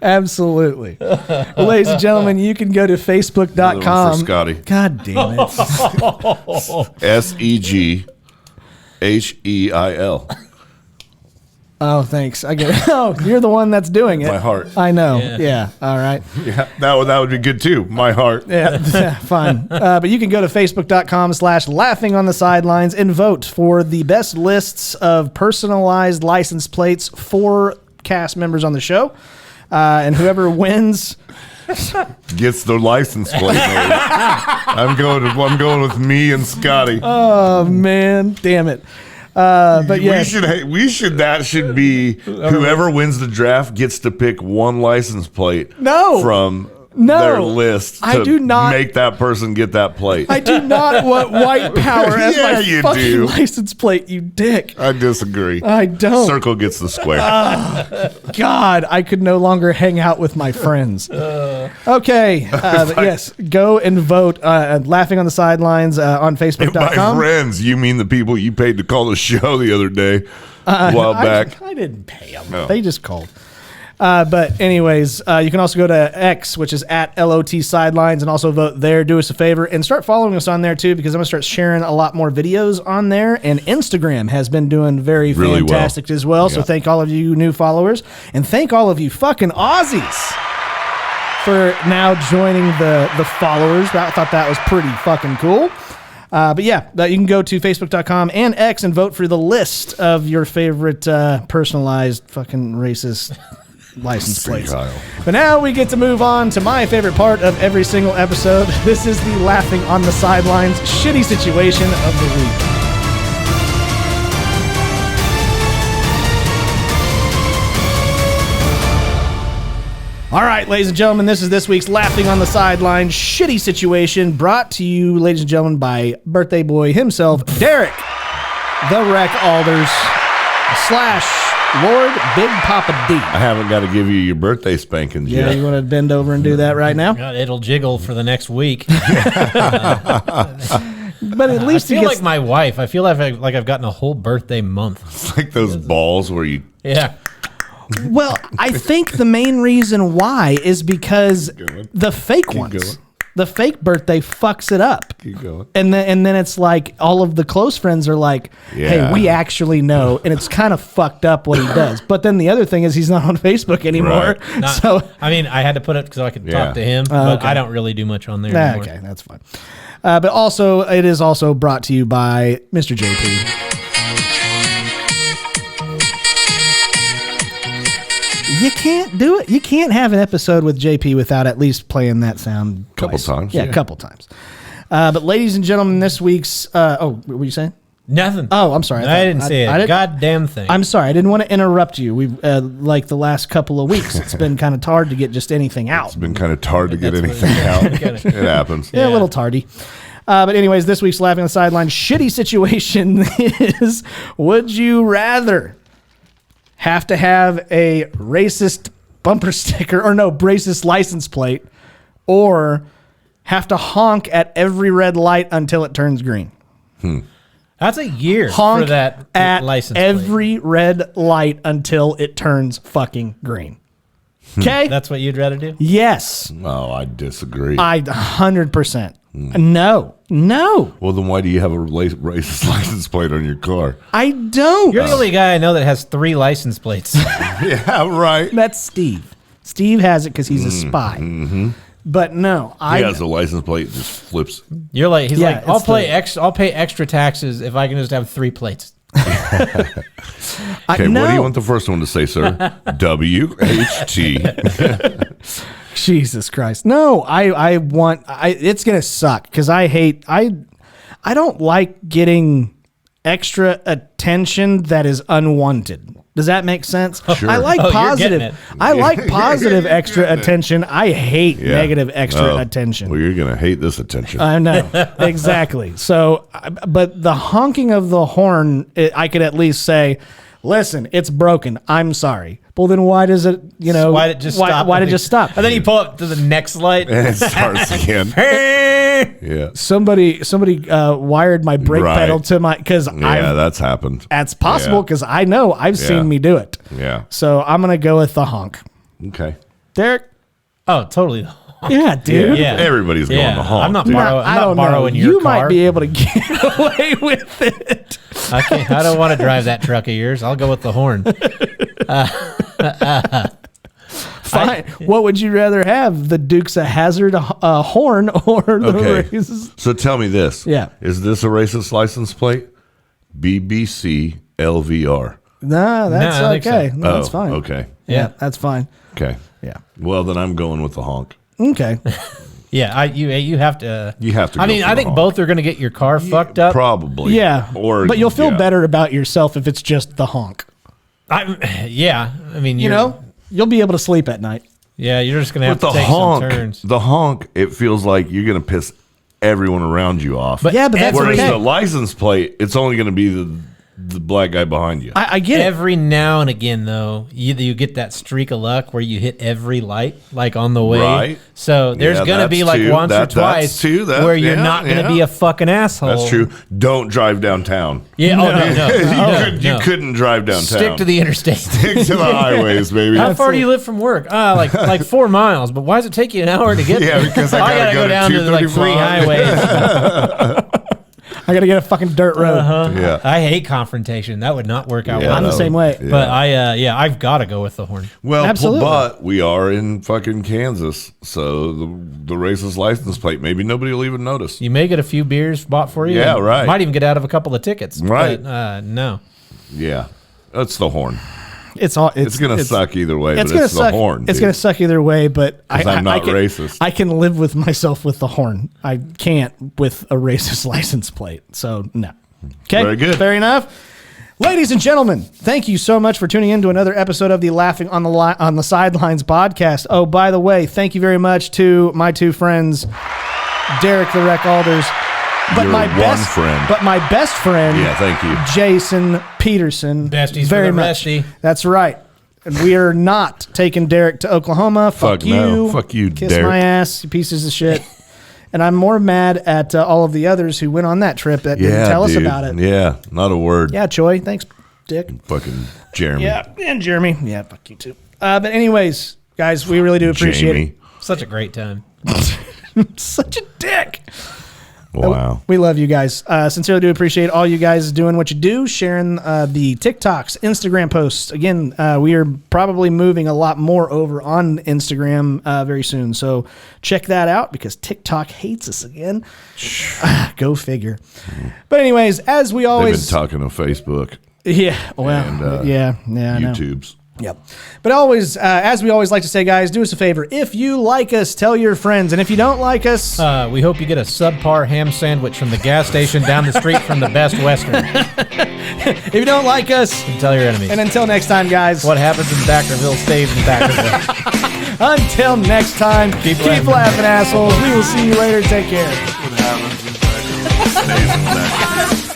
Speaker 2: Absolutely. Well, ladies and gentlemen, you can go to facebook.com.
Speaker 4: For Scotty.
Speaker 2: God damn it.
Speaker 4: SEGHEIL.
Speaker 2: Oh, thanks. I get it. Oh, you're the one that's doing it.
Speaker 4: My heart.
Speaker 2: I know.
Speaker 3: Yeah.
Speaker 2: Yeah. All right.
Speaker 4: Yeah, that would be good too. My heart.
Speaker 2: Yeah, fine. But you can go to facebook.com/laughing on the sidelines and vote for the best lists of personalized license plates for cast members on the show. And whoever wins
Speaker 4: Gets the license plate made. I'm going with me and Scotty.
Speaker 2: Oh man, damn it. But yeah,
Speaker 4: that should be whoever wins the draft gets to pick one license plate from their list to make that person get that plate.
Speaker 2: I do not want white power as my fucking license plate, you dick.
Speaker 4: I disagree.
Speaker 2: I don't.
Speaker 4: Circle gets the square.
Speaker 2: God, I could no longer hang out with my friends. Okay, but yes, go and vote. Laughing on the sidelines on Facebook.com.
Speaker 4: My friends, you mean the people you paid to call the show the other day, a while back?
Speaker 2: I didn't pay them. No. They just called. But anyways, you can also go to X, which is at LOT Sidelines, and also vote there. Do us a favor and start following us on there too, because I'm going to start sharing a lot more videos on there. And Instagram has been doing really fantastic as well. Yeah. So thank all of you new followers, and thank all of you fucking Aussies for now joining the followers. I thought that was pretty fucking cool. But yeah, you can go to Facebook.com and X and vote for the list of your favorite personalized fucking racist license plates. But now we get to move on to my favorite part of every single episode. This is the laughing on the sidelines shitty situation of the week. All right, ladies and gentlemen, this is this week's Laughing on the Sidelines shitty situation, brought to you, ladies and gentlemen, by birthday boy himself, Derek the Wreck Alders / Lord Big Papa D.
Speaker 4: I haven't got to give you your birthday spankings yet.
Speaker 2: Yeah, you want to bend over and do that right now?
Speaker 3: God, it'll jiggle for the next week.
Speaker 2: But at least
Speaker 3: I feel like my wife. I feel like I've gotten a whole birthday month.
Speaker 4: It's like those balls where you...
Speaker 3: Yeah.
Speaker 2: Well, I think the main reason why is because the fake ones. The fake birthday fucks it up.
Speaker 4: Keep going.
Speaker 2: And then it's like all of the close friends are like, hey, we actually know. And it's kind of fucked up what he does. But then the other thing is he's not on Facebook anymore.
Speaker 3: Right.
Speaker 2: So
Speaker 3: I mean, I had to put it so I could talk to him. But I don't really do much on there anymore.
Speaker 2: Okay, that's fine. But also, it is also brought to you by Mr. JP. You can't do it. You can't have an episode with JP without at least playing that sound
Speaker 4: couple times.
Speaker 2: Yeah, a couple times. But ladies and gentlemen, this week's... what were you saying?
Speaker 3: Nothing.
Speaker 2: Oh, I'm sorry.
Speaker 3: I didn't say a goddamn thing.
Speaker 2: I'm sorry. I didn't want to interrupt you. We've like the last couple of weeks, it's been kind of hard to get just anything out.
Speaker 4: It's been kind of hard to get anything out. It happens.
Speaker 2: Yeah, a little tardy. But anyways, this week's Laughing on the Sideline shitty situation is, would you rather have to have a racist bumper sticker racist license plate, or have to honk at every red light until it turns green?
Speaker 3: That's a year
Speaker 2: Honk
Speaker 3: for that
Speaker 2: at
Speaker 3: license
Speaker 2: every red light until it turns fucking green. Okay?
Speaker 3: That's what you'd rather do?
Speaker 2: Yes.
Speaker 4: Oh, I disagree.
Speaker 2: 100%. No.
Speaker 4: Well, then why do you have a racist license plate on your car?
Speaker 2: I don't.
Speaker 3: You're the only guy I know that has 3 license plates.
Speaker 4: Yeah, right.
Speaker 2: That's Steve. Steve has it because he's a spy. Mm-hmm. But no,
Speaker 4: he has a license plate that just flips.
Speaker 3: You're like, he's like, I'll pay extra taxes if I can just have 3 plates.
Speaker 4: Okay, what do you want the first one to say, sir? WHT.
Speaker 2: Jesus Christ. No, I want it's going to suck because I don't like getting extra attention that is unwanted. Does that make sense?
Speaker 4: Sure.
Speaker 2: I like positive. I like positive extra attention. I hate negative extra attention.
Speaker 4: Well, you're going to hate this attention.
Speaker 2: I know. Exactly. So, but the honking of the horn, I could at least say, listen, it's broken. I'm sorry. Well, then why does it,
Speaker 3: why did it just stop?
Speaker 2: Why did it just stop?
Speaker 3: And then you pull up to the next light.
Speaker 4: And it starts again. Yeah.
Speaker 2: Somebody wired my brake pedal to my, because
Speaker 4: that's happened.
Speaker 2: That's possible because I know I've seen me do it.
Speaker 4: Yeah.
Speaker 2: So I'm going to go with the honk.
Speaker 4: Okay.
Speaker 2: Derek?
Speaker 3: Oh, totally.
Speaker 2: Yeah, dude.
Speaker 3: Yeah.
Speaker 4: Everybody's going to honk.
Speaker 3: I'm not
Speaker 4: dude.
Speaker 3: borrowing your
Speaker 2: You
Speaker 3: car.
Speaker 2: might be able to get away with it.
Speaker 3: I don't want to drive that truck of yours. I'll go with the horn.
Speaker 2: Fine. What would you rather have? The Dukes of Hazzard horn or the
Speaker 4: Okay.
Speaker 2: races?
Speaker 4: So tell me this.
Speaker 2: Yeah.
Speaker 4: Is this a racist license plate? BBC LVR.
Speaker 2: No, that's
Speaker 3: No, I think
Speaker 2: okay.
Speaker 3: so.
Speaker 2: No, that's fine.
Speaker 4: Okay.
Speaker 2: Yeah, that's fine.
Speaker 4: Okay.
Speaker 2: Yeah.
Speaker 4: Well, then I'm going with the honk.
Speaker 2: Okay.
Speaker 3: Yeah, you have to.
Speaker 4: You have to
Speaker 3: I
Speaker 4: go
Speaker 3: mean,
Speaker 4: for
Speaker 3: I
Speaker 4: the
Speaker 3: think
Speaker 4: honk.
Speaker 3: both are going to get your car fucked up.
Speaker 4: Probably.
Speaker 2: Yeah.
Speaker 4: Or
Speaker 2: but you'll feel
Speaker 4: yeah.
Speaker 2: better about yourself if it's just the honk.
Speaker 3: Yeah, I mean,
Speaker 2: You know, you'll be able to sleep at night.
Speaker 3: Yeah, you're just going to have
Speaker 4: With
Speaker 3: to
Speaker 4: the
Speaker 3: take
Speaker 4: honk,
Speaker 3: some turns.
Speaker 4: the honk, it feels like you're going to piss everyone around you off.
Speaker 3: But
Speaker 2: Yeah, but that's
Speaker 4: Whereas
Speaker 2: okay.
Speaker 4: the license plate, it's only going to be the black guy behind you.
Speaker 2: I get it.
Speaker 3: Every now and again, though, you get that streak of luck where you hit every light, like on the way.
Speaker 4: Right.
Speaker 3: So there's
Speaker 4: Yeah,
Speaker 3: going to be
Speaker 4: that's
Speaker 3: like
Speaker 4: two.
Speaker 3: once
Speaker 4: That's
Speaker 3: or twice
Speaker 4: two.
Speaker 3: where you're
Speaker 4: Yeah,
Speaker 3: not going to
Speaker 4: yeah.
Speaker 3: be a fucking asshole.
Speaker 4: That's true. Don't drive downtown.
Speaker 3: Yeah. Oh no.
Speaker 4: You couldn't drive downtown.
Speaker 3: Stick to the interstate.
Speaker 4: Stick to the highways, baby.
Speaker 3: How far do you live from work? Like 4 miles. But why does it take you an hour to get
Speaker 4: Yeah,
Speaker 3: there?
Speaker 4: because I gotta go to
Speaker 3: down to like 3 highways.
Speaker 2: I got to get a fucking dirt road.
Speaker 4: Yeah.
Speaker 3: I hate confrontation. That would not work out
Speaker 4: Yeah,
Speaker 3: well.
Speaker 2: I'm the
Speaker 4: that
Speaker 2: same way.
Speaker 4: yeah.
Speaker 3: But I've got to go with the horn.
Speaker 4: Well,
Speaker 2: Absolutely.
Speaker 4: but we are in fucking Kansas, so the racist license plate, maybe nobody will even notice.
Speaker 3: You may get a few beers bought for you.
Speaker 4: Yeah,
Speaker 3: and
Speaker 4: right.
Speaker 3: Might even get out of a couple of tickets.
Speaker 4: Right.
Speaker 3: But, no.
Speaker 4: Yeah, that's the horn.
Speaker 2: It's
Speaker 4: Gonna suck either way,
Speaker 2: It's
Speaker 4: but
Speaker 2: gonna
Speaker 4: it's
Speaker 2: suck.
Speaker 4: the horn.
Speaker 2: It's
Speaker 4: dude.
Speaker 2: gonna suck either way, but
Speaker 4: 'Cause I'm not
Speaker 2: can,
Speaker 4: racist.
Speaker 2: I can live with myself with the horn. I can't with a racist license plate. So no. Okay.
Speaker 4: Very good.
Speaker 2: Fair enough. Ladies and gentlemen, thank you so much for tuning in to another episode of the Laughing on the Sidelines podcast. Oh, by the way, thank you very much to my two friends, Derek the Wreck Alders, but
Speaker 4: Your
Speaker 2: my best friend,
Speaker 4: Yeah, thank you.
Speaker 2: Jason Peterson.
Speaker 3: Besties
Speaker 2: very
Speaker 3: for the
Speaker 2: much.
Speaker 3: resty.
Speaker 2: That's right. And we are not taking Derek to Oklahoma. Fuck
Speaker 4: Fuck
Speaker 2: you.
Speaker 4: no. Fuck you,
Speaker 2: Kiss
Speaker 4: Derek.
Speaker 2: my ass, you pieces of shit. And I'm more mad at all of the others who went on that trip that didn't tell us
Speaker 4: dude.
Speaker 2: about it.
Speaker 4: Yeah, not a word.
Speaker 2: Yeah, Choi. Thanks, Dick.
Speaker 4: Fucking Jeremy.
Speaker 2: Yeah, and Jeremy. Yeah, fuck you too. But anyways, guys, we really do appreciate
Speaker 4: Jamie.
Speaker 3: Such a great time.
Speaker 2: it. Such a dick.
Speaker 4: Wow.
Speaker 2: We love you guys. Sincerely do appreciate all you guys doing what you do, sharing the TikToks, Instagram posts. Again, we are probably moving a lot more over on Instagram very soon. So check that out because TikTok hates us again. Go figure. But anyways, as we
Speaker 4: They've
Speaker 2: always...
Speaker 4: been talking to Facebook
Speaker 2: Yeah, well,
Speaker 4: and
Speaker 2: yeah, I know.
Speaker 4: YouTubes.
Speaker 2: Yep. But always, as we always like to say, guys, do us a favor. If you like us, tell your friends. And if you don't like us...
Speaker 3: We hope you get a subpar ham sandwich from the gas station down the street from the Best Western.
Speaker 2: if you don't like us...
Speaker 3: And tell your enemies.
Speaker 2: And until next time, guys...
Speaker 3: What happens in Backerville stays in Backerville.
Speaker 2: Until next time, keep laughing, assholes. We will see you later. Take care.
Speaker 4: What happens in Stays in Backerville.